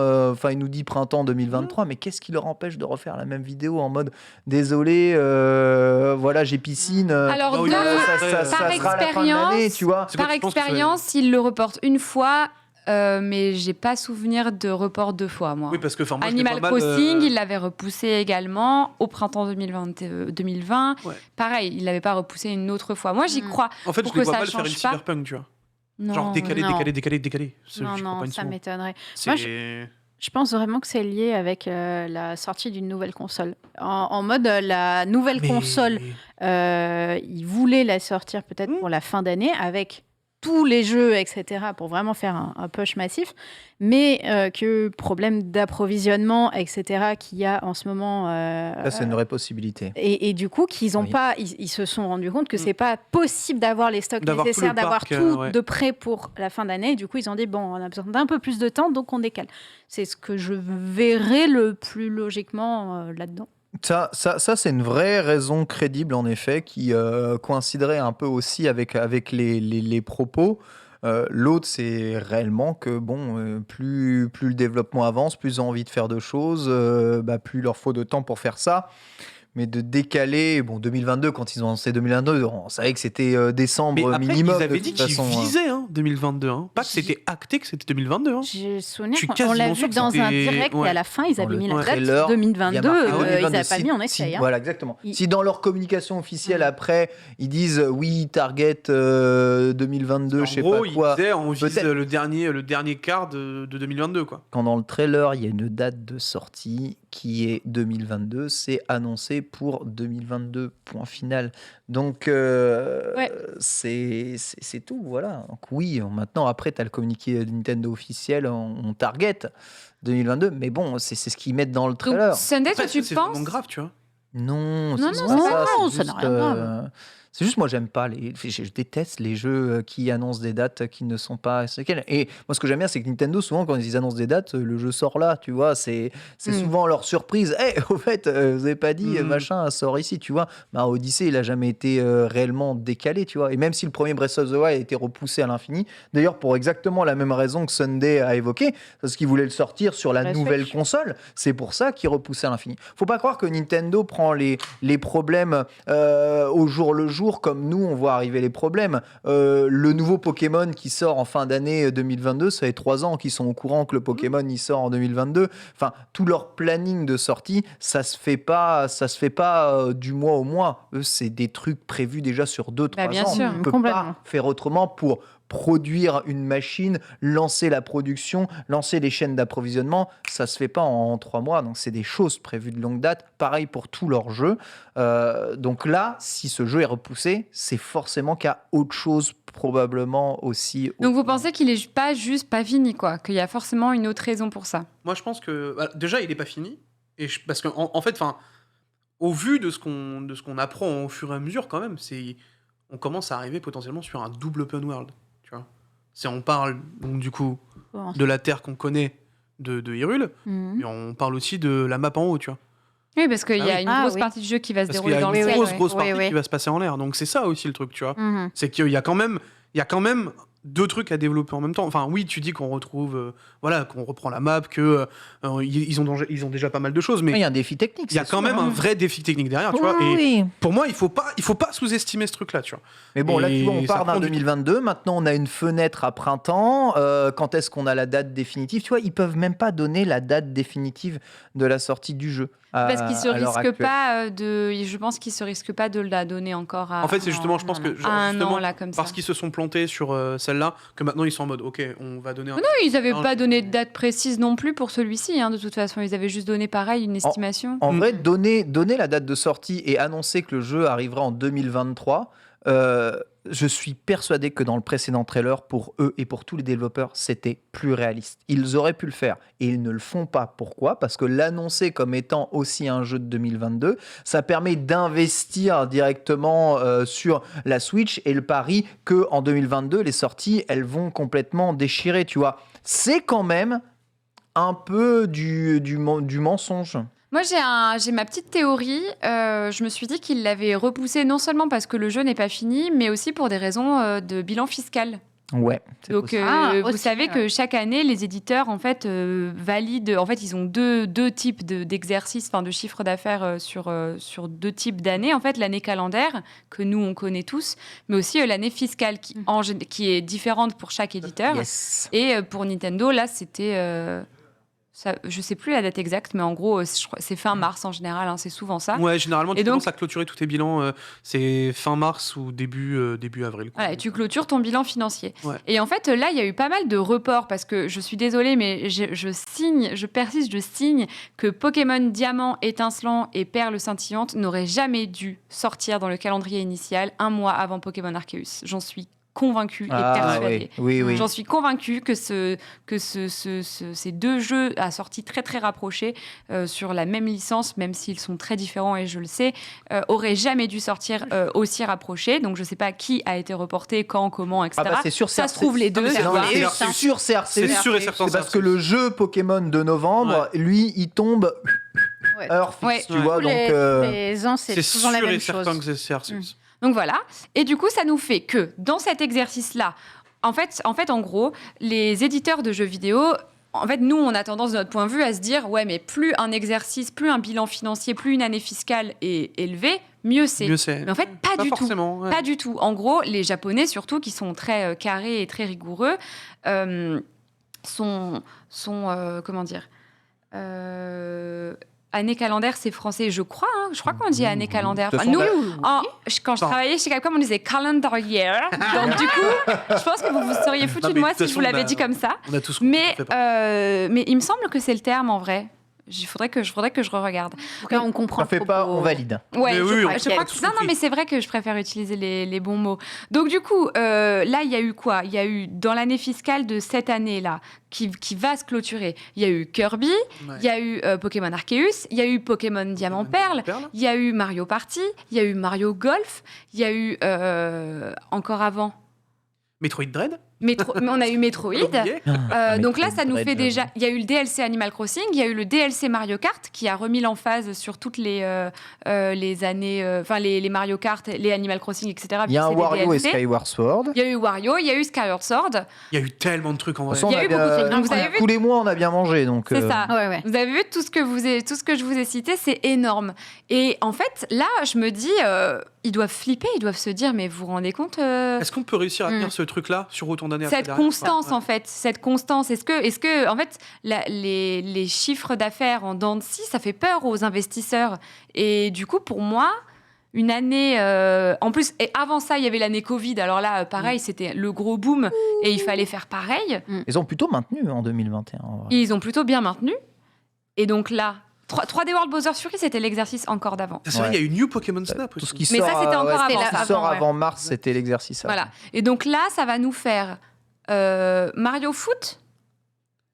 il nous dit printemps 2023, mais qu'est-ce qui leur empêche de refaire la même vidéo en mode désolé, voilà, j'ai piscine. Alors, oui, par sera à la fin de l'année, tu vois. C'est quoi, Par tu penses que expérience, il le reporte une fois, mais j'ai pas souvenir de report 2 fois, moi. Oui, parce que moi, je l'ai Animal pas mal, Crossing, il l'avait repoussé également au printemps 2020. Ouais. Pareil, il l'avait pas repoussé une autre fois. Moi, j'y crois. En fait, pour je les que vois ça mal faire une change pas. cyberpunk, tu vois. Non, Genre décalé. non. Non, J'y crois pas Non, une ça seconde. m'étonnerait. C'est- Moi, Je pense vraiment que c'est lié avec la sortie d'une nouvelle console. En mode, la nouvelle Mais- console, ils voulaient la sortir peut-être pour la fin d'année avec tous les jeux, etc., pour vraiment faire un push massif, mais que problème d'approvisionnement, etc., qu'il y a en ce moment. Là, c'est une vraie possibilité. Et du coup, qu'ils ont Oui. pas, ils se sont rendus compte que c'est pas possible d'avoir les stocks D'avoir tout nécessaires, le d'avoir parc, tout ouais. de prêt pour la fin d'année. Et du coup, ils ont dit bon, on a besoin d'un peu plus de temps, donc on décale. C'est ce que je verrais le plus logiquement là-dedans. Ça c'est une vraie raison crédible, en effet, qui coïnciderait un peu aussi avec les propos. L'autre, c'est réellement que plus le développement avance, plus ils ont envie de faire de choses, plus il leur faut de temps pour faire ça. Mais de décaler, 2022, quand ils ont lancé 2022, on savait que c'était décembre Mais après, minimum. ils avaient de dit toute qu'ils façon, visaient 2022. Pas que c'était acté que c'était 2022. J'ai souvenir Je suis qu'on l'a quasiment vu sûr que dans un c'était- direct ouais. et à la fin, ils Dans avaient le mis la trailer, date il y 2022. a marqué Ils 2022. n'avaient pas mis en essai. Hein. Voilà, exactement. Ils- Si dans leur communication officielle après, ils disent oui, target 2022, En je sais gros, pas quoi. ils disaient on vise Peut-être. le dernier quart de 2022, quoi. Quand dans le trailer, il y a une date de sortie qui est 2022, c'est annoncé pour 2022, point final. Donc, c'est tout, voilà. Donc oui, maintenant, après, tu as le communiqué Nintendo officiel, on target 2022, mais bon, c'est ce qu'ils mettent dans le Donc, trailer. Sunday, toi, Après, tu c'est penses vraiment grave, tu vois. Non, Non, c'est non, pas ça c'est n'a juste, rien de grave. C'est juste, moi, j'aime pas je déteste les jeux qui annoncent des dates qui ne sont pas lesquelles. Et moi, ce que j'aime bien, c'est que Nintendo, souvent, quand ils annoncent des dates, le jeu sort là, tu vois. C'est souvent leur surprise. Au fait, vous avez pas dit, machin, sort ici, tu vois. Bah, Odyssey, il a jamais été réellement décalé, tu vois. Et même si le premier Breath of the Wild a été repoussé à l'infini, d'ailleurs, pour exactement la même raison que Sunday a évoqué, parce qu'il voulait le sortir sur la nouvelle console, c'est pour ça qu'il repoussait à l'infini. Faut pas croire que Nintendo prend les problèmes au jour le jour, comme nous, on voit arriver les problèmes. Le nouveau Pokémon qui sort en fin d'année 2022, ça fait 3 ans qu'ils sont au courant que le Pokémon il sort en 2022. Enfin, tout leur planning de sortie, ça se fait pas du mois au mois. Eux, c'est des trucs prévus déjà sur 2-3 bien ans. sûr, On peut complètement. pas faire autrement pour produire une machine, lancer la production, lancer les chaînes d'approvisionnement, ça se fait pas en 3 mois. Donc c'est des choses prévues de longue date. Pareil pour tous leurs jeux. Donc là, si ce jeu est repoussé, c'est forcément qu'il y a autre chose probablement aussi. Donc vous pensez qu'il est pas juste pas fini, quoi, qu'il y a forcément une autre raison pour ça? Moi, je pense que déjà, il est pas fini. Parce qu'en en fait, au vu de ce qu'on apprend au fur et à mesure, quand même, on commence à arriver potentiellement sur un double open world. Tu vois, on parle donc du coup de la Terre qu'on connaît de Hyrule, mais on parle aussi de la map en haut, tu vois. Oui, parce qu'il y a une grosse oui. partie du jeu qui va se Parce qu'il y dérouler a dans le une ciel. grosse ouais. partie qui va se passer en l'air. Donc c'est ça aussi le truc, tu vois. Mhm. C'est qu'il y a quand même 2 trucs à développer en même temps. Enfin, oui, tu dis qu'on retrouve, qu'on reprend la map, que ils ont déjà pas mal de choses, mais Il y a un défi technique. il y a quand même un vrai défi technique derrière, tu vois. Et Oui. pour moi, il faut pas sous-estimer ce truc-là, tu vois. Mais bon, là, tu vois, on Et ça part d'un prend du 2022. Maintenant, on a une fenêtre à printemps. Quand est-ce qu'on a la date définitive? Tu vois, ils peuvent même pas donner la date définitive de la sortie du jeu. Parce qu'ils se à l'heure risquent actuelle. pas je pense qu'ils se risquent pas de la donner encore à. En fait, c'est justement, je pense que à un justement, an là comme ça. parce qu'ils se sont plantés sur celle-là, que maintenant ils sont en mode, ok, on va donner un. Non, ils avaient un- pas donné de date précise non plus pour celui-ci. De toute façon, ils avaient juste donné pareil une estimation. En vrai, donner la date de sortie et annoncer que le jeu arrivera en 2023, je suis persuadé que dans le précédent trailer, pour eux et pour tous les développeurs, c'était plus réaliste. Ils auraient pu le faire et ils ne le font pas. Pourquoi? Parce que l'annoncer comme étant aussi un jeu de 2022, ça permet d'investir directement sur la Switch et le pari qu'en 2022, les sorties, elles vont complètement déchirer, tu vois. C'est quand même un peu du mensonge. Moi, j'ai ma petite théorie. Je me suis dit qu'il l'avait repoussé non seulement parce que le jeu n'est pas fini, mais aussi pour des raisons de bilan fiscal. Ouais. c'est Donc, possible. vous aussi, savez ouais. que chaque année, les éditeurs, en fait, valident. En fait, ils ont deux types d'exercices, enfin, de chiffres d'affaires sur 2 types d'années. En fait, l'année calendaire, que nous, on connaît tous, mais aussi l'année fiscale, qui est différente pour chaque éditeur. Yes. Et pour Nintendo, là, c'était... je sais plus la date exacte, mais en gros, je crois, c'est fin mars en général, c'est souvent ça. Ouais, généralement, tu Et donc- commences à clôturer tous tes bilans, c'est fin mars ou début avril. quoi. Voilà, et tu clôtures ton bilan financier. Ouais. Et en fait, là, il y a eu pas mal de reports parce que je suis désolée, mais je signe que Pokémon Diamant, Étincelant et Perle Scintillante n'auraient jamais dû sortir dans le calendrier initial 1 mois avant Pokémon Arceus. J'en suis convaincue et persuadée. oui. J'en suis convaincue que ces 2 jeux à sortie très très rapprochée sur la même licence, même s'ils sont très différents et je le sais, auraient jamais dû sortir aussi rapprochés. Donc je sais pas qui a été reporté, quand, comment, etc. Ah bah c'est sûr, Ça se trouve les deux. mais c'est- Non, non, mais mais c'est sûr, c'est Arceus. C'est sûr et certain. C'est parce que le jeu Pokémon de novembre, lui, il tombe Ouais. heure fixe, Ouais. tu vois. Tous Donc, les ans, c'est C'est souvent la sûr même et certain chose. que c'est Arceus. Donc voilà. Et du coup, ça nous fait que dans cet exercice-là, en fait, en gros, les éditeurs de jeux vidéo, en fait, nous, on a tendance, de notre point de vue, à se dire, ouais, mais plus un exercice, plus un bilan financier, plus une année fiscale est élevée, mieux c'est. Mieux c'est. Mais en fait, pas du tout. forcément. ouais. Pas du tout. En gros, les Japonais, surtout, qui sont très carrés et très rigoureux, sont comment dire année calendaire, c'est français, je crois. Je crois qu'on dit année calendaire. De Enfin, toute nous, façon, quand je travaillais chez Capcom, on disait calendar year. Donc du coup, je pense que vous vous seriez foutu Non, de mais moi de si toute je vous façon, l'avais dit comme ça. On a tous compris, Mais on fait pas. il me semble que c'est le terme en vrai. Il faudrait que je re-regarde. En tout cas, on comprend On fait le pas, propos. on valide. Ouais, Mais je oui, crois, on je crois tout que... Non, compris. mais c'est vrai que je préfère utiliser les bons mots. Donc, du coup, là, il y a eu quoi ? Il y a eu, dans l'année fiscale de cette année-là, qui va se clôturer, il y a eu Kirby, il y a eu Pokémon Arceus, il y a eu Pokémon Diamant Perle, il y a eu Mario Party, il y a eu Mario Golf, il y a eu, encore avant, Metroid Dread. on a eu Metroid. Oublié. Donc là, ça nous Dread, fait déjà. Il y a eu le DLC Animal Crossing, il y a eu le DLC Mario Kart qui a remis l'emphase sur toutes les années, enfin les Mario Kart, les Animal Crossing, etc. Il y a un vu que c'est des Wario et DLC. Skyward Sword. Il y a eu Wario, il y a eu Skyward Sword. Il y a eu tellement de trucs en De vrai. toute façon, Il y a on eu beaucoup de trucs. Donc, vous avez vu tous les mois, on a bien mangé. Donc, C'est ça. Ouais. Vous avez vu tout ce que je vous ai cité, c'est énorme. Et en fait, là, je me dis, ils doivent flipper, ils doivent se dire, mais vous vous rendez compte Est-ce qu'on peut réussir à tenir Mm. ce truc-là sur autant d'années après cette derrière constance Ouais. en fait, cette constance. Est-ce que en fait les chiffres d'affaires en dents de scie, ça fait peur aux investisseurs. Et du coup, pour moi, une année en plus, et avant ça, il y avait l'année Covid. Alors là, pareil, c'était le gros boom et il fallait faire pareil. Ils ont plutôt maintenu en 2021. en vrai. Ils ont plutôt bien maintenu. Et donc là, 3D World Bowser Fury, c'était l'exercice encore d'avant. C'est vrai, il y a eu New Pokémon Snap Tout aussi. ce qui Mais sort, ça, c'était encore ce avant, qui ça, sort avant, avant mars, c'était l'exercice. Voilà. Et donc là, ça va nous faire Mario Foot,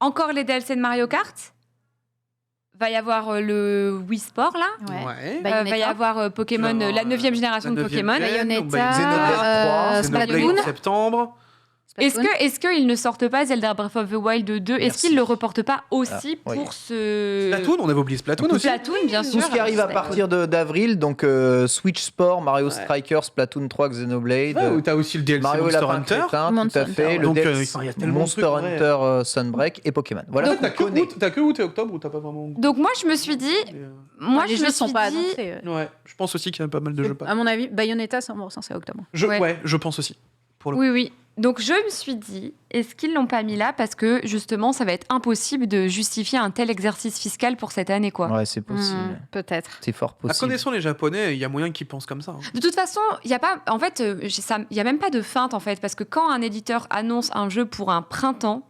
encore les DLC de Mario Kart. Va y avoir le Wii Sport là. Ouais. Ouais. Bayonetta. Va y avoir Pokémon, Genre, la 9e génération de la 9e Pokémon. gen. Bayonetta, Xenoblade 3, Xenoblade Splatoon. en septembre. Est-ce qu'ils ne sortent pas Zelda Breath of the Wild 2 Est-ce Merci. qu'ils le reportent pas aussi Ah, oui. pour ce Splatoon, on avait oublié Splatoon aussi. Splatoon, bien sûr. Tout ce qui arrive à partir d'avril, donc Switch Sport, Mario Strikers, Splatoon 3, Xenoblade, Ouais, où t'as aussi le DLC Mario Monster Lapin Hunter. Crétin, tout Monster à fait, Hunter. le Donc, DLC il y a tellement de Monster trucs, en vrai. Hunter, Sunbreak et Pokémon. Voilà, En fait, on connaît. t'as que août et octobre ou t'as pas vraiment. Donc moi je me suis dit, moi les je me jeux sont suis pas dit, annoncés. Ouais, je pense aussi qu'il y a pas mal de jeux. À mon avis, Bayonetta, c'est octobre. Ouais. Ouais, je pense aussi. Pour le Oui, oui. Donc je me suis dit, est-ce qu'ils l'ont pas mis là parce que justement ça va être impossible de justifier un tel exercice fiscal pour cette année quoi. Ouais, c'est possible. Peut-être. C'est fort À possible. connaissant les Japonais, il y a moyen qu'ils pensent comme ça. hein. De toute façon, il y a pas, en fait, il y a même pas de feinte en fait parce que quand un éditeur annonce un jeu pour un printemps,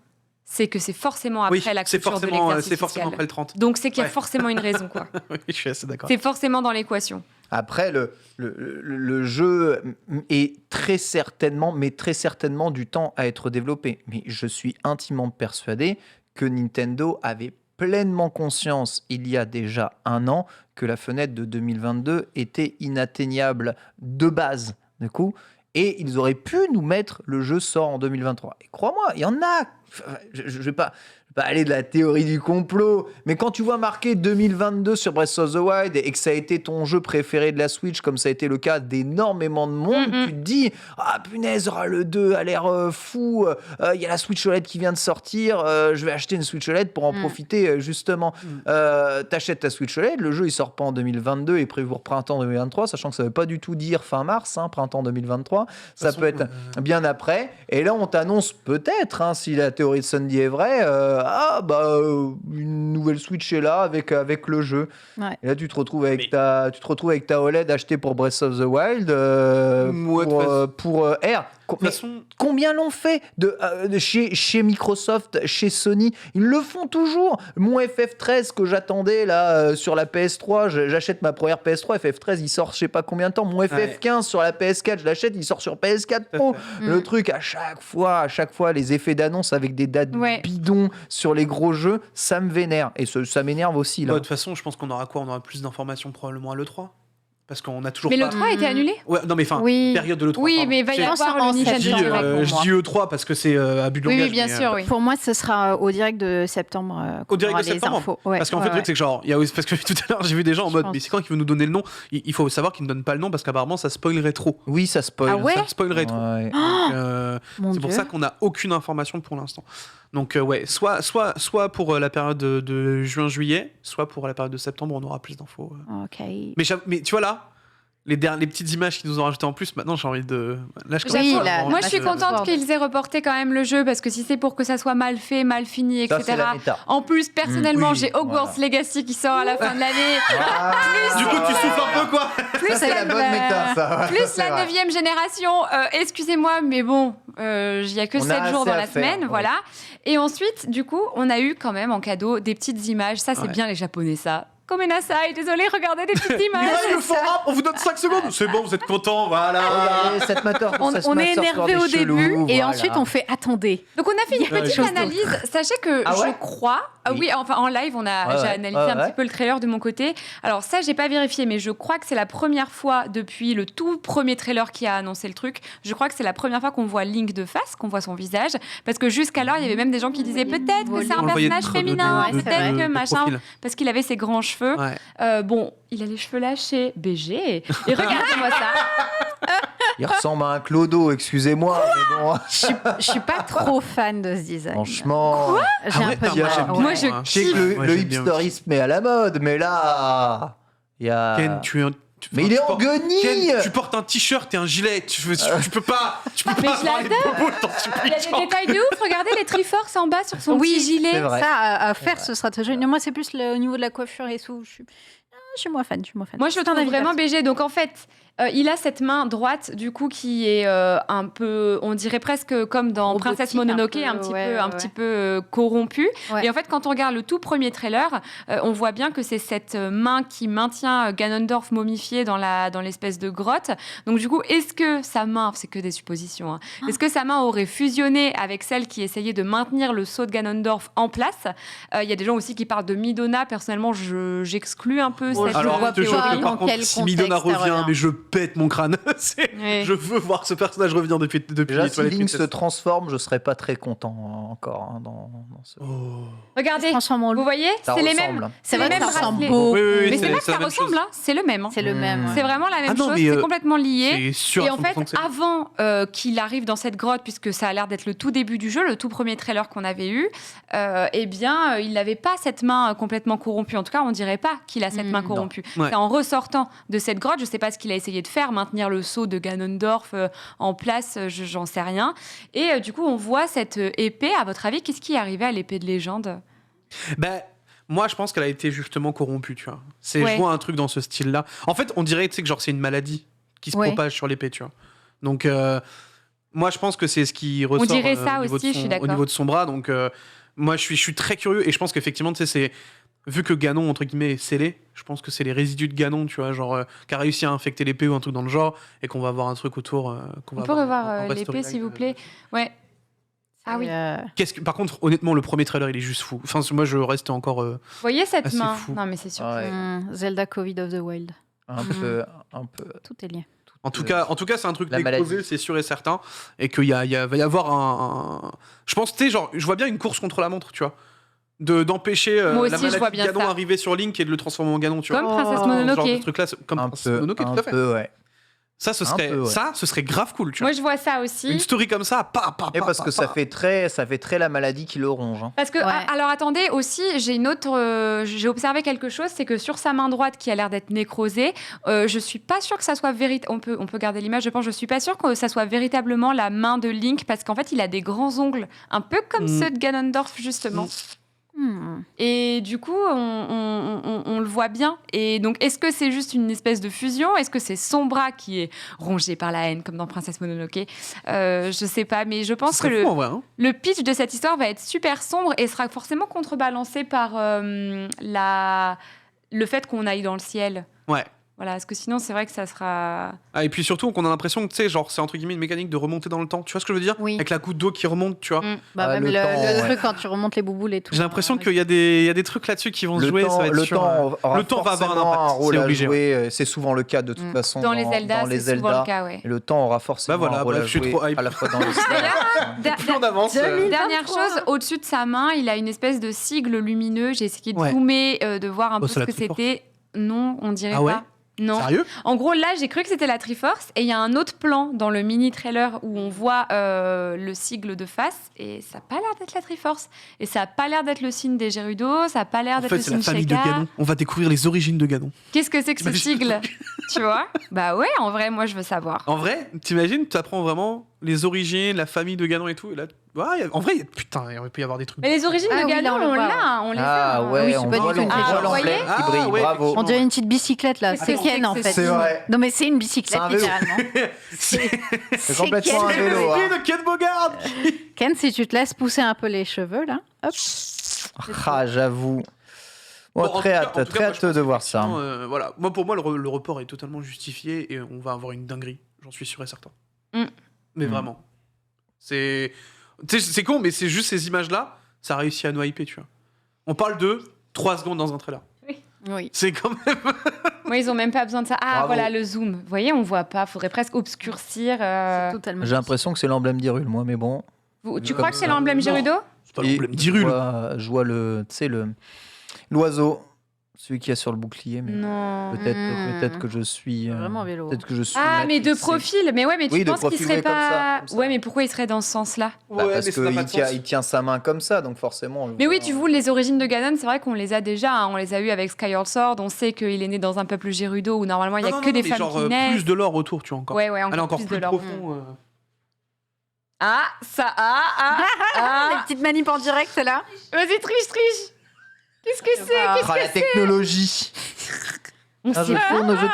c'est que c'est forcément après Oui, la c'est clôture de forcément, l'exercice c'est forcément fiscal. après le 30. Donc c'est qu'il y a Ouais. forcément une raison quoi. Oui, je suis assez d'accord. C'est forcément dans l'équation. Après, le jeu est très certainement, mais très certainement du temps à être développé. Mais je suis intimement persuadé que Nintendo avait pleinement conscience, il y a déjà un an, que la fenêtre de 2022 était inatteignable de base, du coup, et ils auraient pu nous mettre le jeu sort en 2023. Et crois-moi, il y en a. Enfin, je vais pas aller de la théorie du complot, mais quand tu vois marqué 2022 sur Breath of the Wild et que ça a été ton jeu préféré de la Switch, comme ça a été le cas d'énormément de monde, tu te dis ah punaise, le 2 a l'air fou, il y a la Switch OLED qui vient de sortir, je vais acheter une Switch OLED pour en profiter justement. T'achètes ta Switch OLED, le jeu il sort pas en 2022 et prévu pour printemps 2023, sachant que ça veut pas du tout dire fin mars, printemps 2023, ça façon, peut être bien après, et là on t'annonce peut-être, si la théorie de Sandy est vraie, une nouvelle Switch est là avec le jeu. Ouais. Et là tu te retrouves avec Mais- ta OLED achetée pour Breath of the Wild Ouais, de toute pour R. De toute Mais façon, combien l'ont fait de chez Microsoft, chez Sony? Ils le font toujours. Mon FF13 que j'attendais là sur la PS3, j'achète ma première PS3, FF13 il sort je sais pas combien de temps. Mon FF15 sur la PS4, je l'achète, il sort sur PS4 Pro. Le truc à chaque fois les effets d'annonce avec des dates Ouais. bidons sur les gros jeux, ça me vénère et ça m'énerve aussi là. de toute façon, je pense qu'on aura quoi? On aura plus d'informations probablement à l'E3. Parce qu'on a toujours Mais pas. le 3 a été annulé. Ouais, non, mais enfin, Oui. période de l'E3. Oui, pardon. mais il va y C'est- avoir le Je Nintendo Je dis, Direct. pour je moi. dis E3 parce que c'est à but de Oui, langage. oui, bien mais, sûr, oui. Pour moi, ce sera au direct de septembre. Au direct qu'on de aura les septembre. infos. Ouais, Parce qu'en ouais, fait, le truc, ouais. c'est que genre, il y a aussi, parce que tout à l'heure, j'ai vu des gens en Je mode, pense. mais c'est quand qu'il veut nous donner le nom? Il faut savoir qu'il ne donne pas le nom parce qu'apparemment, ça spoilerait trop. Oui, ça spoil. Ah ouais Ça spoilerait trop. Ouais. Donc, Mon c'est pour Dieu. ça qu'on n'a aucune information pour l'instant. Donc, ouais, soit pour la période de juin-juillet, soit pour la période de septembre, on aura plus d'infos. Ok. Mais tu vois là, les petites images qu'ils nous ont rajoutées en plus, maintenant j'ai envie de. Là, je Oui, commence à là, avoir Moi, envie je suis de- contente qu'ils aient reporté quand même le jeu parce que si c'est pour que ça soit mal fait, mal fini, Ça, etc. c'est la méta. En plus, personnellement, Oui, j'ai Hogwarts voilà. Legacy qui sort à la fin de l'année. Du coup, tu souffles un peu, quoi. Plus C'est la bonne méta, ça. Plus C'est la vrai. 9e génération, excusez-moi, mais bon, il y a que On a 7 jours assez dans à la faire, semaine, ouais. voilà. Et ensuite, du coup, on a eu quand même en cadeau des petites images. Ça, c'est Ouais. bien les Japonais, ça. Comme Nasai, désolé, regardez des petites images. Mireille, le forum, on vous donne 5 secondes. C'est bon, vous êtes content, voilà. Regardez, cette mateur, On est énervé au début et ensuite on fait attendez. Donc on a fait une Ouais, petite chose analyse. Sachez que Ah ouais je crois, oui, enfin en live, Ouais, j'ai ouais, analysé ouais, un ouais. petit peu le trailer de mon côté. Alors ça, j'ai pas vérifié, mais je crois que c'est la première fois depuis le tout premier trailer qui a annoncé le truc. Je crois que c'est la première fois qu'on voit Link de face, qu'on voit son visage, parce que jusqu'alors il y avait même des gens qui disaient peut-être que c'est On un le voyait personnage de- féminin, ouais, c'est peut-être vrai. que machin, profil. parce qu'il avait ses grands cheveux. Ouais. Bon, il a les cheveux lâchés, BG. Et regardez-moi ça. Il ressemble à un clodo, excusez-moi. Mais bon, Je suis pas trop fan de ce design. franchement. J'ai Ah un ouais, peu moi, de mal. j'aime bien. Moi, je Ouais. Je sais que kiffe. le j'aime bien hipsterisme est à la mode, mais là. Il y a. Ken, Mais il est en portes- guenille. Ken, tu portes un t-shirt et un gilet. Tu peux pas. Tu peux Mais pas je avoir les l'adore. bobos, je t'en supplie. Il y a des détails de ouf. Regardez les Triforce en bas sur son Oui, petit gilet. c'est vrai. Ça à faire, ce sera très joli. Moi, c'est plus au niveau de la coiffure et tout. Je suis moins fan. Moi, je le T'en trouve as vraiment perso. BG. Donc, en fait, il a cette main droite, du coup, qui est un peu, on dirait presque comme dans Robotique, Princesse Mononoke, un un peu, petit ouais, peu, un ouais. petit peu corrompu. Ouais. Et en fait, quand on regarde le tout premier trailer, on voit bien que c'est cette main qui maintient Ganondorf momifié dans l'espèce de grotte. Donc, du coup, est-ce que sa main, c'est que des suppositions, hein, est-ce que sa main aurait fusionné avec celle qui essayait de maintenir le sceau de Ganondorf en place? Il y a des gens aussi qui parlent de Midona. Personnellement, j'exclus un peu Bon, cette je Alors, vois je te jure pas que dans par contre, quel si Midona contexte ça revient, revient. mais je pète mon crâne. Ouais. Je veux voir ce personnage revenir depuis Déjà, les si toilettes Link se princesses. transforme, je serais pas très content encore dans ce. Oh. Regardez, Franchement, vous voyez, Ça c'est les ressemble. mêmes. c'est les vrai que mêmes ça ressemble bracelets. beaucoup. Oui, oui, oui, Mais c'est pas que la ça même ressemble, chose. hein, c'est le même. hein. C'est le même. C'est vraiment la même Ah non, chose, mais, c'est complètement lié. C'est sûr Et à en fait, 100% que c'est- avant qu'il arrive dans cette grotte, puisque ça a l'air d'être le tout début du jeu, le tout premier trailer qu'on avait eu, eh bien, il n'avait pas cette main complètement corrompue. En tout cas, on dirait pas qu'il a cette main corrompue. Ouais. C'est en ressortant de cette grotte, je sais pas ce qu'il a essayé de faire, maintenir le sceau de Ganondorf en place, j'en sais rien. Et du coup, on voit cette épée. À votre avis, qu'est-ce qui est arrivé à l'épée de légende? Ben, moi, je pense qu'elle a été justement corrompue, tu vois. Ouais. Je vois un truc dans ce style-là. En fait, on dirait, tu sais, que genre c'est une maladie qui se Ouais. propage sur l'épée, tu vois. Donc, moi, je pense que c'est ce qui ressort dirait ça au niveau aussi, de je suis son- d'accord. au niveau de son bras. Donc, moi, je suis très curieux et je pense qu'effectivement, tu sais, c'est vu que Ganon entre guillemets est scellé, je pense que c'est les résidus de Ganon, tu vois, genre qui a réussi à infecter l'épée ou un truc dans le genre, et qu'on va avoir un truc autour. On peut revoir l'épée, s'il vous plaît. Ouais. Ah oui. Par contre, honnêtement, le premier trailer, il est juste fou. Enfin, moi, je reste encore. Vous voyez cette Ah, c'est main? fou. Non, mais c'est sûr. Ah ouais, Zelda Covid of the Wild. un peu. Tout est lié. En tout cas, c'est un truc La déposé, maladie. c'est sûr et certain, et qu'il va y avoir un. Je pense, tu sais, genre, je vois bien une course contre la montre, tu vois, d'empêcher Moi aussi, la je maladie vois de bien Ganon ça. arriver sur Link et de le transformer en Ganon, tu vois. Comme Princesse Oh, Ce genre de Mononoke. truc-là, comme Un Princess peu, Mononoke, tout un à fait. peu, ouais. Ça, ce Un serait, peu, ouais. ce serait grave cool, tu vois. Moi, je vois ça aussi. Une story comme ça, Et parce que ça fait très la maladie qui le ronge. Hein. Parce que, Ouais. alors attendez, aussi, j'ai observé quelque chose, c'est que sur sa main droite qui a l'air d'être nécrosée, je suis pas sûre que ça soit véritable. On peut garder l'image, je pense. Je suis pas sûre que ça soit véritablement la main de Link, parce qu'en fait, il a des grands ongles, un peu comme ceux de Ganondorf, justement. Et du coup, on le voit bien. Et donc, est-ce que c'est juste une espèce de fusion? Est-ce que c'est son bras qui est rongé par la haine, comme dans Princesse Mononoke? Je sais pas, mais je pense que fou, en vrai, hein. le pitch de cette histoire va être super sombre et sera forcément contrebalancé par le fait qu'on aille dans le ciel. Ouais. Voilà, parce que sinon, c'est vrai que ça sera... Ah, et puis surtout qu'on a l'impression que, tu sais, genre, c'est entre guillemets une mécanique de remonter dans le temps. Tu vois ce que je veux dire? Oui. Avec la goutte d'eau qui remonte, tu vois. Bah, même le le, temps, le ouais. truc quand tu remontes les bouboules et tout. J'ai l'impression qu'il y a des trucs là-dessus qui vont se jouer. Ça va être le sûr, temps aura le temps va avoir un forcément impact, rôle c'est à obligé, jouer. C'est souvent le cas de toute façon Dans les Zelda, dans les c'est souvent Zelda. le cas, ouais. Et le temps aura forcément Bah voilà, un rôle bref, à je suis jouer trop hype. à la fois dans les Plus on avance. Dernière chose, au-dessus de sa main, il a une espèce de sigle lumineux. J'ai essayé de Ouais. zoomer, de voir un peu c'est ce la que Triforce. c'était. Non, on dirait Ah ouais pas. Non. Sérieux? En gros, là, j'ai cru que c'était la Triforce et il y a un autre plan dans le mini-trailer où on voit le sigle de face et ça n'a pas l'air d'être la Triforce. Et ça n'a pas l'air d'être le signe des Gerudo, ça n'a pas l'air En d'être fait, le c'est la signe famille de Sheka. Ganon. On va découvrir les origines de Ganon. Qu'est-ce que c'est que ce T'imagines sigle? Tu vois? Bah ouais, en vrai, moi, je veux savoir. En vrai, t'imagines, tu apprends vraiment les origines, la famille de Ganon et tout. Et là, ouais, en vrai, putain, il peut y avoir des trucs. Mais les origines Ah de oui, là, Ganon, on le on voit, l'a, on les a. Ah hein. ouais, Oui, c'est on pas voit du tout l'emblème Ah, vous voyez qui brille, Ah, ouais, bravo. On dirait une petite bicyclette là. Mais C'est c'est Ken en c'est fait. C'est vrai. Non mais c'est une bicyclette C'est un vélo. littéralement. C'est complètement un Ken. vélo. hein. de Ken Bogard. Ken, si tu te laisses pousser un peu les cheveux là, hop. Ah, j'avoue. Bon, Bon, en très tout cas- hâte, en tout cas, très moi, hâte je pense de voir ça. qu'effectivement, voilà. Moi, pour moi, le report est totalement justifié et on va avoir une dinguerie. J'en suis sûr et certain. Mm. Mais Mm. vraiment. Tu sais, c'est con, mais c'est juste ces images-là, ça a réussi à nous hyper, tu vois. On parle de 3 secondes dans un trailer. Oui. C'est quand même. Moi, ils ont même pas besoin de ça. Ah, Bravo. voilà le zoom. Vous voyez, on voit pas. Faudrait presque obscurcir. C'est totalement. J'ai l'impression que c'est l'emblème d'Hyrule, moi, mais bon. Tu Comme crois que c'est ça. l'emblème Non. Gerudo? C'est pas Et l'emblème d'Hyrule. Je vois tu sais, l'oiseau, celui qui a sur le bouclier, mais Non. peut-être que je suis. Vraiment vélo. Peut-être que je suis. Ah, mais de matrixé. profil. Mais ouais, mais tu Oui, de penses qu'il profil, serait oui, comme pas. ça, comme ça. Ouais, mais pourquoi il serait dans ce sens-là? Bah, Ouais, parce mais ça n'a pas qu'il de sens. tient sa main comme ça, donc forcément. on le Mais oui, voit. tu vois, les origines de Ganon, c'est vrai qu'on les a déjà. Hein. On les a eu avec Skyward Sword. On sait qu'il est né dans un peuple Gerudo où normalement il y a Non, que non, des mais femmes genre, qui naissent. plus de l'or autour, tu vois, encore. Ouais, ouais, Elle est encore plus plus de l'or. profond. Ah, ça, Les ah. petites manips en direct là. Vas-y, triche. Qu'est-ce que c'est? Ah. Qu'est-ce Ah, la technologie. On Ah, sait je pas.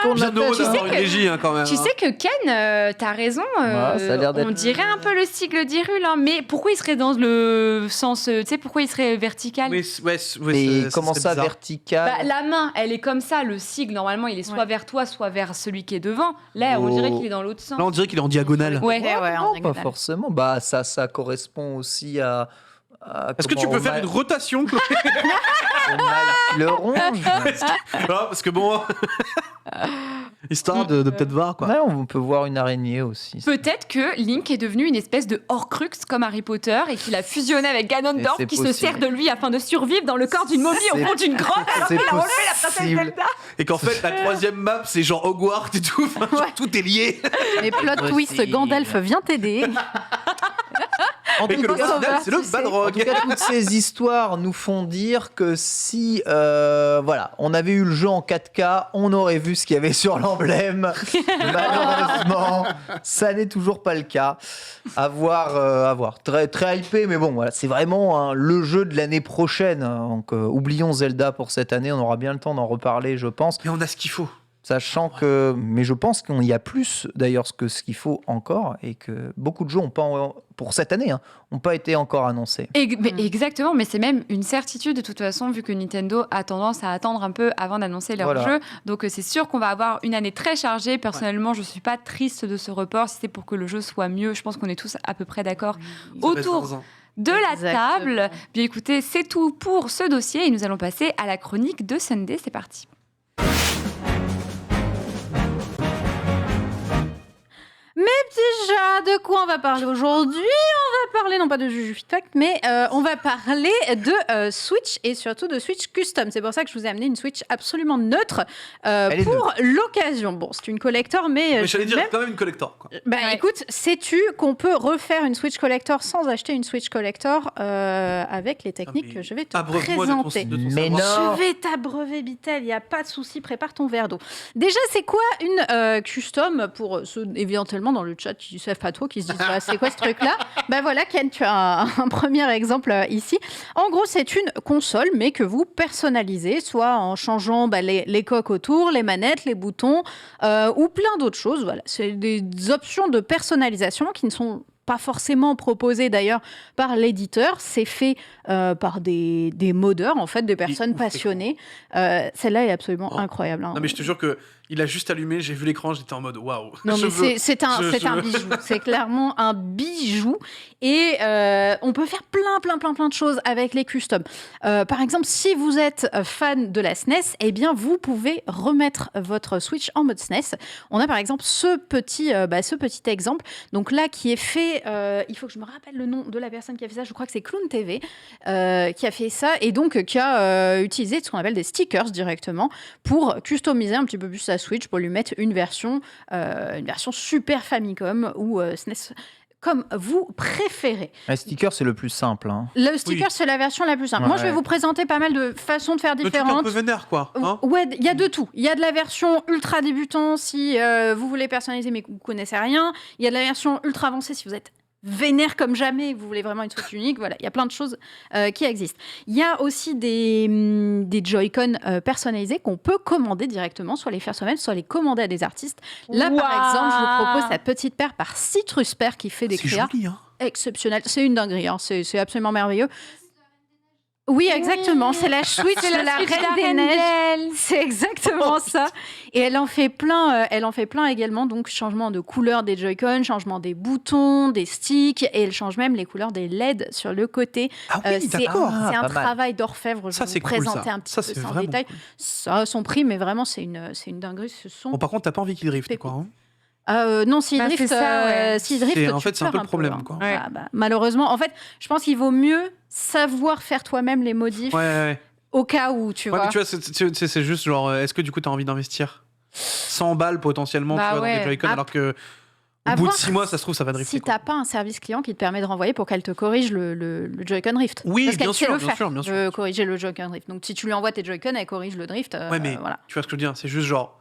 tourne Bien la heureux tête. d'avoir sais une que- régie, hein, quand même. Tu hein. sais que Ken, t'as raison, Ouais, ça a l'air d'être- on dirait un peu le sigle d'Hyrule, hein, mais pourquoi il serait dans le sens, tu sais, pourquoi il serait vertical? Ouais, ouais, Et comment ça, serait bizarre. vertical Bah, la main, elle est comme ça, le sigle, normalement, il est soit Ouais. vers toi, soit vers celui qui est devant. Là, on Oh. dirait qu'il est dans l'autre sens. Là, on dirait qu'il est en diagonale. Ouais. Ouais, en Non, pas diagonale. forcément. Bah, ça correspond aussi à. Est-ce que tu peux faire une rotation, Chloé? Le ronge. Ah, parce que bon. Histoire de peut-être voir, quoi. Ouais, on peut voir une araignée aussi. Peut-être que Link est devenu une espèce de Horcrux comme Harry Potter et qu'il a fusionné avec Ganondorf c'est qui se possible. sert de lui afin de survivre dans le corps d'une momie au C'est- fond d'une grotte alors c'est qu'il a enlevé la princesse possible. Zelda. Et qu'en fait, la troisième map, c'est genre Hogwarts et tout. Enfin, genre, Ouais. tout est lié. Mais plot twist, Possible. Gandalf vient t'aider. En Et tout que le cas, final, c'est le tu sais. Balrog. En tout cas, toutes ces histoires nous font dire que si voilà, on avait eu le jeu en 4K, on aurait vu ce qu'il y avait sur l'emblème. Malheureusement, ça n'est toujours pas le cas. À voir, à voir. Très, très hypé, mais bon, voilà, c'est vraiment hein, le jeu de l'année prochaine. Hein. Donc, oublions Zelda pour cette année. On aura bien le temps d'en reparler, je pense. Mais on a ce qu'il faut. Sachant que, mais je pense qu'il y a plus d'ailleurs que ce qu'il faut encore et que beaucoup de jeux ont pas, pour cette année, hein, n'ont pas été encore annoncés. Mais exactement, mais c'est même une certitude de toute façon, vu que Nintendo a tendance à attendre un peu avant d'annoncer leur Voilà. jeu. Donc c'est sûr qu'on va avoir une année très chargée. Personnellement, je ne suis pas triste de ce report. Si c'est pour que le jeu soit mieux, je pense qu'on est tous à peu près d'accord autour de la Exactement. table. Bien écoutez, c'est tout pour ce dossier et nous allons passer à la chronique de Sunday. C'est parti. Déjà, de quoi on va parler aujourd'hui? On va parler non pas de Juju Fit Fact, mais on va parler de Switch et surtout de Switch Custom. C'est pour ça que je vous ai amené une Switch absolument neutre Elle est pour l'occasion. Bon, c'est une collector, mais Mais j'allais dire même- quand même une collector, quoi. Bah Ouais. écoute, sais-tu qu'on peut refaire une Switch Collector sans acheter une Switch Collector avec les techniques mais que je vais te Abreuve-moi de ton- présenter? de ton Mais savoir. non. Je vais t'abreuver, Bitel, il n'y a pas de souci, prépare ton verre d'eau. Déjà, c'est quoi une custom pour ceux éventuellement dans le chat qui ne savent pas trop, qui se disent bah, c'est quoi ce truc-là? Ben voilà, Ken, tu as un premier exemple ici. En gros, c'est une console, mais que vous personnalisez, soit en changeant les coques autour, les manettes, les boutons, ou plein d'autres choses. Voilà, c'est des options de personnalisation qui ne sont pas forcément proposées d'ailleurs par l'éditeur, c'est fait par des modeurs, en fait, des personnes ouf, c'est passionnées. Celle-là est absolument Oh. incroyable. Hein. Non, mais je te jure que il a juste allumé, j'ai vu l'écran, j'étais en mode waouh. Non, Je mais veux. c'est un je- bijou. C'est clairement un bijou. Et on peut faire plein de choses avec les customs. Par exemple, si vous êtes fan de la SNES, eh bien, vous pouvez remettre votre Switch en mode SNES. On a par exemple ce petit exemple. Donc là, qui est fait... il faut que je me rappelle le nom de la personne qui a fait ça. Je crois que c'est Clown TV qui a fait ça et donc qui a utilisé ce qu'on appelle des stickers directement pour customiser un petit peu plus ta Switch pour lui mettre une version Super Famicom ou SNES, comme vous préférez. Un sticker, c'est le plus simple. Hein. Le sticker, c'est la version la plus simple. Ouais. Moi, je vais vous présenter pas mal de façons de faire Le truc un différentes. peu vénère, quoi. Hein Ouais, il y a de tout. Il y a de la version ultra débutant si vous voulez personnaliser mais que vous connaissez rien. Il y a de la version ultra avancée si vous êtes vénère comme jamais et que vous voulez vraiment une Switch unique. Voilà, il y a plein de choses qui existent. Il y a aussi des Joy-Con personnalisés qu'on peut commander directement, soit les faire soi-même, soit les commander à des artistes. Là, par exemple, je vous propose cette petite paire par Citrus Pair qui fait des C'est créas joli, hein. exceptionnels. C'est une dinguerie, hein. C'est absolument merveilleux. Oui, exactement. C'est la Switch de la Reine des Neiges. C'est exactement ça. Et elle en fait plein également. Donc, changement de couleur des Joy-Con, changement des boutons, des sticks. Et elle change même les couleurs des LED sur le côté. Ah oui, d'accord. C'est un pas mal. travail d'orfèvre. Je Ça, vais c'est vous cool, présenter ça. un petit Ça, peu c'est ça en vraiment détail. cool. Ça a son prix, mais vraiment, c'est une dinguerie. Ce sont... Bon, par contre, t'as pas envie qu'il drift, Pépites. quoi. Hein. non, s'il Bah, drift, c'est ça, ouais. s'il drift, En tu fait, c'est un peu pleures le problème, hein. quoi. Ouais. Ah, bah, malheureusement, en fait, je pense qu'il vaut mieux savoir faire toi-même les modifs Ouais. au cas où, tu Ouais, vois. mais tu vois, c'est juste genre, est-ce que du coup, t'as envie d'investir 100 balles potentiellement Bah tu vois, dans ouais. des Joy-Con, alors que au À bout de voir 6 mois, ça se trouve, ça va drifter. Si quoi. t'as pas un service client qui te permet de renvoyer pour qu'elle te corrige le Joy-Con Drift. Oui, Parce qu'elle bien sait sûr, le bien faire, sûr, bien sûr. de corriger le Joy-Con Drift. Donc si tu lui envoies tes Joy-Con, elle corrige le drift. Ouais, mais voilà. tu vois ce que je veux dire, c'est juste genre,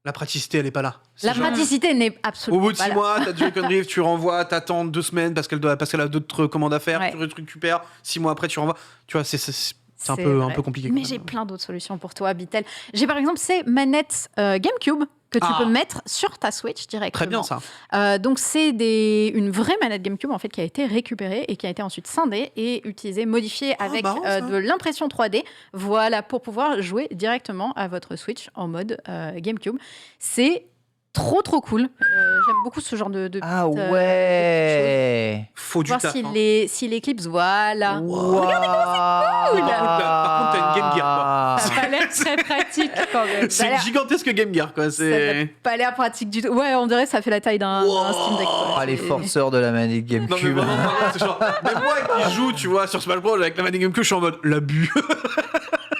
la praticité, elle est pas là. C'est La genre, praticité n'est au absolument bout de pas 6 là. mois, t'as Joy-Con Drift, tu renvoies, t'attends 2 semaines parce qu'elle a d'autres commandes à faire, Ouais. tu récupères, 6 mois après, tu renvoies. Tu vois, c'est un C'est peu vrai. compliqué. Mais quand j'ai même. plein d'autres solutions pour toi, Bitel. J'ai par exemple ces manettes GameCube que tu Ah. peux mettre sur ta Switch directement. Très bien, ça. Donc c'est une vraie manette GameCube en fait qui a été récupérée et qui a été ensuite scindée et utilisée, modifiée avec marrant, ça. de l'impression 3D. Voilà, pour pouvoir jouer directement à votre Switch en mode GameCube. C'est trop cool. J'aime beaucoup ce genre de Ah petites, de ouais. Faut du voir taf. s'il hein. éclipse. Voilà. Regardez cool. Par contre, t'as une Game Gear, quoi. Ça a pas l'air très pratique quand même. C'est une gigantesque Game Gear, quoi. Ça n'a C'est. pas l'air pratique du tout. Ouais, on dirait que ça fait la taille d'un Steam Deck. quoi. Ah, les C'est- forceurs de la manette Non, mais GameCube. vraiment, c'est genre, même moi qui joue, tu vois, sur Smash Bros avec la manette GameCube, je suis en mode l'abus.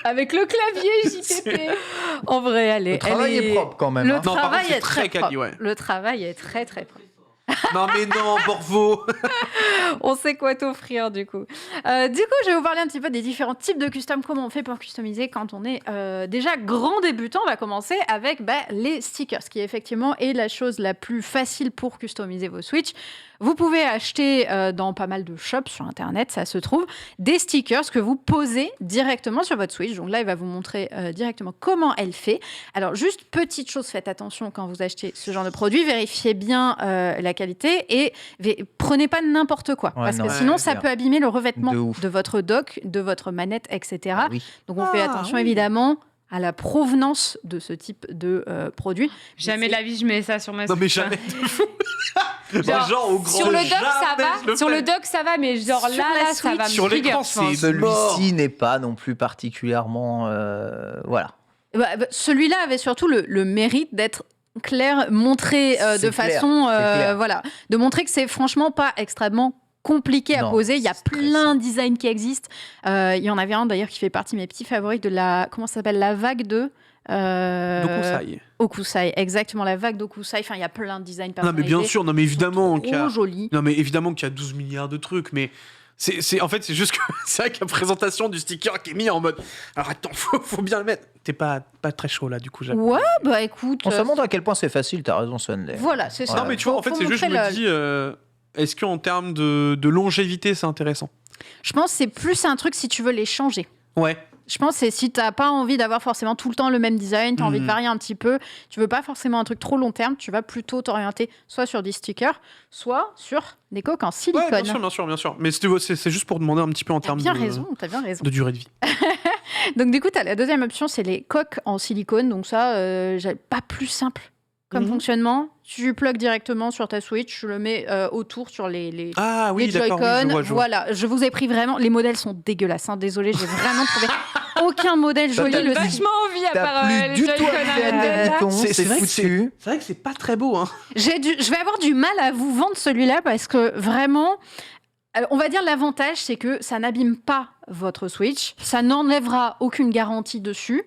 Avec le clavier JPP. En vrai, elle est. Le travail elle est propre quand même. Le hein. Non, par travail contre, c'est est très très quali, propre. ouais. Le travail est très propre. Non, mais non, Borvo. On sait quoi t'offrir du coup. Je vais vous parler un petit peu des différents types de custom, comment on fait pour customiser quand on est déjà grand débutant. On va commencer avec les stickers, qui effectivement est la chose la plus facile pour customiser vos Switch. Vous pouvez acheter dans pas mal de shops sur Internet, ça se trouve, des stickers que vous posez directement sur votre Switch. Donc là, il va vous montrer directement comment elle fait. Alors, juste petite chose, faites attention quand vous achetez ce genre de produit, vérifiez bien la qualité et prenez pas n'importe quoi. Ouais, parce non, que ouais, sinon, c'est ça clair. peut abîmer le revêtement De ouf. de votre dock, de votre manette, etc. Ah oui. Donc, on fait attention évidemment à la provenance de ce type de produit. Jamais de la vie je mets ça sur ma Non, mais Switch. jamais de fou. Genre, au grand Sur le dock ça jamais je va, le sur fais. le dock ça va, mais genre Sur là la ça va me Sur trigger, l'écran, je pense. c'est mort. Celui-ci n'est pas non plus particulièrement. Voilà. Celui-là avait surtout le mérite d'être clair, montré de C'est clair, façon, c'est clair. voilà, de montrer que c'est franchement pas extrêmement compliqué à Non, poser. Il y a c'est très plein de designs qui existent. Il y en avait un d'ailleurs qui fait partie de mes petits favoris de la, comment ça s'appelle, la vague de Dokusai. Okusai, exactement, la vague d'Okusai. Enfin, il y a plein de designs Non, mais personnalisés. bien sûr, non, mais évidemment qu'il y a. Trop joli. Non, mais évidemment qu'il y a 12 milliards de trucs, mais. En fait, c'est juste que c'est vrai que la présentation du sticker qui est mis en mode. Alors attends, faut bien le mettre. T'es pas très chaud là, du coup. j'avoue. Ouais, bah écoute. On se montre à quel point c'est facile, t'as raison, Sunday. Voilà, c'est ça. Non, mais tu vois, en fait, Faut c'est juste, je montrer me dis, est-ce qu'en termes de longévité, c'est intéressant? Je pense que c'est plus un truc si tu veux les changer. Ouais. Je pense que c'est si t'as pas envie d'avoir forcément tout le temps le même design, t'as envie de Mhm. varier un petit peu, tu veux pas forcément un truc trop long terme, tu vas plutôt t'orienter soit sur des stickers, soit sur des coques en silicone. Ouais, bien sûr. Mais c'est juste pour demander un petit peu en T'as termes bien raison, t'as bien raison. de durée de vie. Donc du coup, t'as la deuxième option, c'est les coques en silicone. Donc ça, j'ai pas plus simple comme Mhm. fonctionnement. Tu plugues directement sur ta Switch, tu le mets autour sur les Ah oui, les d'accord, oui, Joy-Con. je vois. Voilà, je vous ai pris vraiment. Les modèles sont dégueulasses. Hein. Désolée, j'ai vraiment trouvé aucun modèle Ça joli. t'a Donne Le vachement envie à T'as part plus les du tout Joy-Con envie à d'être Nintendo. béton, C'est c'est vrai que foutu. C'est vrai que c'est pas très beau, hein. Je vais avoir du mal à vous vendre celui-là parce que vraiment, on va dire l'avantage, c'est que ça n'abîme pas votre Switch, ça n'enlèvera aucune garantie dessus.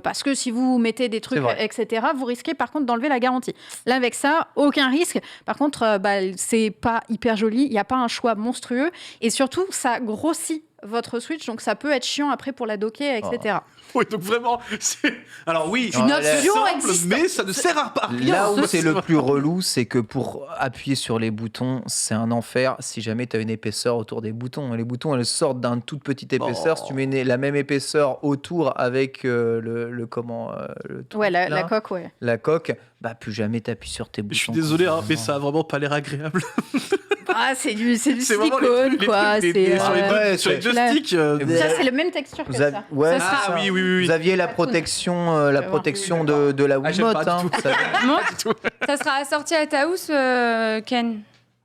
parce que si vous mettez des trucs, C'est vrai. etc., vous risquez par contre d'enlever la garantie. Là, avec ça, aucun risque. Par contre, c'est pas hyper joli, il n'y a pas un choix monstrueux. Et surtout, ça grossit votre Switch, donc ça peut être chiant après pour la docker, etc. Oui, donc vraiment, alors oui, Une Ah, option simple, existe. mais ça ne sert à rien. Là où c'est le plus relou, c'est que pour appuyer sur les boutons, c'est un enfer si jamais tu as une épaisseur autour des boutons. Les boutons, elles sortent d'une toute petite épaisseur. Si tu mets la même épaisseur autour avec le truc Ouais, la là, coque, ouais. la coque, bah plus jamais t'appuies sur tes boutons. Je suis désolé, hein, mais ça a vraiment pas l'air agréable. Ah, c'est du C'est vraiment silicone, quoi. les C'est, sur les deux- ouais, sur les deux là. sticks. Ça, c'est la même texture que Vous ça. avez- ouais, Ça c'est sera- ça. Ah oui. Vous aviez la protection, de la Ah, j'aime Wiimote. pas Hein. du tout. Ça- Ça sera assorti à ta housse, Ken.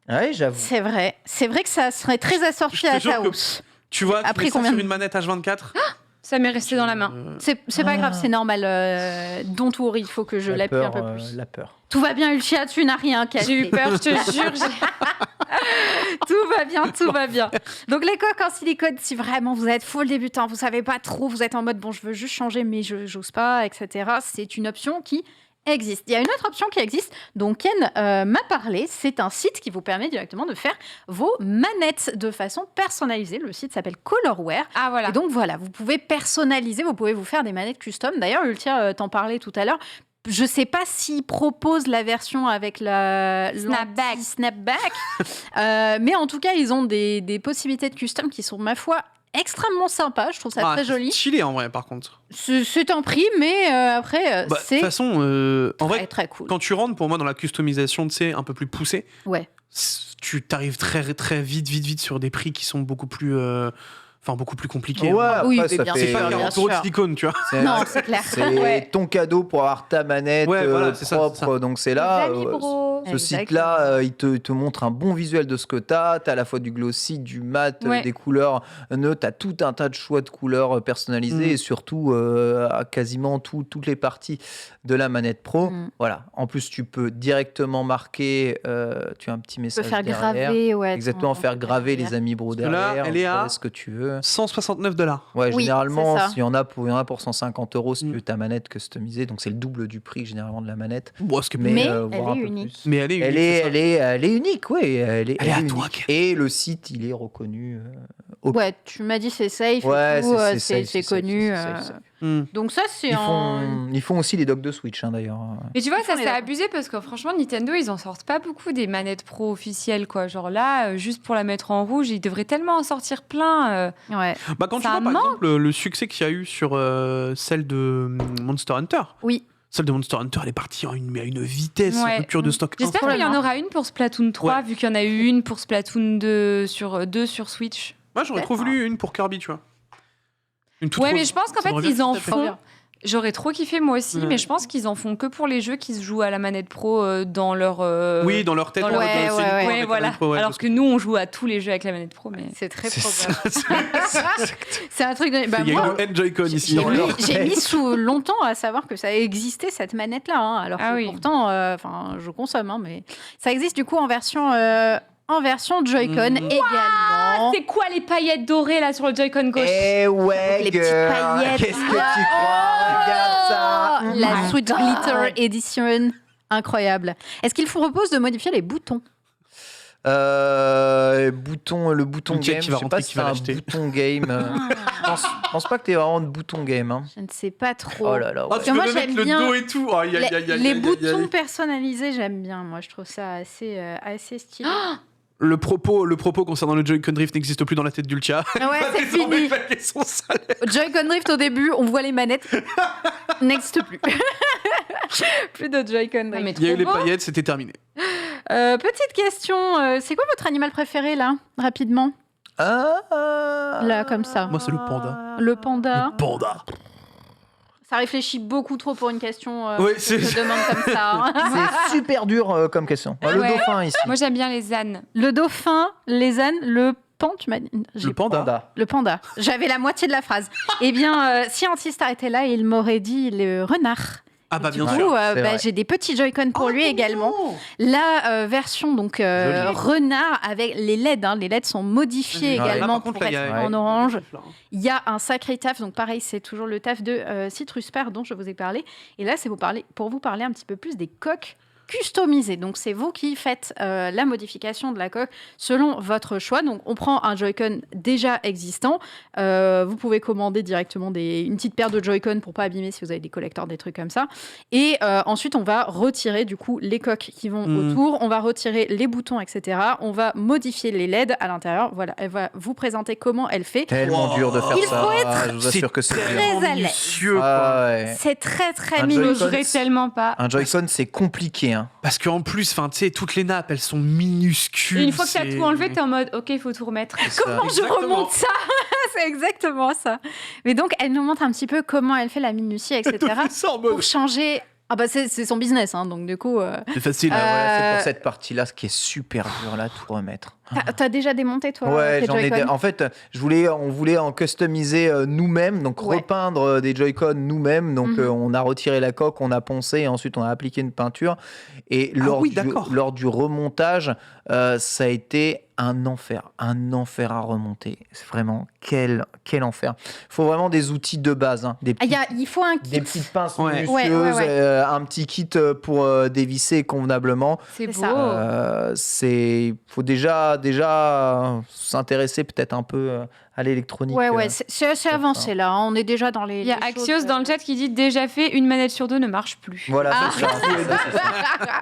Ouais, j'avoue. C'est vrai. C'est vrai que ça serait très assorti Je te à jure ta que- housse. Tu vois, tu Après mets ça combien sur de- une manette H24. Ça m'est resté dans la main. C'est pas grave, c'est normal. Don't worry, il faut que je La l'appuie un peu peur, plus. la peur. Tout va bien, Ulcia, tu n'as rien cassé. J'ai eu peur, je te jure. Tout va bien, tout va bien. Donc les coques en silicone, si vraiment vous êtes full débutant, vous savez pas trop, vous êtes en mode bon, je veux juste changer, mais je j'ose pas, etc. C'est une option qui existe. Il y a une autre option qui existe, dont Ken m'a parlé. C'est un site qui vous permet directement de faire vos manettes de façon personnalisée. Le site s'appelle Colorware. Ah, voilà. Et donc voilà, vous pouvez personnaliser, vous pouvez vous faire des manettes custom. D'ailleurs, Ultia t'en parlait tout à l'heure. Je sais pas s'ils proposent la version avec la Snapback. Snapback, mais en tout cas, ils ont des possibilités de custom qui sont, ma foi, extrêmement sympas. Je trouve ça très joli. Stylé en vrai, par contre. C'est un prix, mais après, Bah, de toute c'est façon, en très, vrai, très cool. quand tu rentres pour moi dans la customisation, tu sais, un peu plus poussée, Ouais. tu t'arrives très vite sur des prix qui sont beaucoup plus compliqués. Ouais, hein. après, Oui, ça mais bien C'est fait- sûr, pas bien 40 euros de sûr. silicone, tu vois. c'est- Non, c'est clair. C'est Ouais. ton cadeau pour avoir ta manette Ouais, voilà, c'est ça, propre. c'est ça. Donc c'est là. Les amis, bro. Ce Exactement. site-là, il te montre un bon visuel de ce que tu as. Tu as à la fois du glossy, du mat, Ouais. des couleurs neutres. Tu as tout un tas de choix de couleurs personnalisés et surtout à quasiment toutes les parties de la manette pro. Voilà. En plus, tu peux directement marquer, tu as un petit Tu peux message faire derrière. graver, ouais. Exactement, ton faire graver les derrière. amis bro Parce que là, derrière. elle est à- ce que tu veux. 169 $. Ouais, Oui, généralement, c'est ça. il y en a pour 150 € si tu veux ta manette customisée. Donc c'est le double du prix généralement de la manette. Bon, ce que- Mais voire elle un est peu unique. plus. mais elle est unique, Elle c'est ça. elle est unique, oui. Elle est Elle est à unique. toi, Ken. Et le site, il est reconnu. Ouais, tu m'as dit c'est safe, Ouais, et tout, c'est c'est safe, connu. c'est safe, c'est safe. Hmm. Donc ça, c'est un... Ils font aussi les docks de Switch, hein, d'ailleurs. Mais tu vois, ça On est c'est d'accord. abusé parce que franchement, Nintendo, ils en sortent pas beaucoup des manettes pro officielles, quoi. Genre là, juste pour la mettre en rouge, ils devraient tellement en sortir plein. Ouais. Bah, quand tu Ça vois par manque. exemple le succès qu'il y a eu sur celle de Monster Hunter. Oui. Celle de Monster Hunter, elle est partie à une vitesse, Ouais. rupture de stock. J'espère qu'il y en Probablement. aura une pour Splatoon 3, Ouais. vu qu'il y en a eu une pour Splatoon 2 sur Switch. Moi, j'aurais trop Peut-être. voulu une pour Kirby, tu vois. Une toute Ouais, rose. mais je pense qu'en Ça fait, me revient ils en tout à fait. font. J'aurais trop kiffé moi aussi, Ouais. mais je pense qu'ils en font que pour les jeux qui se jouent à la manette pro dans leur. Oui, dans leur tête. dans en leur- mode, Ouais, c'est ouais, une ouais. pro Ouais, avec la voilà. manette pro, ouais, Alors parce que nous, on joue à tous les jeux avec la manette pro, mais. C'est très c'est probable. ça. C'est un truc de... Bah, Il y a moi, une Joy-Con ici. dans leur j'ai tête. mis sous longtemps à savoir que ça existait, cette manette-là. Hein, alors Ah que oui. pourtant, enfin, je consomme, hein, mais ça existe du coup en version Joy-Con également. C'est quoi les paillettes dorées là sur le Joy-Con gauche Eh ouais, Les petites paillettes. Qu'est-ce que tu crois? Regarde ça. Oh, la my Sweet God. Glitter Edition. Incroyable. Est-ce qu'il vous propose de modifier les boutons? Le bouton Le check game, qui va je sais rentrer, pas qui si va c'est un l'acheter. bouton game. Je pense pas que tu vraiment de bouton game. Hein. Je ne sais pas trop. Oh là là. Ah, ouais. tu veux moi, me mettre j'aime le bien dos et tout. Aïe, aïe, aïe, aïe, Les aïe, aïe, boutons aïe. personnalisés, j'aime bien. Moi, je trouve ça assez stylé. Le propos concernant le Joy-Con Drift n'existe plus dans la tête d'Ultia. Ah ouais, c'est Désormais, fini. claquer son salaire. Joy-Con Drift au début, on voit les manettes. N'existe plus. Plus de Joy-Con Non, Drift. mais Il y a eu trop les beau. paillettes, c'était terminé. Petite question, c'est quoi votre animal préféré là, rapidement? Là, comme ça. Moi, c'est le panda. Le panda. Panda. Ça réfléchit beaucoup trop pour une question Ouais, que c'est- je demande comme ça. hein. C'est super dur comme question. Le Ouais. dauphin ici. Moi j'aime bien les ânes. Le dauphin, les ânes, le pan, tu m'as dit. Le panda. Le panda. J'avais la moitié de la phrase. Eh bien, si Antistar était là, il m'aurait dit le renard. Ah bah Du bien coup, sûr. c'est vrai. j'ai des petits Joy-Con pour lui également. La version donc Joli. renard avec les LED. Les LED sont modifiés Ouais. également Là, par contre, pour là, il y être a- en orange. Là. Il y a un sacré taf, donc pareil, c'est toujours le taf de Citrus Pear dont je vous ai parlé. Et là, c'est pour vous parler un petit peu plus des coques customisées. Donc, c'est vous qui faites la modification de la coque selon votre choix. Donc, on prend un Joy-Con déjà existant. Vous pouvez commander directement une petite paire de Joy-Con pour pas abîmer si vous avez des collecteurs, des trucs comme ça. Et ensuite, on va retirer du coup les coques qui vont autour. On va retirer les boutons, etc. On va modifier les LED à l'intérieur. Voilà, elle va vous présenter comment elle fait. Tellement Wow. dur de faire Il ça. faut être Je vous assure que c'est dur. très à l'aise. minutieux, quoi. Ah ouais. C'est très, très Un minutieux. Joy-Con, J'oserais tellement pas. Un Joy-Con, c'est compliqué. Hein. Parce qu'en plus, tu sais, toutes les nappes, elles sont minuscules. Et une fois que t'as c'est- tout enlevé, t'es en mode ok, il faut tout remettre. Comment je Exactement. remonte ça? C'est exactement ça. Mais donc, elle nous montre un petit peu comment elle fait la minutie, etc. C'est ça en mode- pour changer. Ah bah c'est son business, donc du coup. C'est facile. Ah, voilà, c'est Euh, pour cette partie-là, ce qui est super dur là, tout remettre. T'as déjà démonté toi Ouais, tes j'en ai. Joy-Con En fait, on voulait en customiser nous-mêmes, donc Ouais. repeindre des Joy-Con nous-mêmes. Donc, Mhm. on a retiré la coque, on a poncé, et ensuite on a appliqué une peinture. Et oui, d'accord. lors du remontage, ça a été un enfer à remonter. C'est vraiment quel enfer. Il faut vraiment des outils de base, hein, des Ah, petits il faut un des kit. petites pinces Ouais. minutieuses, Ouais. un petit kit pour dévisser convenablement. C'est beau. ça. Faut déjà s'intéresser peut-être un peu à l'électronique. Ouais, c'est assez ça. avancé là. On est déjà dans les. Il y a les Axios choses, dans le chat qui dit déjà fait, une manette sur deux ne marche plus. Voilà, c'est ça.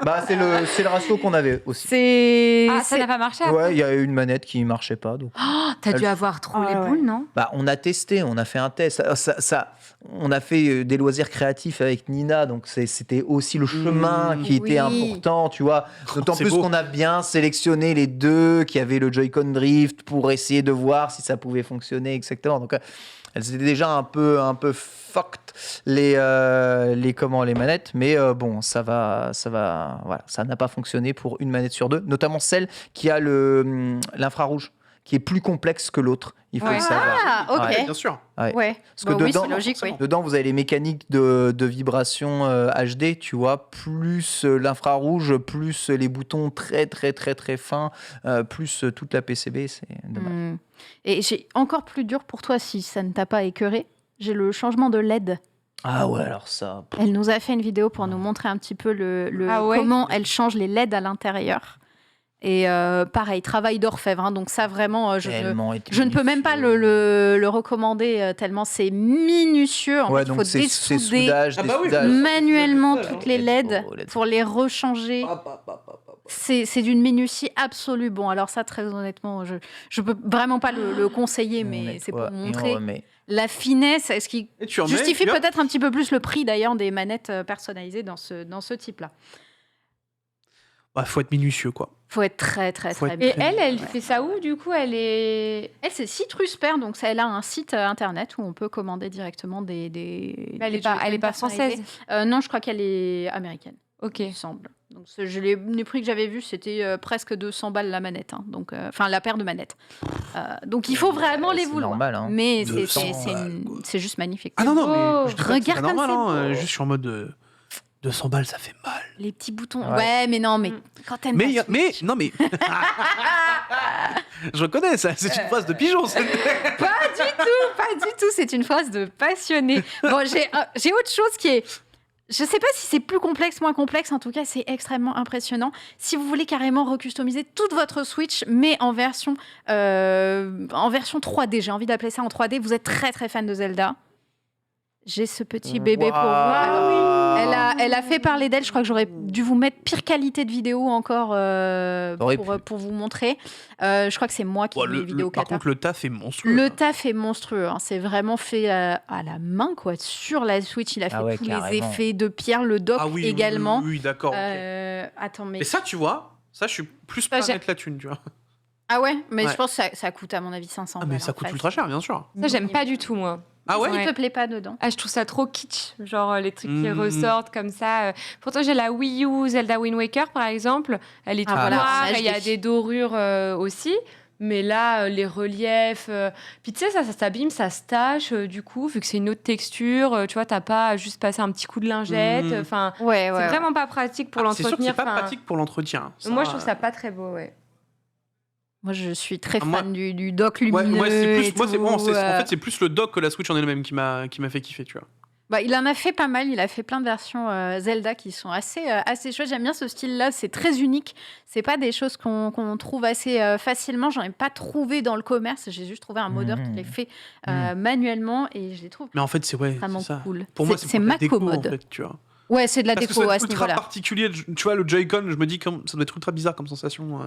Bah, c'est le ratio qu'on avait aussi. C'est. Ah, ça n'a pas marché après. Ouais, il y a une manette qui marchait pas. Donc. T'as dû Elle- avoir trop Ah les ouais. boules, non? Bah, on a testé, on a fait un test. On a fait des loisirs créatifs avec Nina, donc c'était aussi le chemin qui était Oui. important, tu vois. D'autant c'est plus beau. qu'on a bien sélectionné les deux qui avaient le Joy-Con Drift pour essayer de voir si ça pouvait fonctionner, etc. Donc, elles étaient déjà un peu fucked les manettes, mais bon, ça va, voilà, ça n'a pas fonctionné pour une manette sur deux, notamment celle qui a l'infrarouge, qui est plus complexe que l'autre. Il faut Ouais. le savoir. Ah, ok. Ouais. Bien sûr. Ouais. Ouais. Parce que Bah oui, dedans, c'est logique, oui. dedans, vous avez les mécaniques de vibration HD, tu vois, plus l'infrarouge, plus les boutons très, très, très, très fins, plus toute la PCB, c'est dommage. Et j'ai encore plus dur pour toi si ça ne t'a pas écœuré. J'ai le changement de LED. Ah ouais, alors ça... Elle nous a fait une vidéo pour nous montrer un petit peu Ah ouais comment elle change les LED à l'intérieur. Et pareil, travail d'orfèvre. Donc ça, vraiment, je ne peux même pas le recommander tellement c'est minutieux. En Ouais, fait, il donc faut c'est dessouder soudage, Ah bah oui, dessoudage. manuellement Ouais, toutes ouais. les LED Oh, let's pour les rechanger. C'est d'une minutie absolue. Bon, alors ça, très honnêtement, je peux vraiment pas le conseiller, mais c'est pour montrer la finesse, ce qui Et tu remets, justifie puis hop. peut-être un petit peu plus le prix d'ailleurs des manettes personnalisées dans ce type-là. Bah, faut être minutieux, quoi. Faut être très, très, Faut très être bien. Et elle fait ça où du coup? Elle est. Elle, c'est Citrus Pear, donc elle a un site internet où on peut commander directement des Mais elle des est pas, Joy-Con elle est pas personnalisés. française. Non, je crois qu'elle est américaine, Ok. il me semble. Donc, les prix que j'avais vus, c'était presque 200 balles la manette. Donc, enfin, la paire de manettes. Donc, il faut vraiment les c'est vouloir. normal, hein. Mais 200 c'est juste magnifique. Ah non, non, beau. mais je dis pas que c'est Regarde pas normal, comme c'est hein. beau. Juste, je suis en mode 200 balles, ça fait mal. Les petits boutons. Ouais. Ouais, mais non, mais Mm. quand t'aimes Mais, pas mais, Switch- non, mais. Je reconnais, ça, c'est une phrase de pigeon. Pas du tout. C'est une phrase de passionné. Bon, j'ai autre chose qui est. Je sais pas si c'est plus complexe, moins complexe. En tout cas, c'est extrêmement impressionnant. Si vous voulez carrément recustomiser toute votre Switch, mais en version 3D, j'ai envie d'appeler ça en 3D. Vous êtes très très fan de Zelda. J'ai ce petit bébé pour vous. Alors, elle a fait parler d'elle. Je crois que j'aurais dû vous mettre pire qualité de vidéo encore pour vous montrer. Je crois que c'est moi qui ai mis une vidéo Par cata. contre, le taf est monstrueux. Le taf est monstrueux. C'est vraiment fait à la main, quoi. Sur la Switch, il a fait Ah ouais, tous les carrément. effets de pierre, le dock Ah oui, également. oui, d'accord. ok. Attends, mais. Et ça, tu vois, ça, je suis plus prêt à j'ai- mettre la thune, tu vois. Ah ouais, mais Ouais. je pense que ça coûte à mon avis 500 Ah, mais balles, ça en coûte fait. ultra cher, bien sûr. Ça, j'aime pas du tout, moi. Ah ouais, Qu'est-ce qui Ouais. te plaît pas dedans? Ah, je trouve ça trop kitsch, genre les trucs qui Mhm. ressortent comme ça. Pourtant, j'ai la Wii U Zelda Wind Waker, par exemple. Elle est toute voilà, noire en et il y a HD. des dorures aussi. Mais là, les reliefs, puis tu sais, ça s'abîme, ça se tâche, du coup, vu que c'est une autre texture, tu vois, t'as pas à juste passer un petit coup de lingette. Enfin, Ouais, c'est vraiment pas pratique pour C'est sûr que l'entretenir. c'est pas enfin, pratique pour l'entretien. Moi, je trouve ça pas très beau, ouais. Moi, je suis très Moi- fan du dock Ouais, lumineux. c'est et plus, tout, en fait, c'est plus le dock que la Switch en elle-même qui m'a fait kiffer, tu vois. Bah, il en a fait pas mal. Il a fait plein de versions Zelda qui sont assez chouettes. J'aime bien ce style-là. C'est très unique. C'est pas des choses qu'on trouve assez facilement. J'en ai pas trouvé dans le commerce. J'ai juste trouvé un modeur qui les fait manuellement et je les trouve Mais en fait, c'est vraiment ça. cool. Pour moi, c'est pour la déco, Macomode. en fait, tu vois. Ouais, c'est de la Parce que déco ça à doit ce être ultra niveau-là. particulier. Tu vois, le Joy-Con, je me dis que ça doit être ultra bizarre comme sensation.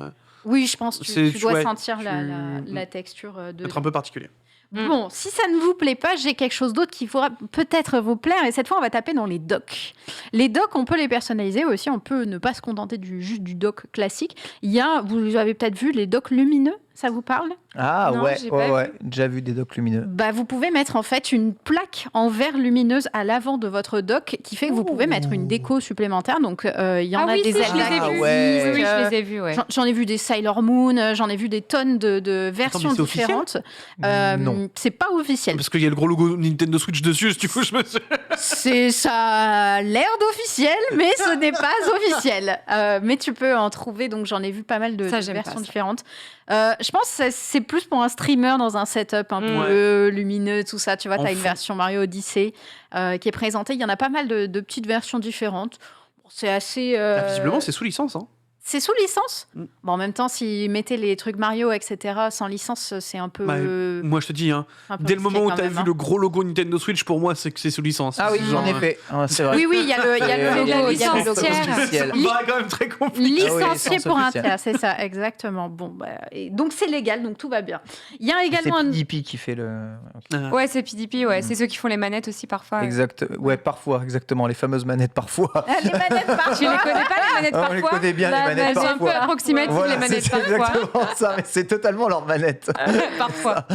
Oui, je pense que C'est- tu dois ouais, sentir tu- la texture de. Être un peu particulier. Bon, si ça ne vous plaît pas, j'ai quelque chose d'autre qui pourra peut-être vous plaire. Et cette fois, on va taper dans les docks. Les docks, on peut les personnaliser aussi. On peut ne pas se contenter juste du dock classique. Vous avez peut-être vu les docks lumineux. Ça vous parle ? Ah Non, ouais, j'ai pas ouais. Déjà vu des docks lumineux. Bah, vous pouvez mettre en fait une plaque en verre lumineuse à l'avant de votre dock qui fait que vous pouvez mettre une déco supplémentaire. Donc, il y en a oui, des si, je Zelda les ai qui vus. ouais. Oui, existent, je les ai vus, ouais. J'en ai vu des Sailor Moon, j'en ai vu des tonnes de versions mais c'est officiel ? différentes. Non. C'est pas officiel. Parce qu'il y a le gros logo Nintendo Switch dessus, du coup, je me suis. Ça a l'air d'officiel, mais ce n'est pas officiel. Mais tu peux en trouver, donc j'en ai vu pas mal de Ça, j'aime versions pas ça. différentes. Je pense que c'est plus pour un streamer dans un setup un peu lumineux, tout ça. Tu vois, tu as une version Mario Odyssey qui est présentée. Il y en a pas mal de petites versions différentes. Bon, c'est assez... Visiblement, c'est sous licence. Hein. C'est sous licence. Mm. Bon, en même temps, s'ils mettaient les trucs Mario, etc., sans licence, c'est un peu... Bah, moi, je te dis, hein, un peu dès le risqué moment où quand tu as même, vu hein. le gros logo Nintendo Switch, pour moi, c'est que c'est sous licence. Ah oui, Genre, j'en ai fait. Ah, c'est vrai. Oui, il y a le C'est logo. la il y a le licence logo. tiers. officiel. Ça me paraît quand même très compliqué. Ah oui, Licencié licence pour un officielle. tiers, c'est ça, exactement. Bon, bah, et donc c'est légal, donc tout va bien. Il y a C'est également un... PDP qui fait le. Ouais, c'est PDP, ouais. C'est ceux qui font les manettes aussi parfois. Exact. Ouais, parfois, exactement. Les fameuses manettes parfois. Les manettes parfois. Tu les connais pas, les manettes Ah, on parfois les connaît bien, les Là, manettes elles sont un peu parfois. approximatives, Voilà, les manettes c'est parfois. exactement ça, mais c'est totalement leur manette. Parfois.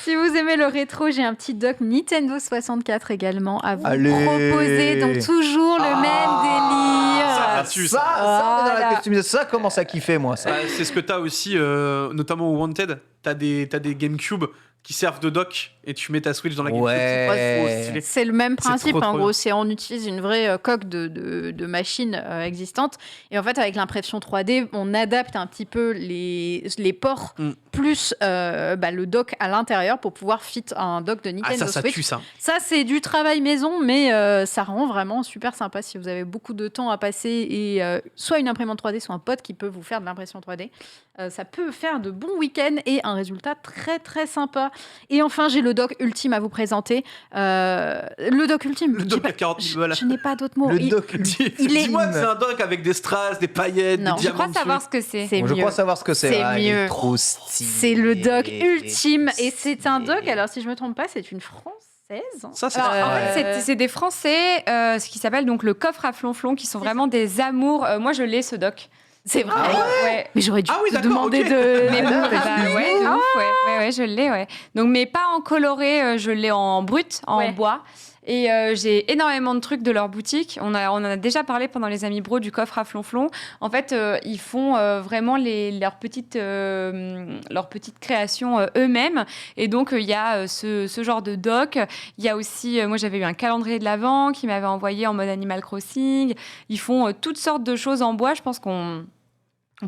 Si vous aimez le rétro, j'ai un petit dock Nintendo 64 également à vous Allez. proposer. Donc toujours le même délire. Ça, là-dessus, ça, on est dans la Voilà. customisation. Ça commence à kiffer, moi. Ça. C'est ce que tu as aussi, notamment au Wanted. Tu as des GameCube qui servent de dock et tu mets ta Switch dans la GameCube. Ouais. C'est trop stylé. C'est le même C'est principe, trop, en trop gros. bien. C'est on utilise une vraie coque de machine existante. Et en fait, avec l'impression 3D, on adapte un petit peu les ports plus le dock à l'intérieur pour pouvoir fit un dock de Ah, Nintendo ça Switch. tue ça. Ça, c'est du travail maison, mais ça rend vraiment super sympa si vous avez beaucoup de temps à passer et soit une imprimante 3D, soit un pote qui peut vous faire de l'impression 3D. Ça peut faire de bons week-ends et un résultat très très sympa. Et enfin, j'ai le dock ultime à vous présenter. Le dock ultime. Le dock à 40 000 balles. Je n'ai pas d'autres mots. Le Il- doc ultime. il est- Dis-moi que c'est un dock avec des strass, des paillettes, Non. des Je Je diamants. crois savoir ce que c'est. C'est Bon, je mieux. crois savoir ce que c'est. C'est Ah, il est mieux. trop stylé. C'est le dock ultime et c'est un dock. Alors, si je me trompe pas, c'est une française. Ça, c'est Alors, en Euh, fait, c'est des Français, ce qui s'appelle donc le coffre à flonflon, qui sont vraiment des amours. Moi, je l'ai ce doc. C'est vrai. Ouais. Mais j'aurais dû Ah oui, te d'accord, demander ok. de. Mais Ah non, bon, mais bah, c'est ouais, de ouf, ouais, je l'ai, ouais. Donc, mais pas en coloré, je l'ai en brut, en Ouais. bois. Et j'ai énormément de trucs de leur boutique. On en a déjà parlé pendant les Amis Bro du coffre à flonflon. En fait, ils font vraiment leurs petites créations eux-mêmes. Et donc, il y a ce genre de doc. Il y a aussi, moi, j'avais eu un calendrier de l'Avent qui m'avait envoyé en mode Animal Crossing. Ils font toutes sortes de choses en bois. Je pense qu'on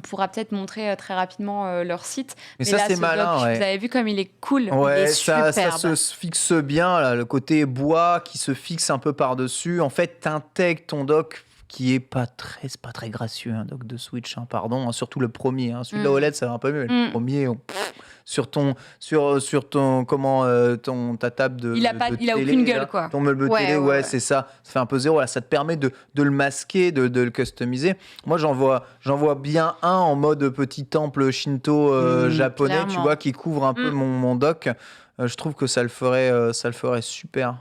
pourra peut-être montrer très rapidement leur site. Mais ça, là, c'est ce malin, doc, ouais. Vous avez vu comme il est cool. Il Ouais, est ça superbe. se fixe bien, là, le côté bois qui se fixe un peu par-dessus. En fait, t'intègres ton dock qui est pas très gracieux, un dock de Switch, hein, pardon, hein, surtout le premier. Hein. Celui-là OLED, ça va un peu mieux, mais le premier, sur ton ta table de Il a télé, aucune gueule, là, quoi. ton meuble Ouais, télé, ouais. c'est ça. Ça fait un peu zéro. Là, ça te permet de le masquer, de le customiser. Moi, j'en vois bien un en mode petit temple shinto japonais, clairement. tu vois, qui couvre un peu mon dock. Je trouve que ça le ferait super.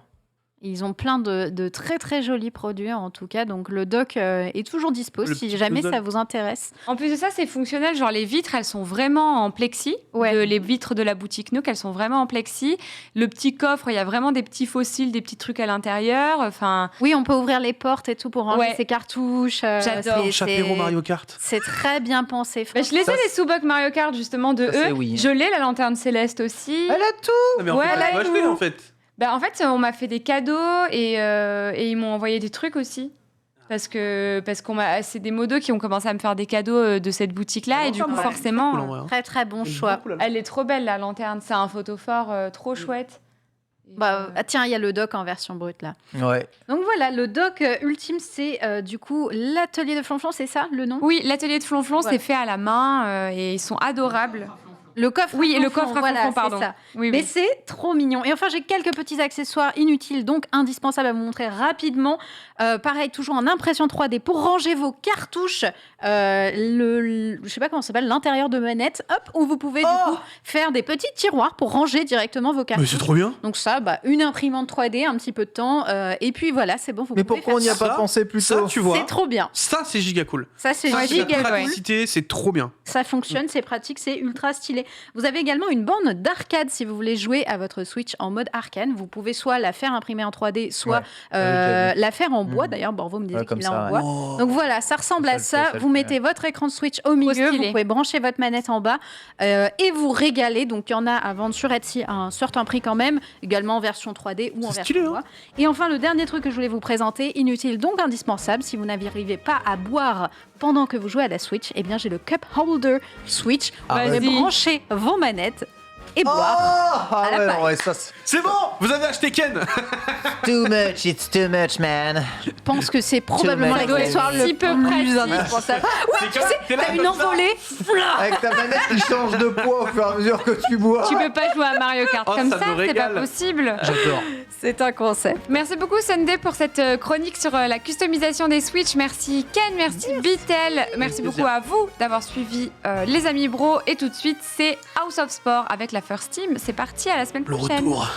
Ils ont plein de très très jolis produits en tout cas, donc le dock est toujours dispo Le si petit jamais puzzle. ça vous intéresse. En plus de ça, c'est fonctionnel. Genre, les vitres, elles sont vraiment en plexi. Ouais. Les vitres de la boutique Nook, elles sont vraiment en plexi. Le petit coffre, il y a vraiment des petits fossiles, des petits trucs à l'intérieur. Enfin, Oui, on peut ouvrir les portes et tout pour ranger Ouais. ses cartouches. J'adore. Chapéro Mario Kart. C'est très bien pensé. bah, je les ai, les sous-bucks Mario Kart, justement, de Ça, c'est eux. oui. Je l'ai, la lanterne céleste aussi. Elle a tout. Ah, mais en Ouais, fait, là, on va tout. acheter en fait. Bah, en fait, on m'a fait des cadeaux et ils m'ont envoyé des trucs aussi. Parce c'est des modos qui ont commencé à me faire des cadeaux de cette boutique-là. Et du coup, Ouais. forcément, Cool, en vrai, hein. Très très bon choix. Beaucoup, là. elle est trop belle, la lanterne. C'est un photophore trop chouette. Et, Bah, tiens, il y a le dock en version brute là. Ouais. Donc voilà, le dock ultime, c'est du coup l'atelier de Flonflon, c'est ça le nom? Oui, l'atelier de Flonflon, Voilà. c'est fait à la main et ils sont adorables. Le coffre. Oui, à le Flonflon, coffre à voilà, Flonflon, c'est pardon. ça. Oui, Mais oui. c'est trop mignon. Et enfin, j'ai quelques petits accessoires inutiles, donc indispensables à vous montrer rapidement. Pareil, toujours en impression 3D pour ranger vos cartouches. Je sais pas comment ça s'appelle, l'intérieur de manette. Hop, où vous pouvez du coup faire des petits tiroirs pour ranger directement vos Mais cartouches. c'est trop bien. Donc ça, une imprimante 3D, un petit peu de temps, et puis voilà, c'est bon. Vous Mais pouvez pourquoi on n'y a faire pas ça. pensé plus Ça, tôt tu vois. C'est trop bien. Ça, c'est giga cool. Ça, c'est Ça, c'est la giga. praticité, c'est trop bien. Ça fonctionne, c'est pratique, c'est ultra stylé. Vous avez également une borne d'arcade si vous voulez jouer à votre Switch en mode arcane. Vous pouvez soit la faire imprimer en 3D, soit Ouais, j'avais déjà la faire en bois. Mhm. D'ailleurs, Borvo me disait Ouais, comme qu'il l'a ça, en ouais. bois. Donc voilà, ça ressemble à Ça ça. le fait, ça le Vous fait. mettez votre écran de Switch au milieu, vous stylé. pouvez brancher votre manette en bas et vous régaler. Donc il y en a à vendre sur Etsy à un certain prix quand même, également en version 3D ou en C'est version stylé, hein. bois. Et enfin, le dernier truc que je voulais vous présenter, inutile donc indispensable, si vous n'arrivez pas à boire pendant que vous jouez à la Switch, eh bien j'ai le Cup Holder Switch. Vous pouvez Vas-y. brancher vos manettes et Oh boire. ah à la ouais, paille. non, ouais, ça, c'est C'est bon, vous avez acheté Ken. too much, it's too much, man. Je pense que c'est probablement Ça doit être l'accessoire si le peu plus pratique. indispensable. Ouais, tu sais, t'es là t'as une comme ça. envolée. Avec ta manette qui change de poids au fur et à mesure que tu bois. Tu peux pas jouer à Mario Kart Oh, comme ça ça, me c'est pas régale. possible. J'adore. C'est un concept. Merci beaucoup Sunday pour cette chronique sur la customisation des Switch. Merci Ken, merci Bitel. Merci beaucoup à vous d'avoir suivi les amis bros. Et tout de suite, c'est House of Sport avec la First Team. C'est parti, à la semaine Le prochaine. retour.